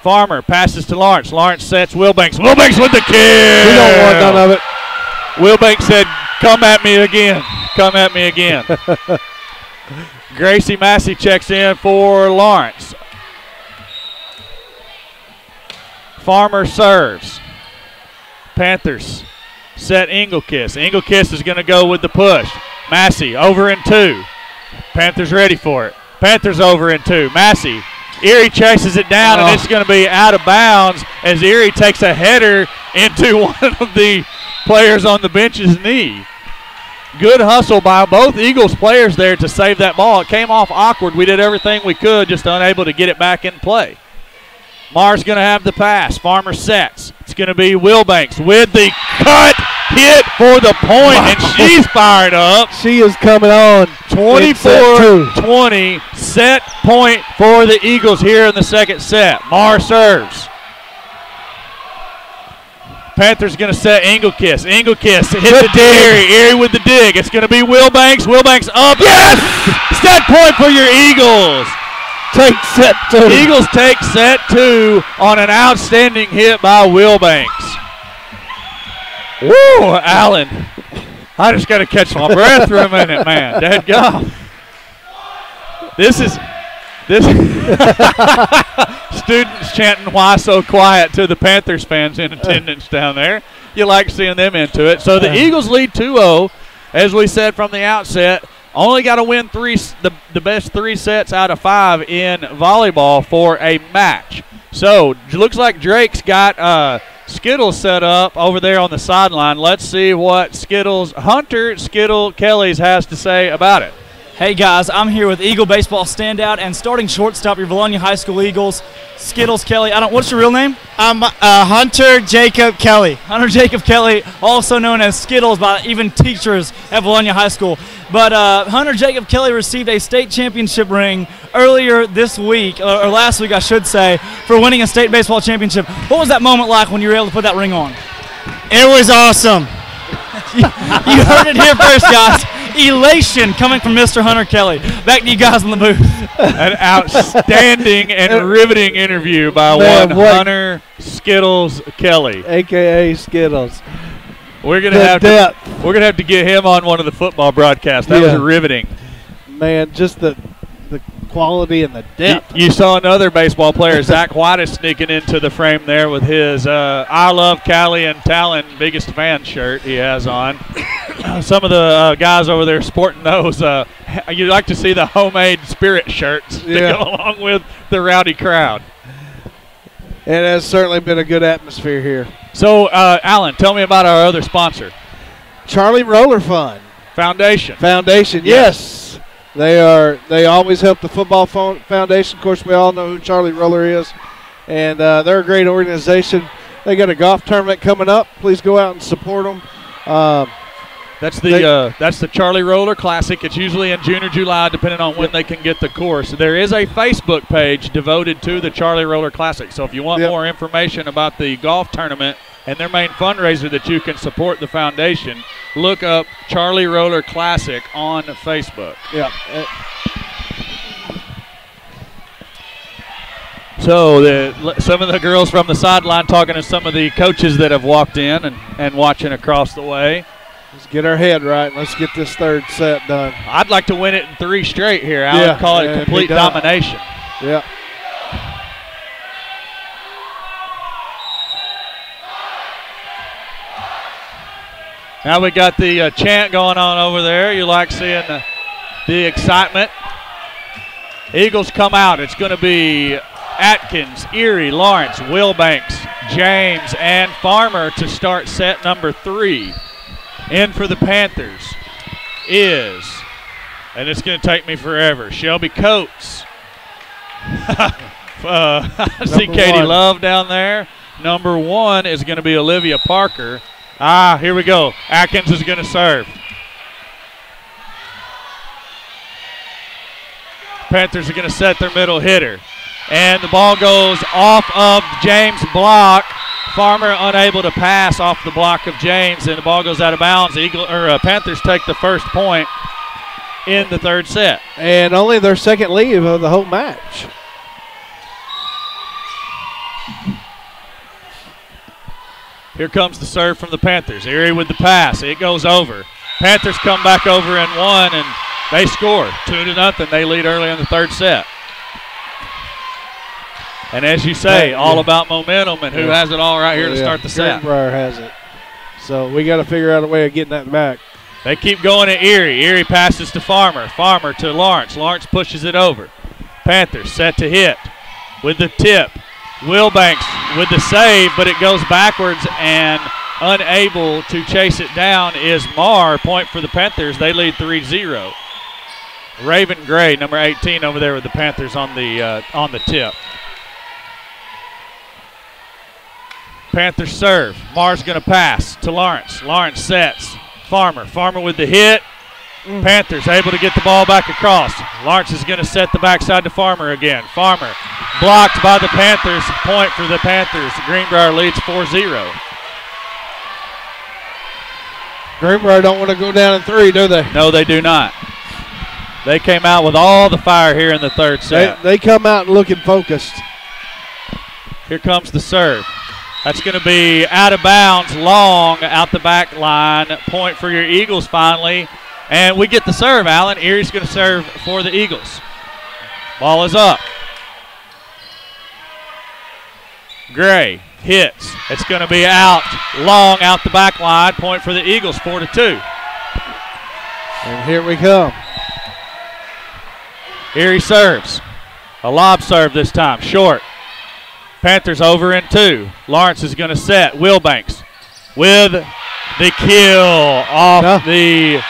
Farmer passes to Lawrence. Lawrence sets Wilbanks. Wilbanks with the kill. We don't want none of it. Wilbanks said, come at me again. Come at me again. Gracie Massey checks in for Lawrence. Farmer serves. Panthers set Engelkiss. Engelkiss is going to go with the push. Massey over in 2. Panthers ready for it. Panthers over in 2. Massey. Erie chases it down, and it's going to be out of bounds as Erie takes a header into one of the players on the bench's knee. Good hustle by both Eagles players there to save that ball. It came off awkward. We did everything we could, just unable to get it back in play. Marr's going to have the pass. Farmer sets. It's going to be Wilbanks with the cut hit for the point, and she's fired up. She is coming on. 24-20, set point for the Eagles here in the second set. Marr serves. Panthers going to set Engelkiss. Engelkiss hit the dig. Erie with the dig. It's going to be Wilbanks. Wilbanks up. Yes! Set point for your Eagles. Take set 2. Eagles take set 2 on an outstanding hit by Wilbanks. Woo, Allen. I just got to catch my breath for a minute, man. Dadgum. This This students chanting "Why so quiet" to the Panthers fans in attendance down there. You like seeing them into it. So the Eagles lead 2-0, as we said from the outset. Only got to win the best 3 sets out of 5 in volleyball for a match. So it looks like Drake's got Skittles set up over there on the sideline. Let's see what Hunter Skittle Kelly's has to say about it. Hey guys, I'm here with Eagle baseball standout and starting shortstop your Vilonia High School Eagles, Skittles Kelly. What's your real name? I'm Hunter Jacob Kelly. Hunter Jacob Kelly, also known as Skittles by even teachers at Vilonia High School. But Hunter Jacob Kelly received a state championship ring earlier this week, or last week I should say, for winning a state baseball championship. What was that moment like when you were able to put that ring on? It was awesome. You heard it here first, guys. Elation coming from Mr. Hunter Kelly. Back to you guys in the booth. An outstanding and riveting interview by Hunter Skittles Kelly, a.k.a. Skittles. We're gonna have to get him on one of the football broadcasts. That was riveting. Man, just the quality and the depth. You saw another baseball player, Zach White, is sneaking into the frame there with his I Love Cali and Talon biggest fan shirt he has on. Some of the guys over there sporting those. You'd like to see the homemade Spirit shirts to go along with the rowdy crowd. It has certainly been a good atmosphere here. So, Alan, tell me about our other sponsor. Charlie Roller Fund. Foundation, yes. They always help the Football Foundation. Of course, we all know who Charlie Roller is. And they're a great organization. They got a golf tournament coming up. Please go out and support them. That's the Charlie Roller Classic. It's usually in June or July, depending on when they can get the course. There is a Facebook page devoted to the Charlie Roller Classic. So if you want more information about the golf tournament and their main fundraiser that you can support the foundation, look up Charlie Roller Classic on Facebook. Yeah. So some of the girls from the sideline talking to some of the coaches that have walked in and watching across the way. Let's get our head right. Let's get this third set done. I'd like to win it in 3 straight here. I would call it complete domination. Yeah. Now we got the chant going on over there. You like seeing the excitement. Eagles come out. It's going to be Atkins, Erie, Lawrence, Wilbanks, James, and Farmer to start set number 3. In for the Panthers is, and it's going to take me forever, Shelby Coates. I see Katie Love down there. Number 1 is going to be Olivia Parker. Here we go. Atkins is going to serve. Panthers are going to set their middle hitter. And the ball goes off of James' block. Farmer unable to pass off the block of James, and the ball goes out of bounds. Panthers take the first point in the third set. And only their second lead of the whole match. Here comes the serve from the Panthers. Erie with the pass. It goes over. Panthers come back over and 1, and they score 2-0. They lead early in the third set. And as you say, all about momentum and who has it all right here to start the set. Greenbrier has it. So we got to figure out a way of getting that back. They keep going at Erie. Erie passes to Farmer. Farmer to Lawrence. Lawrence pushes it over. Panthers set to hit with the tip. Wilbanks with the save, but it goes backwards, and unable to chase it down is Marr. Point for the Panthers. They lead 3-0. Raven Gray, number 18, over there with the Panthers on the tip. Panthers serve. Marr's going to pass to Lawrence. Lawrence sets. Farmer. Farmer with the hit. Panthers able to get the ball back across. Lawrence is going to set the backside to Farmer again. Farmer blocked by the Panthers. Point for the Panthers. Greenbrier leads 4-0. Greenbrier don't want to go down in 3, do they? No, they do not. They came out with all the fire here in the third set. They come out looking focused. Here comes the serve. That's going to be out of bounds, long out the back line. Point for your Eagles finally. And we get the serve, Alan. Erie's going to serve for the Eagles. Ball is up. Gray hits. It's going to be out long out the back line. Point for the Eagles, 4-2. And here we come. Erie serves. A lob serve this time, short. Panthers over in 2. Lawrence is going to set. Wilbanks with the kill off the.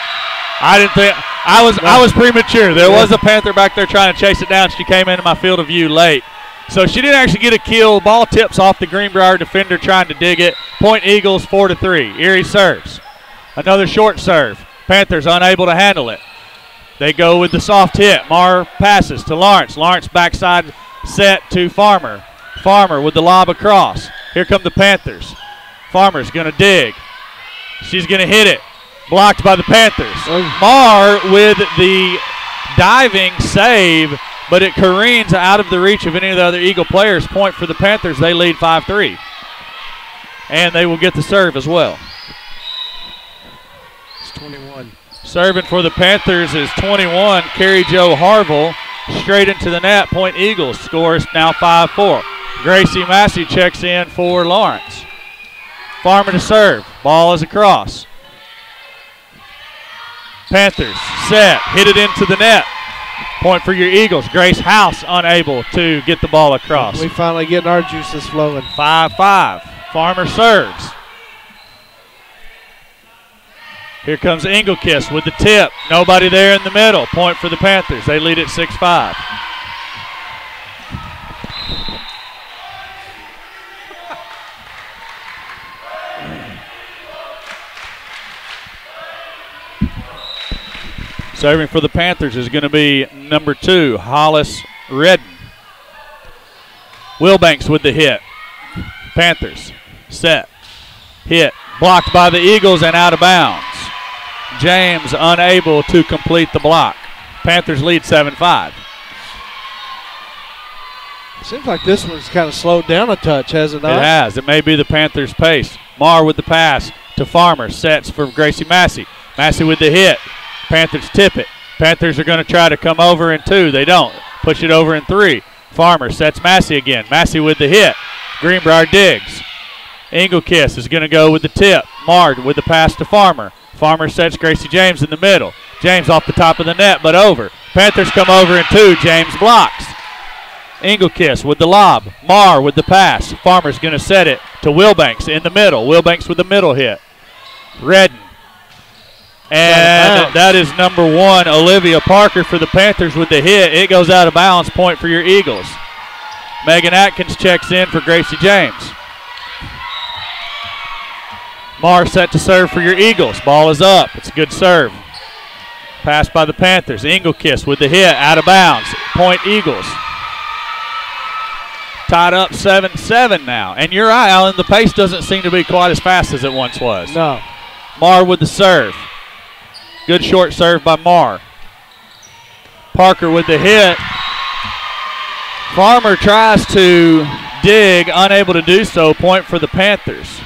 I was premature. There was a Panther back there trying to chase it down. She came into my field of view late. So she didn't actually get a kill. Ball tips off the Greenbrier defender trying to dig it. Point Eagles 4-3. Erie serves. Another short serve. Panthers unable to handle it. They go with the soft hit. Marr passes to Lawrence. Lawrence backside set to Farmer. Farmer with the lob across. Here come the Panthers. Farmer's going to dig. She's going to hit it. Blocked by the Panthers. Marr with the diving save, but it careens out of the reach of any of the other Eagle players. Point for the Panthers. They lead 5-3. And they will get the serve as well. It's 21. Serving for the Panthers is 21, Carrie Jo Harville. Straight into the net. Point Eagles. Score is now 5-4. Gracie Massey checks in for Lawrence. Farmer to serve. Ball is across. Panthers set. Hit it into the net. Point for your Eagles. Grace House unable to get the ball across. We finally getting our juices flowing. 5-5. Farmer serves. Here comes Engelkiss with the tip. Nobody there in the middle. Point for the Panthers. They lead at 6-5. Serving for the Panthers is going to be number 2, Hollis Redden. Wilbanks with the hit. Panthers set. Hit. Blocked by the Eagles and out of bounds. James unable to complete the block. Panthers lead 7-5. Seems like this one's kind of slowed down a touch, has it not? It has. It may be the Panthers' pace. Marr with the pass to Farmer. Sets for Gracie Massey. Massey with the hit. Panthers tip it. Panthers are going to try to come over in 2. They don't. Push it over in 3. Farmer sets Massey again. Massey with the hit. Greenbrier digs. Engelkiss is going to go with the tip. Marr with the pass to Farmer. Farmer sets Gracie James in the middle. James off the top of the net, but over. Panthers come over in 2. James blocks. Engelkiss with the lob. Marr with the pass. Farmer's going to set it to Wilbanks in the middle. Wilbanks with the middle hit. Redden. And that is number 1, Olivia Parker for the Panthers with the hit. It goes out of bounds. Point for your Eagles. Megan Atkins checks in for Gracie James. Marr set to serve for your Eagles. Ball is up. It's a good serve. Pass by the Panthers. Engelkiss with the hit. Out of bounds. Point Eagles. Tied up 7-7 now. And you're right, Alan. The pace doesn't seem to be quite as fast as it once was. No. Marr with the serve. Good short serve by Marr. Parker with the hit. Farmer tries to dig, unable to do so. Point for the Panthers.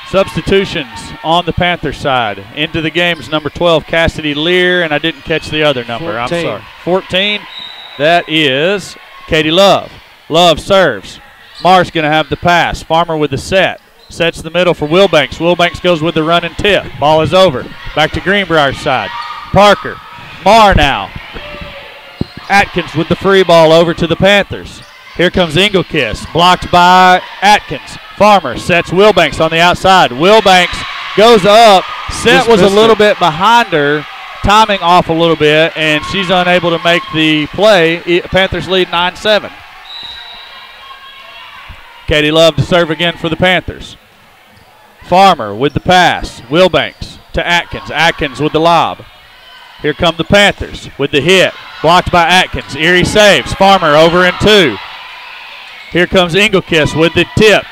Substitutions on the Panther side. Into the game is number 12, Cassidy Lear, and I didn't catch the other number. 14. I'm sorry. 14. That is Katie Love. Love serves. Marr's going to have the pass. Farmer with the set. Sets the middle for Wilbanks. Wilbanks goes with the run and tip. Ball is over. Back to Greenbrier's side. Parker. Marr now. Atkins with the free ball over to the Panthers. Here comes Engelkiss. Blocked by Atkins. Farmer sets Wilbanks on the outside. Wilbanks goes up. Set was a little bit behind her. Timing off a little bit, and she's unable to make the play. Panthers lead 9-7. Katie Love to serve again for the Panthers. Farmer with the pass. Wilbanks to Atkins. Atkins with the lob. Here come the Panthers with the hit. Blocked by Atkins. Erie saves. Farmer over in 2. Here comes Engelkiss with the tip.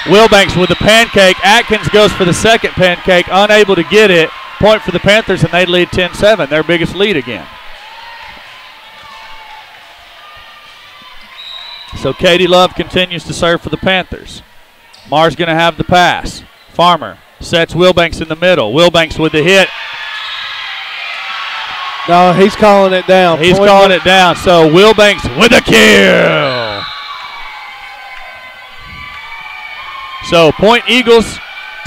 Wilbanks with the pancake. Atkins goes for the second pancake. Unable to get it. Point for the Panthers, and they lead 10-7. Their biggest lead again. So Katie Love continues to serve for the Panthers. Marr's going to have the pass. Farmer sets Wilbanks in the middle. Wilbanks with the hit. No, he's calling it down. He's calling it down. So Wilbanks with a kill. So point Eagles,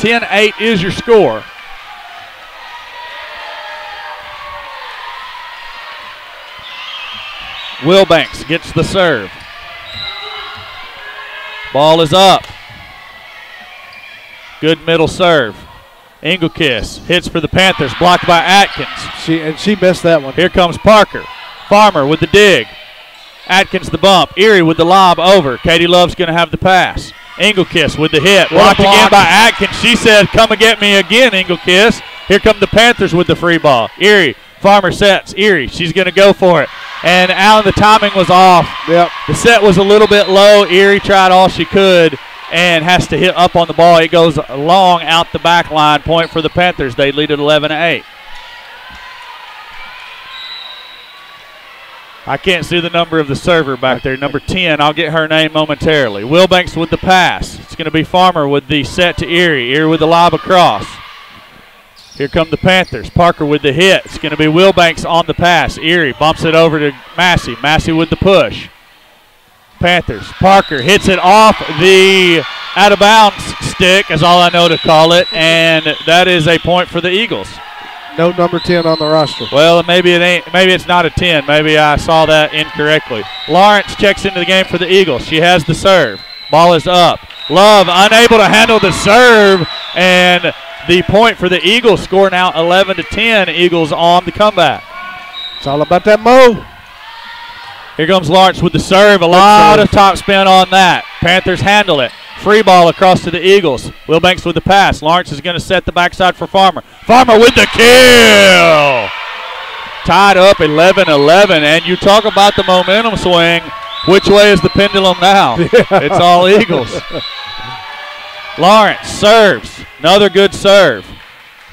10-8 is your score. Wilbanks gets the serve. Ball is up. Good middle serve. Engelkiss hits for the Panthers, blocked by Atkins. She missed that one. Here comes Parker. Farmer with the dig. Atkins the bump. Erie with the lob over. Katie Love's going to have the pass. Engelkiss with the hit. Blocked again by Atkins. She said, come and get me again, Engelkiss. Here come the Panthers with the free ball. Erie. Farmer sets. Erie. She's going to go for it. And Allen, the timing was off. Yep. The set was a little bit low. Erie tried all she could and has to hit up on the ball. It goes long out the back line. Point for the Panthers. They lead at 11-8. I can't see the number of the server back there. Number 10, I'll get her name momentarily. Wilbanks with the pass. It's going to be Farmer with the set to Erie. Erie with the lob across. Here come the Panthers. Parker with the hit. It's going to be Wilbanks on the pass. Erie bumps it over to Massey. Massey with the push. Panthers. Parker hits it off the out-of-bounds stick, is all I know to call it, and that is a point for the Eagles. No number 10 on the roster. Well, maybe it ain't. Maybe it's not a 10. Maybe I saw that incorrectly. Lawrence checks into the game for the Eagles. She has the serve. Ball is up. Love unable to handle the serve, and the point for the Eagles. Score now 11-10. Eagles on the comeback. It's all about that mo. Here comes Lawrence with the serve. A lot of top spin on that. Panthers handle it. Free ball across to the Eagles. Wilbanks with the pass. Lawrence is going to set the backside for Farmer. Farmer with the kill. Tied up 11-11. And you talk about the momentum swing. Which way is the pendulum now? It's all Eagles. Lawrence serves. Another good serve.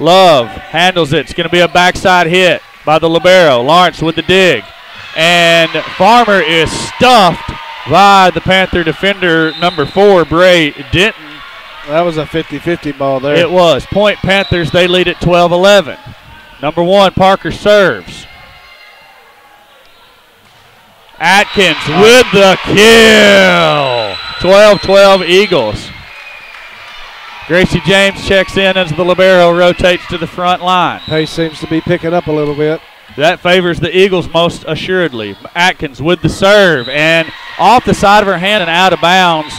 Love handles it. It's going to be a backside hit by the libero. Lawrence with the dig. And Farmer is stuffed by the Panther defender, number 4, Bray Denton. That was a 50-50 ball there. It was. Point Panthers, they lead at 12-11. Number 1, Parker serves. Atkins with the kill. 12-12 Eagles. Gracie James checks in as the libero rotates to the front line. Pace seems to be picking up a little bit. That favors the Eagles most assuredly. Atkins with the serve, and off the side of her hand and out of bounds.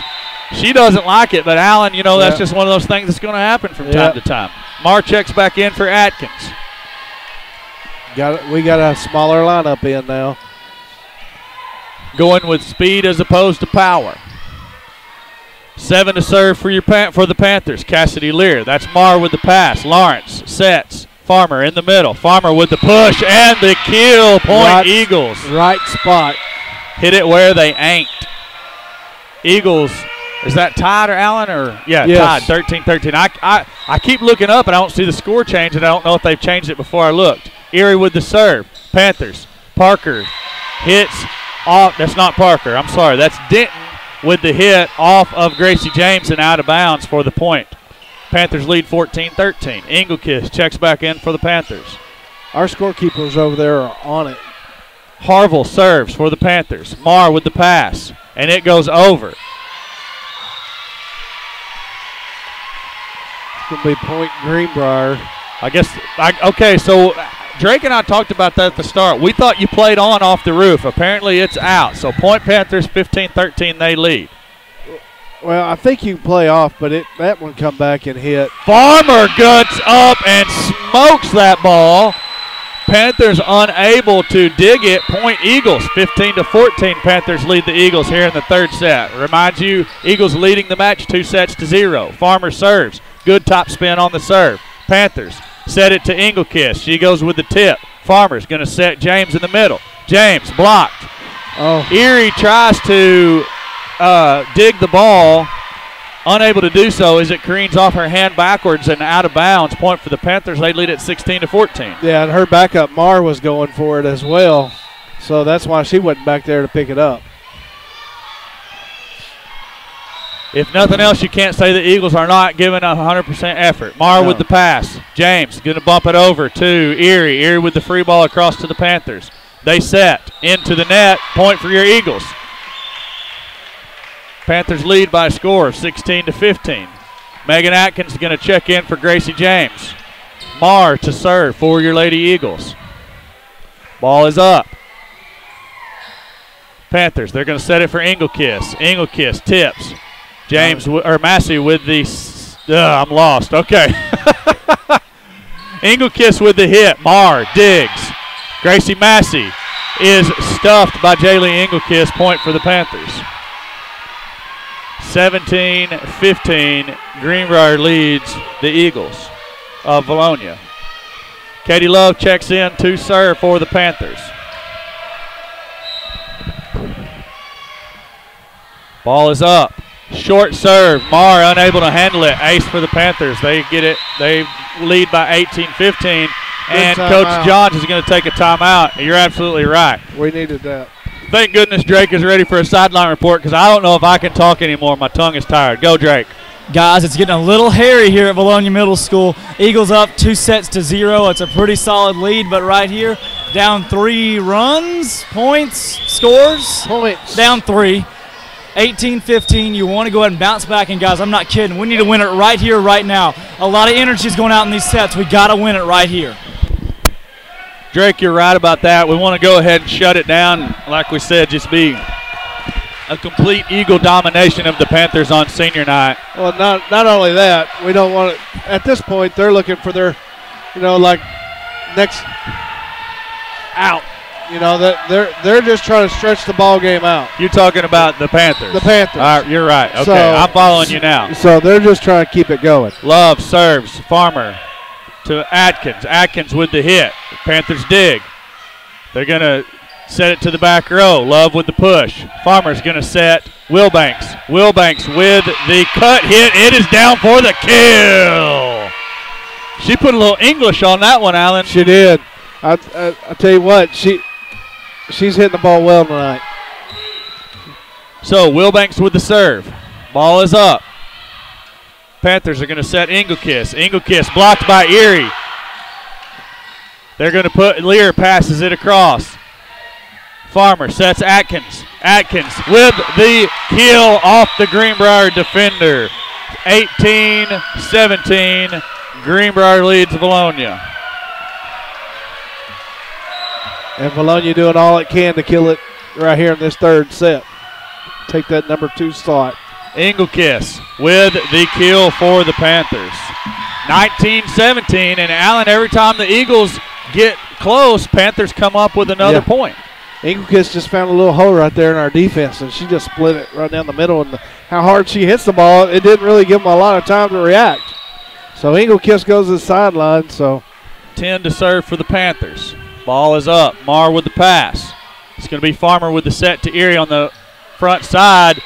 She doesn't like it, but Allen, you know, that's just one of those things that's going to happen from time to time. Mar checks back in for Atkins. We got a smaller lineup in now. Going with speed as opposed to power. 7 to serve for the Panthers. Cassidy Lear. That's Mar with the pass. Lawrence sets. Farmer in the middle. Farmer with the push and the kill. Point Eagles. Right spot. Hit it where they ain't. Eagles, is that tied or Allen? Or tied, 13-13. I keep looking up and I don't see the score change, and I don't know if they've changed it before I looked. Erie with the serve. Panthers. Parker hits off. That's not Parker. I'm sorry. That's Denton with the hit off of Gracie James and out of bounds for the point. Panthers lead 14-13. Engelkiss checks back in for the Panthers. Our scorekeepers over there are on it. Harville serves for the Panthers. Marr with the pass, and it goes over. It's going to be point Greenbrier. Okay, so Drake and I talked about that at the start. We thought you played on off the roof. Apparently it's out. So point Panthers 15-13, they lead. Well, I think you can play off, but that one come back and hit. Farmer guts up and smokes that ball. Panthers unable to dig it. Point Eagles 15-14. Panthers lead the Eagles here in the third set. Reminds you, Eagles leading the match 2-0. Farmer serves. Good top spin on the serve. Panthers set it to Engelkiss. She goes with the tip. Farmer's going to set James in the middle. James blocked. Erie tries to dig the ball, unable to do so as it careens off her hand backwards and out of bounds. Point for the Panthers. They lead at 16-14. Yeah, and her backup Mar was going for it as well, so that's why she wasn't back there to pick it up. If nothing else, you can't say the Eagles are not giving 100% effort. Mar with the pass. James going to bump it over to Erie. Erie with the free ball across to the Panthers. They set into the net. Point for your Eagles. Panthers lead by a score of 16-15. Megan Atkins is going to check in for Gracie James. Marr to serve for your Lady Eagles. Ball is up. Panthers, they're going to set it for Engelkiss. Engelkiss tips. James or Massey with the I'm lost. Okay. Engelkiss with the hit. Marr digs. Gracie Massey is stuffed by Jaylee Engelkiss. Point for the Panthers. 17-15. Greenbrier leads the Eagles of Vilonia. Katie Love checks in to serve for the Panthers. Ball is up. Short serve. Marr unable to handle it. Ace for the Panthers. They get it. They lead by 18-15. And Coach Johns is going to take a timeout. You're absolutely right. We needed that. Thank goodness Drake is ready for a sideline report because I don't know if I can talk anymore. My tongue is tired. Go, Drake. Guys, it's getting a little hairy here at Vilonia Middle School. Eagles up 2-0. It's a pretty solid lead, but right here, down 3 runs, points, scores. Points. Down 3. 18-15, you want to go ahead and bounce back, and guys, I'm not kidding. We need to win it right here, right now. A lot of energy is going out in these sets. We got to win it right here. Drake, you're right about that. We want to go ahead and shut it down. Like we said, just be a complete Eagle domination of the Panthers on senior night. Well, not only that, we don't want to. At this point, they're looking for their, next out. They're just trying to stretch the ball game out. You're talking about the Panthers. The Panthers. All right, you're right. Okay, So- I'm following you now. So they're just trying to keep it going. Love serves. Farmer to Atkins. Atkins with the hit. Panthers dig. They're going to set it to the back row. Love with the push. Farmer's going to set Wilbanks. Wilbanks with the cut hit. It is down for the kill. She put a little English on that one, Alan. She did. I tell you what, she's hitting the ball well tonight. So Wilbanks with the serve. Ball is up. Panthers are going to set Engelkiss. Engelkiss blocked by Erie. They're going to put Lear passes it across. Farmer sets Atkins. Atkins with the kill off the Greenbrier defender. 18-17. Greenbrier leads Vilonia. And Vilonia doing all it can to kill it right here in this third set. Take that number 2 slot. Engelkiss with the kill for the Panthers. 19-17, and Allen, every time the Eagles get close, Panthers come up with another point. Engelkiss just found a little hole right there in our defense, and she just split it right down the middle. And how hard she hits the ball, it didn't really give them a lot of time to react. So Engelkiss goes to the sideline. So 10 to serve for the Panthers. Ball is up. Marr with the pass. It's going to be Farmer with the set to Erie on the front side.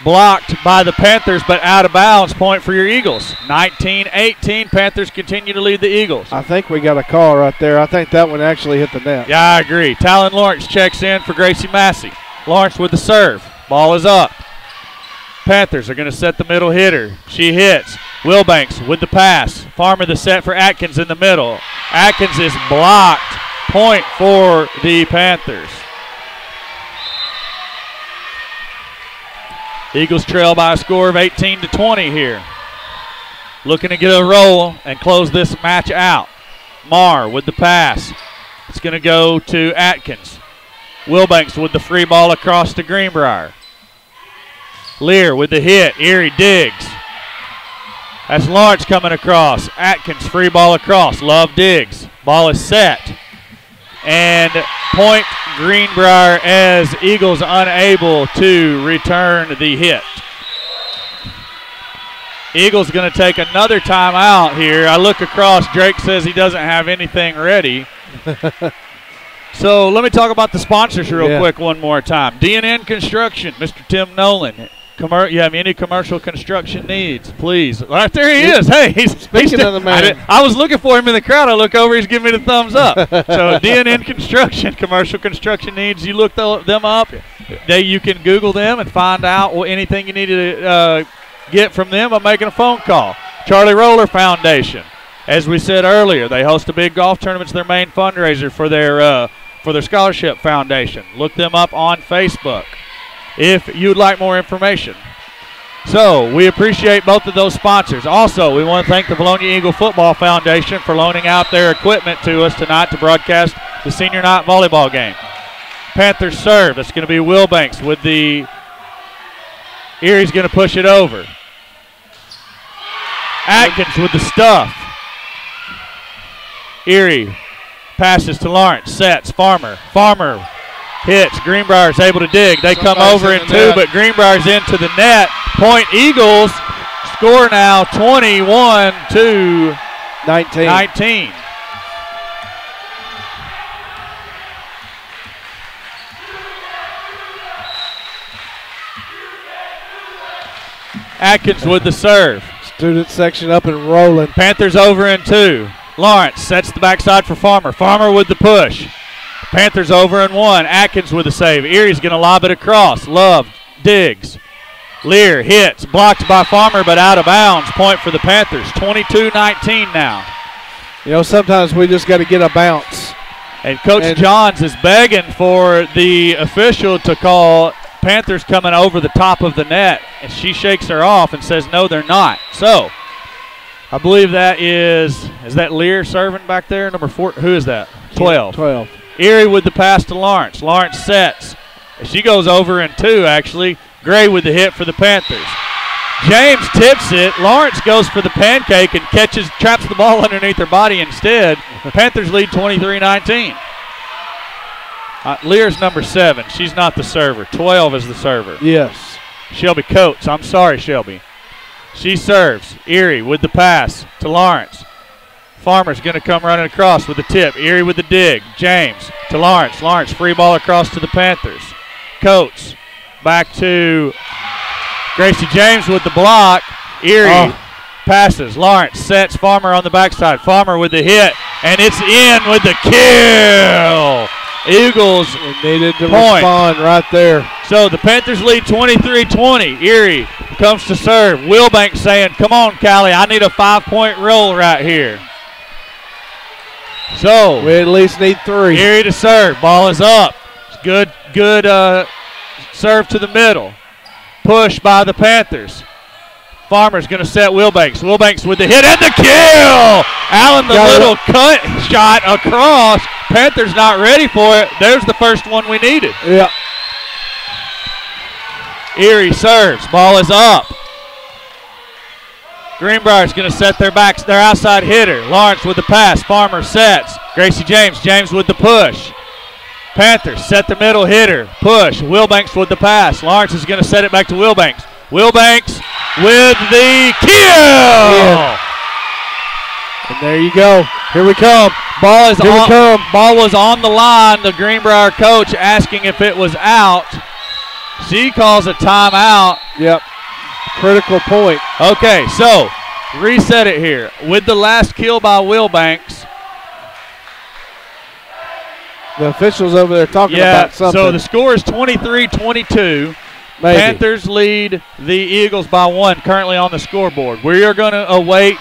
Blocked by the Panthers, but out of bounds. Point for your Eagles. 19-18. Panthers continue to lead the Eagles. I think we got a call right there. I think that one actually hit the net. Yeah, I agree. Talon Lawrence checks in for Gracie Massey. Lawrence with the serve. Ball is up. Panthers are going to set the middle hitter. She hits. Wilbanks with the pass. Farmer the set for Atkins in the middle. Atkins is blocked. Point for the Panthers. Eagles trail by a score of 18-20 here. Looking to get a roll and close this match out. Marr with the pass. It's going to go to Atkins. Wilbanks with the free ball across to Greenbrier. Lear with the hit. Erie digs. That's Lawrence coming across. Atkins free ball across. Love digs. Ball is set. And point Greenbrier as Eagles unable to return the hit. Eagles going to take another timeout here. I look across. Drake says he doesn't have anything ready. So let me talk about the sponsors real quick one more time. D&N Construction, Mr. Tim Nolan. You have any commercial construction needs, please. Right there he is. Hey, he's Speaking of the man. I was looking for him in the crowd. I look over, he's giving me the thumbs up. So D&N Construction, commercial construction needs, you look them up. You can Google them and find out anything you need to get from them by making a phone call. Charlie Roller Foundation. As we said earlier, they host a big golf tournament. It's their main fundraiser for their scholarship foundation. Look them up on Facebook if you'd like more information. So we appreciate both of those sponsors. Also, we want to thank the Vilonia Eagle Football Foundation for loaning out their equipment to us tonight to broadcast the senior night volleyball game. Panthers serve. That's going to be Wilbanks with the Erie's going to push it over. Atkins with the stuff. Erie passes to Lawrence. Sets. Farmer. Farmer hits. Greenbrier is able to dig. They come over in two, but Greenbrier's into the net. Point Eagles score now 21-19. Atkins with the serve. Student section up and rolling. Panthers over in two. Lawrence sets the backside for Farmer. Farmer with the push. Panthers over in one. Atkins with the save. Erie's going to lob it across. Love digs. Lear hits. Blocked by Farmer, but out of bounds. Point for the Panthers. 22-19 now. You know, sometimes we just got to get a bounce. And Coach Johns is begging for the official to call Panthers coming over the top of the net, and she shakes her off and says, no, they're not. So, I believe that is that Lear serving back there? Number 4, who is that? 12. 12. Erie with the pass to Lawrence. Lawrence sets. She goes over in two, actually. Gray with the hit for the Panthers. James tips it. Lawrence goes for the pancake and traps the ball underneath her body instead. Panthers lead 23-19. Lear's number 7. She's not the server. 12 is the server. Yes. Shelby Coates. I'm sorry, Shelby. She serves. Erie with the pass to Lawrence. Farmer's going to come running across with the tip. Erie with the dig. James to Lawrence. Lawrence free ball across to the Panthers. Coates back to Gracie James with the block. Erie passes. Lawrence sets. Farmer on the backside. Farmer with the hit. And it's in with the kill. Eagles needed to point. Respond right there. So the Panthers lead 23-20. Erie comes to serve. Wilbanks saying, come on, Callie, I need a 5-point roll right here. So we at least need 3. Erie to serve. Ball is up. Good serve to the middle. Push by the Panthers. Farmer's going to set Wilbanks. Wilbanks with the hit and the kill. Allen, the little cut shot across. Panthers not ready for it. There's the first one we needed. Yeah. Erie serves. Ball is up. Greenbrier's going to set their outside hitter. Lawrence with the pass. Farmer sets. Gracie James. James with the push. Panthers set the middle hitter. Push. Wilbanks with the pass. Lawrence is going to set it back to Wilbanks. Wilbanks with the kill. Yeah. And there you go. Here we come. Ball was on the line. The Greenbrier coach asking if it was out. She calls a timeout. Yep. Critical point. Okay, so reset it here. With the last kill by Wilbanks. The officials over there talking about something. So the score is 23-22. Maybe. Panthers lead the Eagles by 1 currently on the scoreboard. We are going to await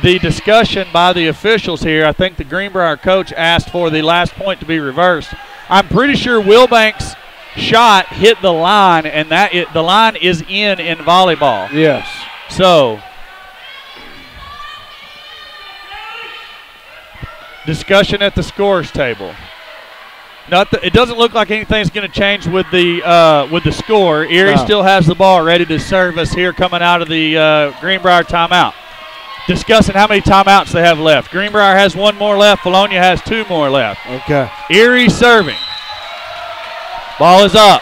the discussion by the officials here. I think the Greenbrier coach asked for the last point to be reversed. I'm pretty sure Wilbanks' shot hit the line, and the line is in volleyball. Yes. So, discussion at the scores table. It doesn't look like anything's going to change with the score. Erie still has the ball ready to serve us here coming out of the Greenbrier timeout. Discussing how many timeouts they have left. Greenbrier has 1 more left. Vilonia has 2 more left. Okay. Erie serving. Ball is up.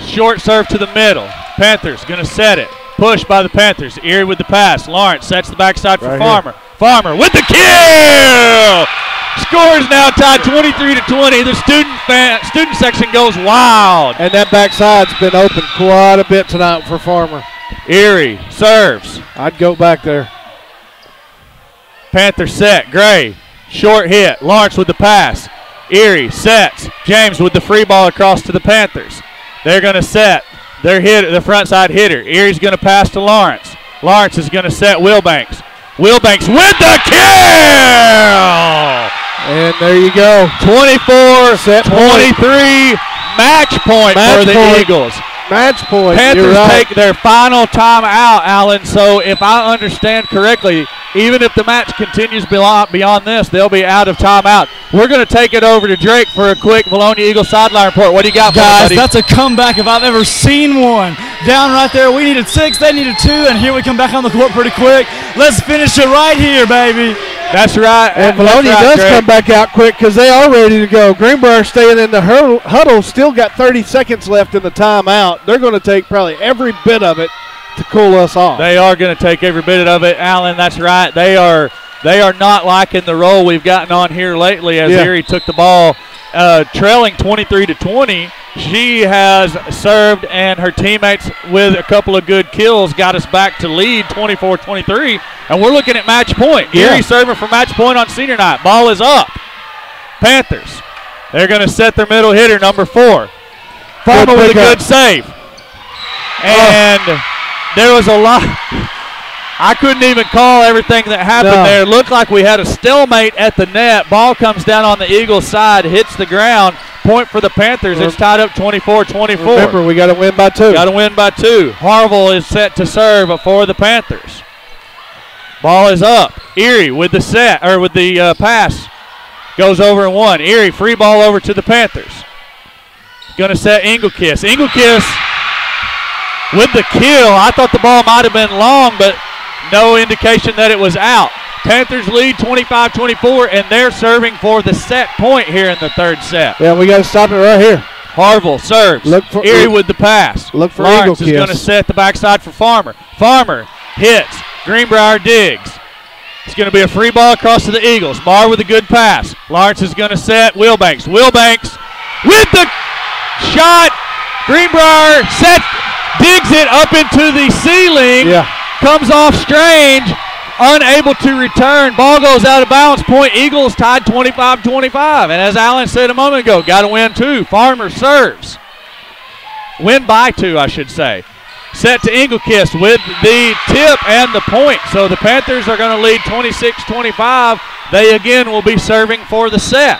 Short serve to the middle. Panthers going to set it. Push by the Panthers. Erie with the pass. Lawrence sets the backside for Farmer. Farmer with the kill! Score is now tied 23-20. The student section goes wild. And that backside's been open quite a bit tonight for Farmer. Erie serves. I'd go back there. Panther set. Gray. Short hit. Lawrence with the pass. Erie sets. James with the free ball across to the Panthers. They're going to set. The front side hitter. Erie's going to pass to Lawrence. Lawrence is going to set Wilbanks. Wilbanks with the kill! And there you go. 24-23, match point for the Eagles. Match point. Panthers take their final time out, Allen. So if I understand correctly, even if the match continues beyond this, they'll be out of timeout. We're going to take it over to Drake for a quick Vilonia Eagles sideline report. What do you got, guys? For That's a comeback if I've ever seen one. Down right there, we needed 6, they needed 2, and here we come back on the court pretty quick. Let's finish it right here, baby. That's right. And Vilonia does come back out quick because they are ready to go. Greenbrier staying in the huddle, still got 30 seconds left in the timeout. They're going to take probably every bit of it to cool us off. They are going to take every bit of it, Allen. That's right. They are not liking the role we've gotten on here lately as Erie took the ball trailing 23-20. She has served, and her teammates with a couple of good kills got us back to lead 24-23, and we're looking at match point. Erie serving for match point on senior night. Ball is up. Panthers, they're going to set their middle hitter, number 4. Farmer with a good save. And there was a lot. I couldn't even call everything that happened there. It looked like we had a stalemate at the net. Ball comes down on the Eagles' side, hits the ground. Point for the Panthers. It's tied up 24-24. Remember, we got to win by 2. Got to win by 2. Harville is set to serve for the Panthers. Ball is up. Erie with the pass. Goes over and 1. Erie, free ball over to the Panthers. Going to set Engelkiss. Engelkiss with the kill. I thought the ball might have been long, but no indication that it was out. Panthers lead 25-24, and they're serving for the set point here in the third set. Yeah, we got to stop it right here. Harville serves. Erie with the pass. Look for Lawrence Engelkiss. is going to set the backside for Farmer. Farmer hits. Greenbrier digs. It's going to be a free ball across to the Eagles. Marr with a good pass. Lawrence is going to set Wilbanks. Wilbanks with the shot. Greenbrier digs it up into the ceiling. Yeah. Comes off Strange. Unable to return. Ball goes out of bounds. Point Eagles tied 25-25. And as Allen said a moment ago, got to win 2. Farmer serves. Win by 2, I should say. Set to Engelkiss with the tip and the point. So the Panthers are going to lead 26-25. They again will be serving for the set.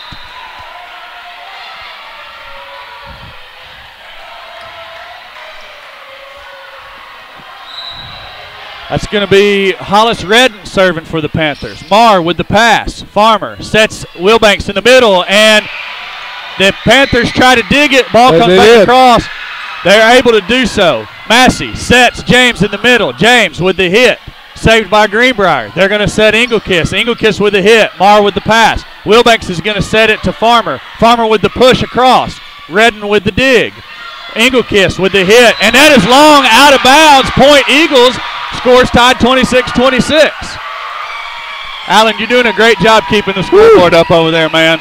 That's going to be Hollis Redden serving for the Panthers. Marr with the pass. Farmer sets Wilbanks in the middle, and the Panthers try to dig it. Ball comes back across. They're able to do so. Massey sets James in the middle. James with the hit. Saved by Greenbrier. They're going to set Engelkiss. Engelkiss with the hit. Marr with the pass. Wilbanks is going to set it to Farmer. Farmer with the push across. Redden with the dig. Engelkiss with the hit. And that is long out of bounds. Point Eagles. Scores tied 26-26. Allen, you're doing a great job keeping the scoreboard up over there, man.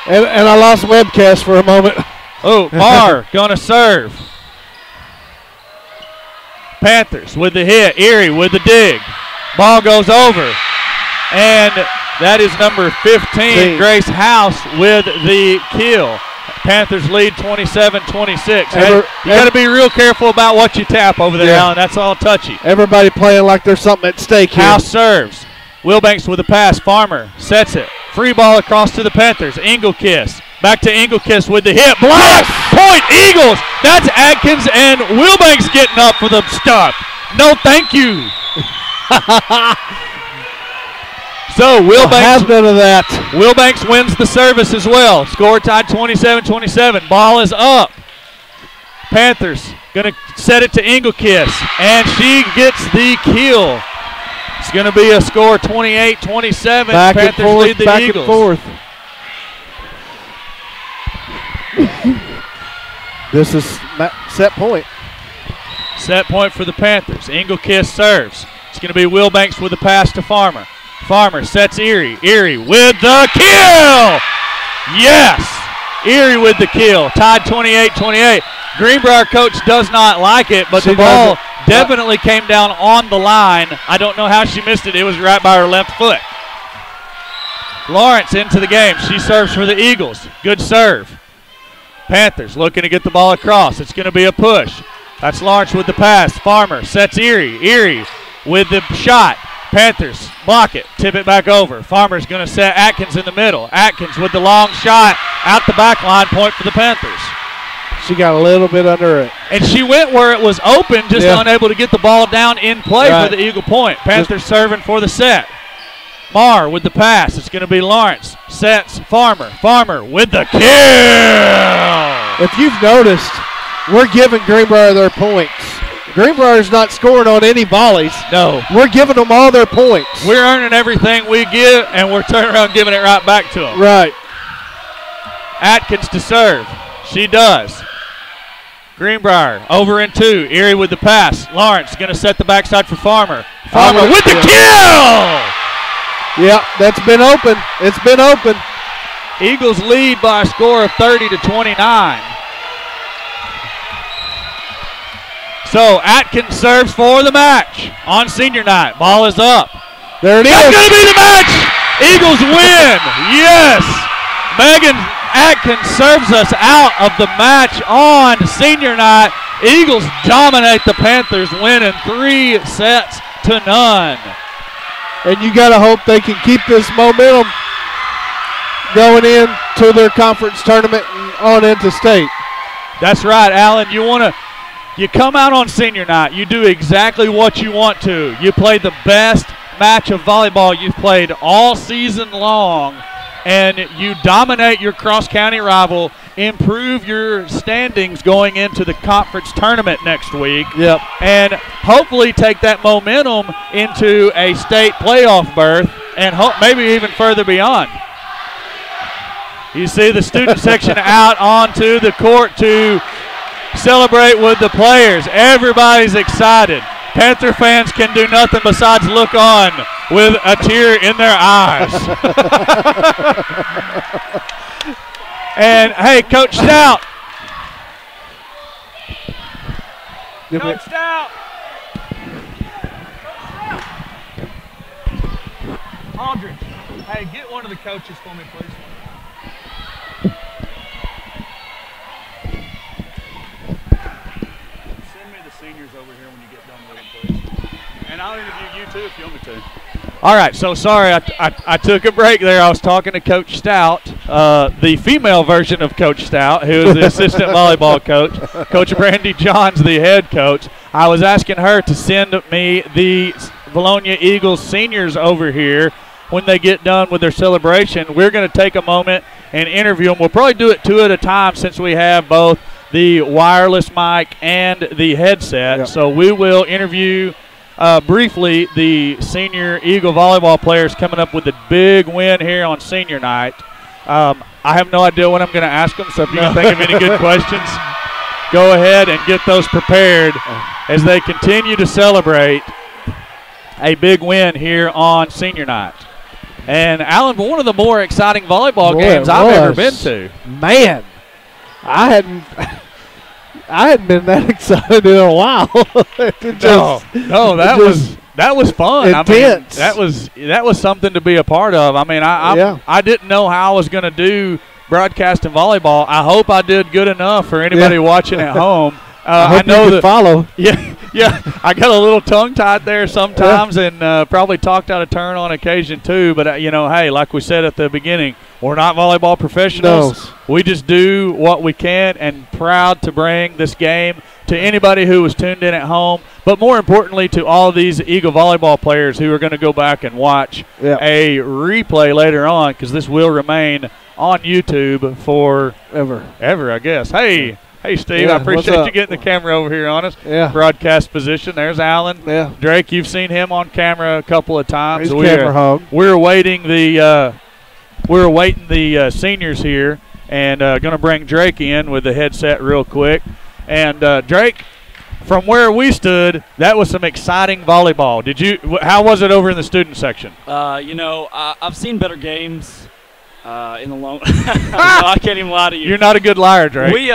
And I lost webcast for a moment. Oh, Marr going to serve. Panthers with the hit. Erie with the dig. Ball goes over. And that is number 15, Grace House, with the kill. Panthers lead 27-26. You got to be real careful about what you tap over there, Allen. That's all touchy. Everybody playing like there's something at stake here. House serves. Wilbanks with a pass. Farmer sets it. Free ball across to the Panthers. Engelkiss. Back to Engelkiss with the hit. Block! Point Eagles! That's Adkins and Wilbanks getting up for the stuff. No, thank you. So Wilbanks, none of that. Wilbanks wins the service as well. Score tied 27-27. Ball is up. Panthers going to set it to Engelkiss, and she gets the kill. It's going to be a score 28-27. Panthers lead the Eagles. Back and forth. This is set point. Set point for the Panthers. Engelkiss serves. It's going to be Wilbanks with a pass to Farmer. Farmer sets Erie. Erie with the kill! Yes! Erie with the kill. Tied 28-28. Greenbrier coach does not like it, but the ball definitely came down on the line. I don't know how she missed it. It was right by her left foot. Lawrence into the game. She serves for the Eagles. Good serve. Panthers looking to get the ball across. It's going to be a push. That's Lawrence with the pass. Farmer sets Erie. Erie with the shot. Panthers block it, tip it back over. Farmer's going to set Atkins in the middle. Atkins with the long shot out the back line, point for the Panthers. She got a little bit under it. And she went where it was open, just unable to get the ball down in play for the Eagle point. Panthers serving for the set. Marr with the pass. It's going to be Lawrence. Sets Farmer. Farmer with the kill. If you've noticed, we're giving Greenbrier their points. Greenbrier's not scoring on any volleys. No. We're giving them all their points. We're earning everything we give, and we're turning around giving it right back to them. Right. Atkins to serve. She does. Greenbrier over in 2. Erie with the pass. Lawrence going to set the backside for Farmer. Farmer with the kill! Yeah, that's been open. It's been open. Eagles lead by a score of 30-29. So Atkins serves for the match on senior night. Ball is up. There it is. That's going to be the match. Eagles win. Yes. Megan Atkins serves us out of the match on senior night. Eagles dominate the Panthers, winning 3-0. And you got to hope they can keep this momentum going into their conference tournament and on into state. That's right, Alan. You come out on senior night, you do exactly what you want to. You play the best match of volleyball you've played all season long, and you dominate your cross-county rival, improve your standings going into the conference tournament next week, and hopefully take that momentum into a state playoff berth and maybe even further beyond. You see the student section out onto the court to celebrate with the players. Everybody's excited. Panther fans can do nothing besides look on with a tear in their eyes. And, hey, Coach Stout. Coach Stout. Aldridge, hey, get one of the coaches for me, please. Seniors over here when you get done with them, please. And I'll interview you too if you want me to. All right, so sorry, I took a break there. I was talking to Coach Stout, the female version of Coach Stout, who is the assistant volleyball coach. Coach Brandy Johns, the head coach. I was asking her to send me the Vilonia Eagles seniors over here when they get done with their celebration. We're going to take a moment and interview them. We'll probably do it 2 at a time since we have both the wireless mic and the headset. So we will interview briefly the senior Eagle volleyball players coming up with a big win here on senior night. I have no idea what I'm going to ask them, so if you can think of any good questions, go ahead and get those prepared as they continue to celebrate a big win here on senior night. And, Alan, one of the more exciting volleyball games I've ever been to. Man. I hadn't been that excited in a while. That was fun. Intense. I mean, that was something to be a part of. I mean, I didn't know how I was going to do broadcasting volleyball. I hope I did good enough for anybody watching at home. I know that follow. Yeah, I got a little tongue-tied there sometimes and probably talked out of turn on occasion too. But, hey, like we said at the beginning, we're not volleyball professionals. No. We just do what we can and proud to bring this game to anybody who was tuned in at home, but more importantly to all these Eagle volleyball players who are going to go back and watch a replay later on, because this will remain on YouTube forever, I guess. Hey, Steve, I appreciate you getting the camera over here on us. Broadcast position. There's Alan. Drake, you've seen him on camera a couple of times. He's camera hog. We're awaiting the seniors here, and going to bring Drake in with the headset real quick. And Drake, from where we stood, that was some exciting volleyball. How was it over in the student section? I've seen better games in the long. I can't even lie to you. You're not a good liar, Drake.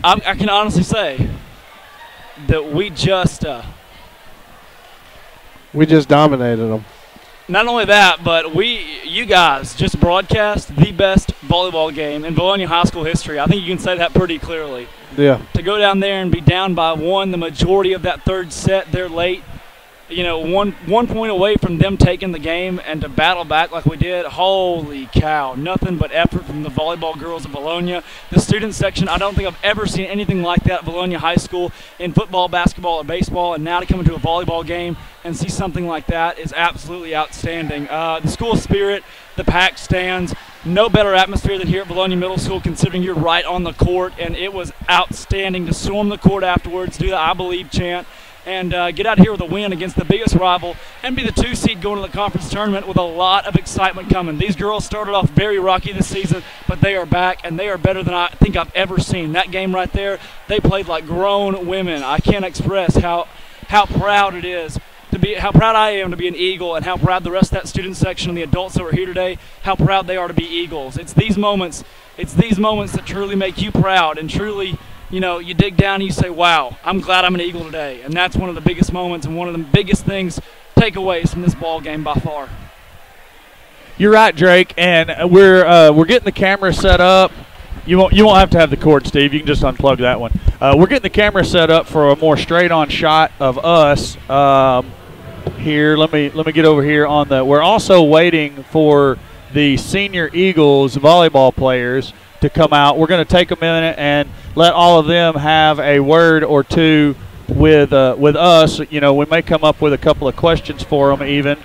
I can honestly say that we just dominated them. Not only that, but you guys just broadcast the best volleyball game in Vilonia high school history. I think you can say that pretty clearly. Yeah. To go down there and be down by 1 the majority of that third set there late, one point away from them taking the game, and to battle back like we did, holy cow, nothing but effort from the volleyball girls of Vilonia. The student section, I don't think I've ever seen anything like that at Vilonia High School in football, basketball, or baseball, and now to come into a volleyball game and see something like that is absolutely outstanding. The school spirit, the packed stands, no better atmosphere than here at Vilonia Middle School, considering you're right on the court, and it was outstanding to storm the court afterwards, do the I Believe chant, and get out of here with a win against the biggest rival and be the 2 seed going to the conference tournament with a lot of excitement coming. These girls started off very rocky this season, but they are back, and they are better than I think I've ever seen. That game right there, they played like grown women. I can't express how proud it is to be, how proud I am to be an Eagle, and how proud the rest of that student section and the adults that were here today, how proud they are to be Eagles. It's these moments that truly make you proud, and truly, you dig down and you say, wow, I'm glad I'm an Eagle today. And that's one of the biggest moments and one of the biggest things, takeaways from this ball game by far. You're right, Drake, and we're getting the camera set up. You won't have to have the cord, Steve. You can just unplug that one. We're getting the camera set up for a more straight-on shot of us. Here, let me get over here on the. We're also waiting for the senior Eagles volleyball players to come out. We're going to take a minute and let all of them have a word or two with us. We may come up with a couple of questions for them even.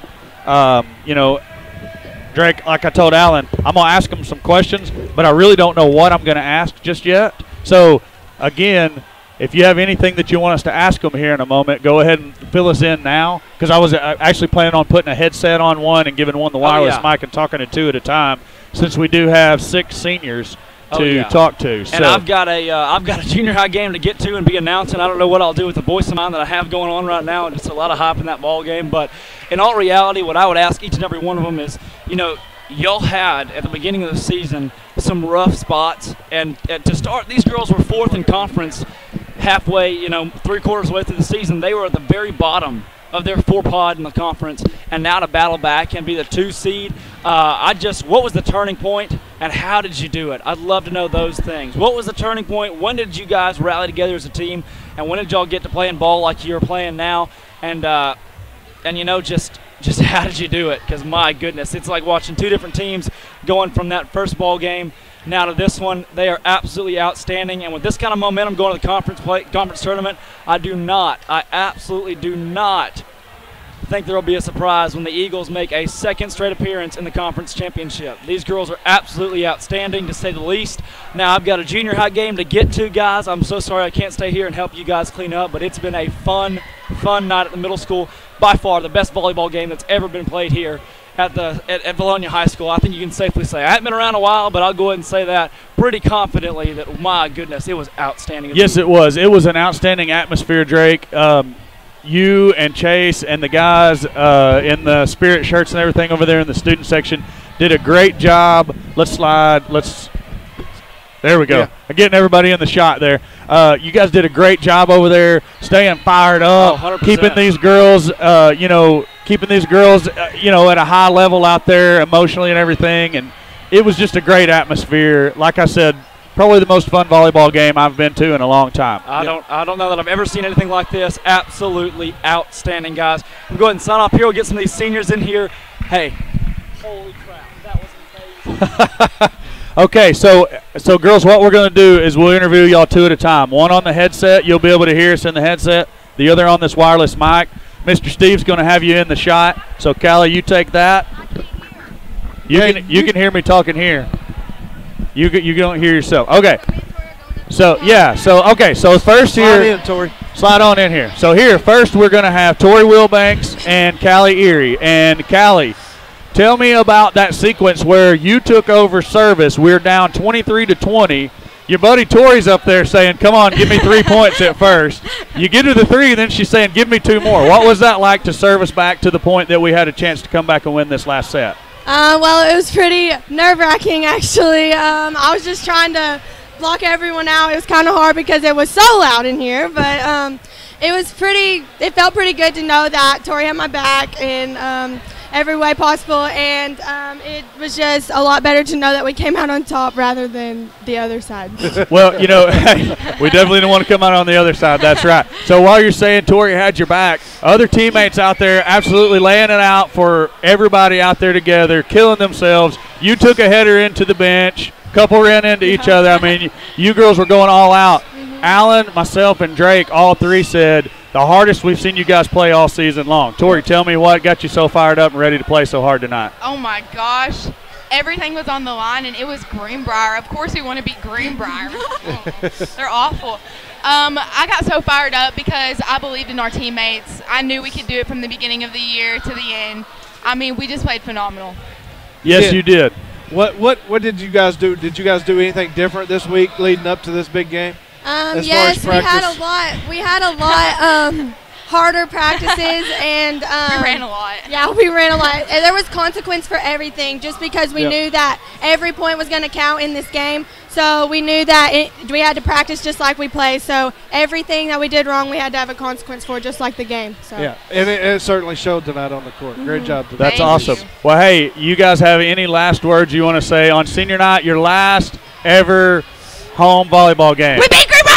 Drake, like I told Alan, I'm going to ask them some questions, but I really don't know what I'm going to ask just yet. So, again, if you have anything that you want us to ask them here in a moment, go ahead and fill us in now, because I was actually planning on putting a headset on one and giving one the wireless mic and talking to 2 at a time, since we do have 6 seniors to talk to. And I've got a junior high game to get to and be announcing. I don't know what I'll do with the voice of mine that I have going on right now. Just a lot of hype in that ball game. But in all reality, what I would ask each and every one of them is, y'all had at the beginning of the season some rough spots, and to start, these girls were 4th in conference halfway, 3/4 way through the season. They were at the very bottom of their 4-pod in the conference, and now to battle back and be the 2 seed. What was the turning point, and how did you do it? I'd love to know those things. What was the turning point? When did you guys rally together as a team, and when did y'all get to playing ball like you're playing now? And just how did you do it? Because my goodness, it's like watching 2 different teams going from that first ball game now to this one. They are absolutely outstanding, and with this kind of momentum going to the conference tournament, I absolutely do not think there will be a surprise when the Eagles make a 2nd straight appearance in the conference championship. These girls are absolutely outstanding, to say the least. Now, I've got a junior high game to get to, guys. I'm so sorry I can't stay here and help you guys clean up, but it's been a fun night at the middle school. By far the best volleyball game that's ever been played here at Vilonia High School. I think you can safely say. I haven't been around a while, but I'll go ahead and say that pretty confidently that, my goodness, it was outstanding. Yes, it was. It was an outstanding atmosphere, Drake. You and Chase and the guys in the spirit shirts and everything over there in the student section did a great job. Let's slide. There we go. Yeah. Getting everybody in the shot there. You guys did a great job over there, staying fired up, keeping these girls, at a high level out there emotionally and everything. And it was just a great atmosphere. Like I said, probably the most fun volleyball game I've been to in a long time. I don't know that I've ever seen anything like this. Absolutely outstanding, guys. We'll go ahead and sign off here. We'll get some of these seniors in here. Hey, holy crap, that was amazing. Okay, so girls, what we're going to do is we'll interview y'all 2 at a time. One on the headset, you'll be able to hear us in the headset. The other on this wireless mic. Mr. Steve's going to have you in the shot. So, Callie, you take that. You can hear me talking here. You don't hear yourself. Okay. So first here. Slide on in here. So here, first we're going to have Tori Wilbanks and Callie Erie. And Callie, tell me about that sequence where you took over service. We're down 23-20. Your buddy Tori's up there saying, come on, give me 3 points at first. You get to the 3, then she's saying, give me 2 more. What was that like to service back to the point that we had a chance to come back and win this last set? Well, it was pretty nerve-wracking, actually. I was just trying to block everyone out. It was kind of hard because it was so loud in here, but it felt pretty good to know that Tori had my back, and every way possible, and it was just a lot better to know that we came out on top rather than the other side. Well, you know, we definitely didn't want to come out on the other side. That's right. So while you're saying Tori had your back, other teammates out there absolutely laying it out for everybody out there together, killing themselves. You took a header into the bench. Couple ran into each other. I mean, you girls were going all out. Alan, myself, and Drake, all three said the hardest we've seen you guys play all season long. Tori, tell me what got you so fired up and ready to play so hard tonight. Oh, my gosh. Everything was on the line, and it was Greenbrier. Of course we want to beat Greenbrier. They're awful. I got so fired up because I believed in our teammates. I knew we could do it from the beginning of the year to the end. I mean, we just played phenomenal. Yes, you did. What did you guys do? Did you guys do anything different this week leading up to this big game? Yes, we had a lot. We had a lot harder practices, and we ran a lot. Yeah, we ran a lot. And there was consequence for everything, just because we knew that every point was going to count in this game. So we knew that we had to practice just like we play. So everything that we did wrong, we had to have a consequence for, just like the game. So. Yeah, and it certainly showed tonight on the court. Great job tonight. That's awesome. Well, hey, you guys have any last words you want to say on senior night, your last ever home volleyball game? We beat Greenbrier!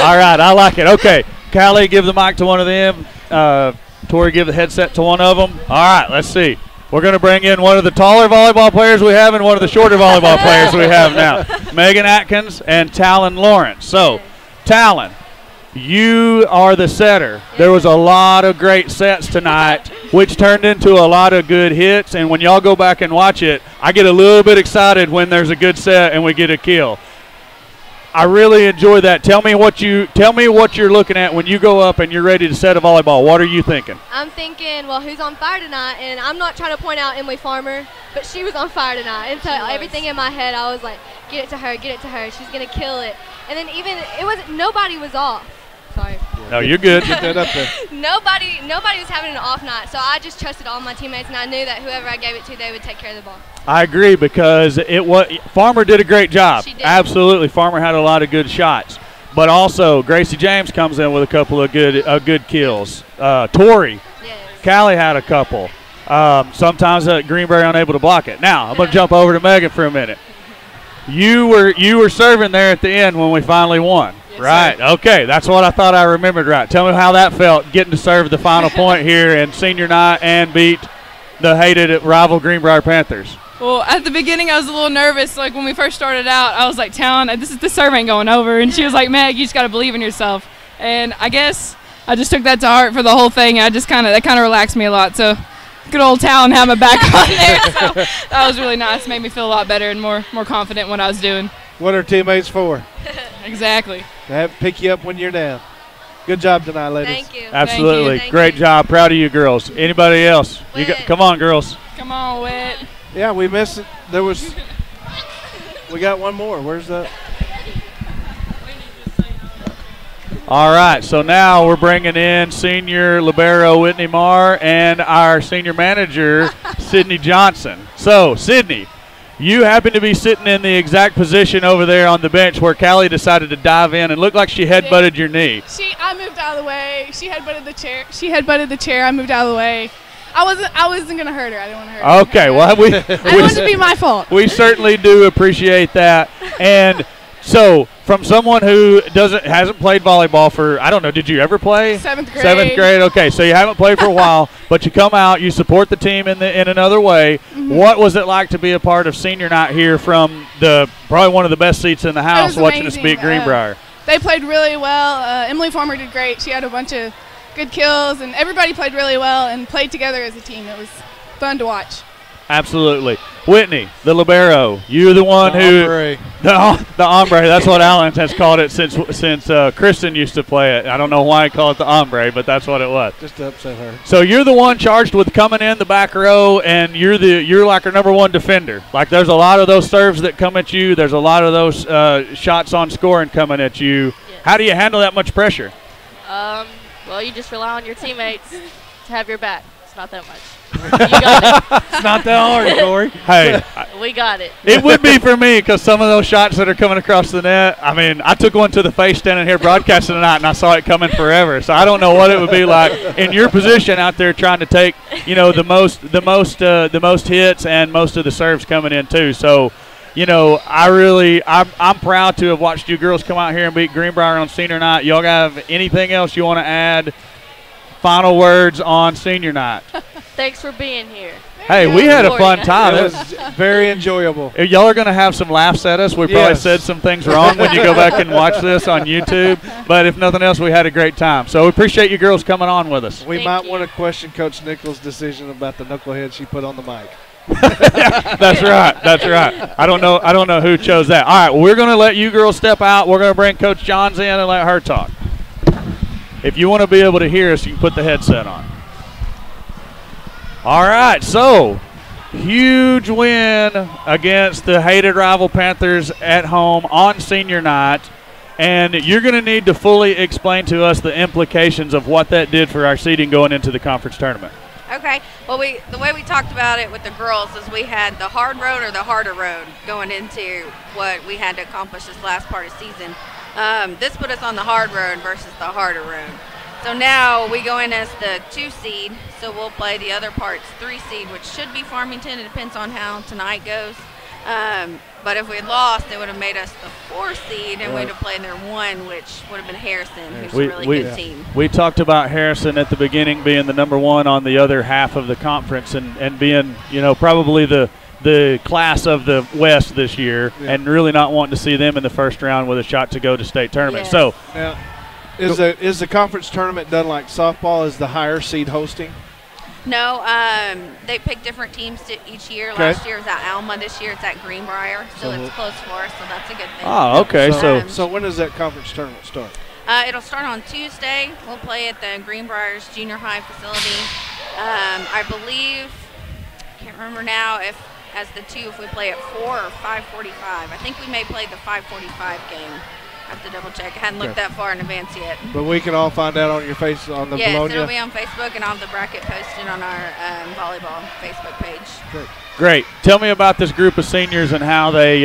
All right, I like it. Okay, Callie, give the mic to one of them. Tori, give the headset to one of them. All right, let's see. We're going to bring in one of the taller volleyball players we have and one of the shorter volleyball players we have now, Megan Atkins and Talon Lawrence. So, Talon, you are the setter. There was a lot of great sets tonight, which turned into a lot of good hits. And when y'all go back and watch it, I get a little bit excited when there's a good set and we get a kill. I really enjoy that. Tell me what you're looking at when you go up and you're ready to set a volleyball. What are you thinking? I'm thinking, well, who's on fire tonight? And I'm not trying to point out Emily Farmer, but she was on fire tonight. And so everything in my head, I was like, get it to her, get it to her. She's gonna kill it. And then nobody was off. Sorry. No, you're good. Get that up there. Nobody was having an off night, so I just trusted all my teammates, and I knew that whoever I gave it to, they would take care of the ball. I agree, because Farmer did a great job. She did. Absolutely, Farmer had a lot of good shots, but also Gracie James comes in with a couple of good kills. Tori, Callie had a couple. Sometimes Greenbrier unable to block it. Now I'm going to jump over to Megan for a minute. You were serving there at the end when we finally won. Yes, right. Sir. Okay, that's what I thought I remembered right. Tell me how that felt, getting to serve the final point here in senior night and beat the hated rival Greenbrier Panthers. Well, at the beginning, I was a little nervous. Like, when we first started out, I was like, Talon, this serve ain't going over. And she was like, Meg, you just got to believe in yourself. And I guess I just took that to heart for the whole thing. That kind of relaxed me a lot. So good old Talon had my back on there. So that was really nice. Made me feel a lot better and more confident in what I was doing. What are teammates for? Exactly. To pick you up when you're down. Good job tonight, ladies. Thank you. Absolutely. Thank Great you. job. Proud of you girls. Anybody else? Come on, girls. Come on, Whit. Yeah, we missed it. We got one more. Where's that? All right, so now we're bringing in senior libero Whitney Marr and our senior manager, Sydney Johnson. So, Sydney, you happen to be sitting in the exact position over there on the bench where Callie decided to dive in and looked like she headbutted your knee. I moved out of the way. She headbutted the chair. I moved out of the way. I wasn't gonna hurt her. I didn't want to hurt her. Okay, well, I didn't want it to be my fault. We certainly do appreciate that. And so, from someone who hasn't played volleyball for, I don't know, did you ever play? 7th grade. 7th grade. Okay, so you haven't played for a while, but you come out, you support the team in another way. Mm-hmm. What was it like to be a part of senior night here from probably one of the best seats in the house, watching us beat Greenbrier? They played really well. Emily Farmer did great. She had a bunch of good kills, and everybody played really well and played together as a team. It was fun to watch. Absolutely. Whitney, the libero, you're the one the ombre. That's what Alan has called it since Kristen used to play it. I don't know why I call it the ombre, but that's what it was. Just to upset her. So you're the one charged with coming in the back row, and you're like our number one defender. Like, there's a lot of those serves that come at you. There's a lot of those shots on scoring coming at you. Yeah. How do you handle that much pressure? Well, you just rely on your teammates to have your back. It's not that much. You got it. It's not that hard, Corey. Hey, we got it. it would be for me because some of those shots that are coming across the net, I mean, I took one to the face standing here broadcasting tonight, and I saw it coming forever. So I don't know what it would be like in your position out there trying to take, the most hits and most of the serves coming in too. So, I'm proud to have watched you girls come out here and beat Greenbrier on senior night. Y'all have anything else you want to add? Final words on senior night. Thanks for being here. Hey, we had a fun time. It was very enjoyable. Y'all are going to have some laughs at us. We probably said some things wrong when you go back and watch this on YouTube. But if nothing else, we had a great time. So we appreciate you girls coming on with us. We might want to question Coach Nichols' decision about the knucklehead she put on the mic. That's right. I don't know who chose that. All right, well, we're going to let you girls step out. We're going to bring Coach Johns in and let her talk. If you want to be able to hear us, you can put the headset on. All right, so huge win against the hated rival Panthers at home on senior night. And you're going to need to fully explain to us the implications of what that did for our seeding going into the conference tournament. Okay. Well, the way we talked about it with the girls is we had the hard road or the harder road going into what we had to accomplish this last part of season. This put us on the hard road versus the harder road. So now we go in as the 2 seed, so we'll play the other part's 3 seed, which should be Farmington. It depends on how tonight goes. But if we had lost, it would have made us the 4 seed, and we'd have played their 1, which would have been Harrison, who's a really good team. We talked about Harrison at the beginning being the number 1 on the other half of the conference and being, probably the class of the West this year, and really not wanting to see them in the first round with a shot to go to state tournament. Yes. So, now, is the conference tournament done like softball? Is the higher seed hosting? No, they pick different teams each year. Okay. Last year it was at Alma. This year it's at Greenbrier, so it's close for us, so that's a good thing. Oh, okay. So when does that conference tournament start? It'll start on Tuesday. We'll play at the Greenbrier's junior high facility. I believe, can't remember now if as the 2 if we play at 4 or 5:45. I think we may play the 5:45 game. I have to double check. I hadn't looked that far in advance yet. But we can all find out on your face on the Yes, Vilonia. it'll be on Facebook, and I'll have the bracket posted on our volleyball Facebook page. Great. Tell me about this group of seniors and how they,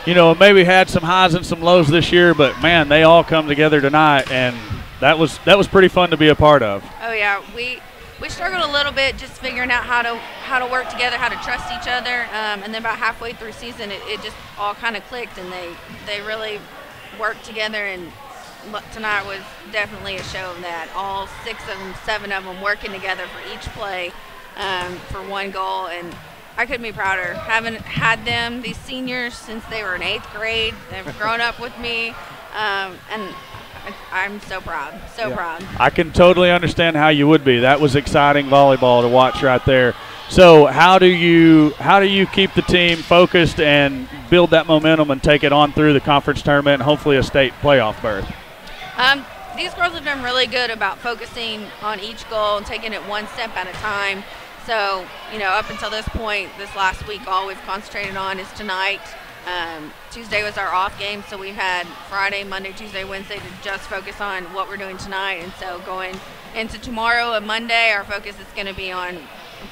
maybe had some highs and some lows this year, but man, they all come together tonight, and that was pretty fun to be a part of. Oh yeah, we struggled a little bit just figuring out how to work together, how to trust each other, and then about halfway through season, it just all kind of clicked, and they really worked together, and tonight was definitely a show of that. All 6 of them, 7 of them working together for each play for one goal, and I couldn't be prouder. Having had them, these seniors, since they were in 8th grade. They've grown up with me, and I'm so proud, proud. I can totally understand how you would be. That was exciting volleyball to watch right there. So how do you keep the team focused and build that momentum and take it on through the conference tournament and hopefully a state playoff berth? These girls have been really good about focusing on each goal and taking it one step at a time. So, up until this point, this last week, all we've concentrated on is tonight. Tuesday was our off game, so we had Friday, Monday, Tuesday, Wednesday to just focus on what we're doing tonight. And so going into tomorrow and Monday, our focus is going to be on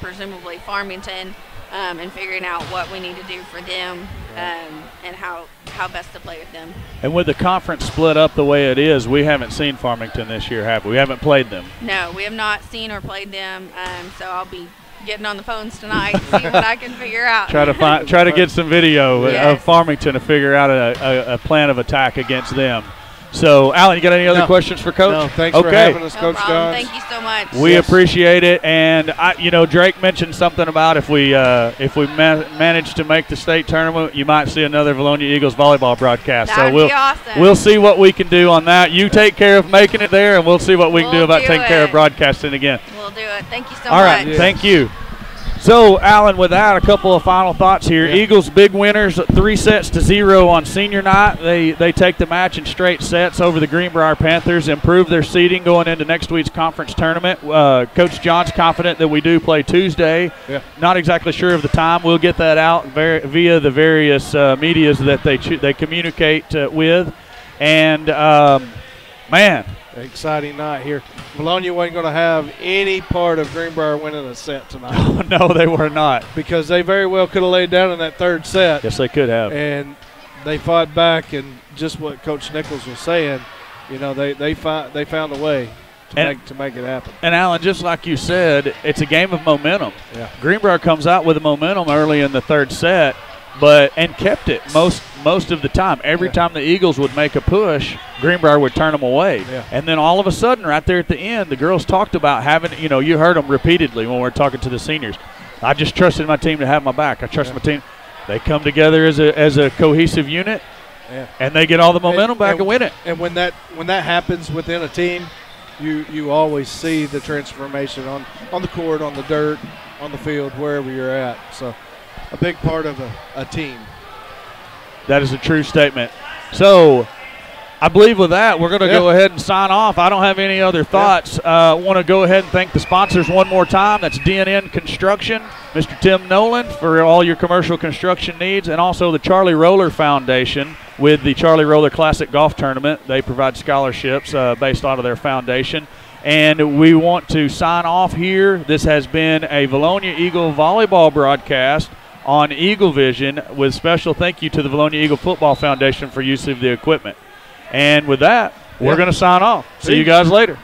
presumably Farmington and figuring out what we need to do for them and how best to play with them. And with the conference split up the way it is, we haven't seen Farmington this year, have we? We haven't played them. No, we have not seen or played them, so I'll be getting on the phones tonight, see what I can figure out. Try to get some video of Farmington to figure out a plan of attack against them. So, Alan, you got any other questions for Coach? No, thanks for having us, Coach Johns. Thank you so much. We appreciate it, and Drake mentioned something about if we manage to make the state tournament, you might see another Vilonia Eagles volleyball broadcast. That'd be awesome. We'll see what we can do on that. You take care of making it there, and we'll see what we can do about taking care of broadcasting again. We'll do it. Thank you so much. All right, thank you. So, Alan, with that, a couple of final thoughts here. Yeah. Eagles big winners, 3-0 on senior night. They take the match in straight sets over the Greenbrier Panthers, improve their seeding going into next week's conference tournament. Coach John's confident that we do play Tuesday. Yeah. Not exactly sure of the time. We'll get that out via the various medias that they communicate with. And, man, Exciting night here. Vilonia wasn't going to have any part of Greenbrier winning a set tonight. Oh, no, they were not. Because they very well could have laid down in that third set. Yes, they could have. And they fought back, and just what Coach Nichols was saying, you know, they found a way to make it happen. And, Alan, just like you said, it's a game of momentum. Yeah. Greenbrier comes out with a momentum early in the third set, and kept it most of the time. Every time the Eagles would make a push, Greenbrier would turn them away. Yeah. And then all of a sudden, right there at the end, the girls talked about having, you know, you heard them repeatedly when we were talking to the seniors. I just trusted my team to have my back. I trust my team. They come together as a cohesive unit, and they get all the momentum back and win it. And when that happens within a team, you always see the transformation on the court, on the dirt, on the field, wherever you're at. So a big part of a team. That is a true statement. So I believe with that, we're going to go ahead and sign off. I don't have any other thoughts. I want to go ahead and thank the sponsors one more time. That's DNN Construction, Mr. Tim Nolan for all your commercial construction needs, and also the Charlie Roller Foundation with the Charlie Roller Classic Golf Tournament. They provide scholarships based out of their foundation. And we want to sign off here. This has been a Vilonia Eagle volleyball broadcast on Eagle Vision, with special thank you to the Vilonia Eagle Football Foundation for use of the equipment. And with that, we're going to sign off. See you guys later.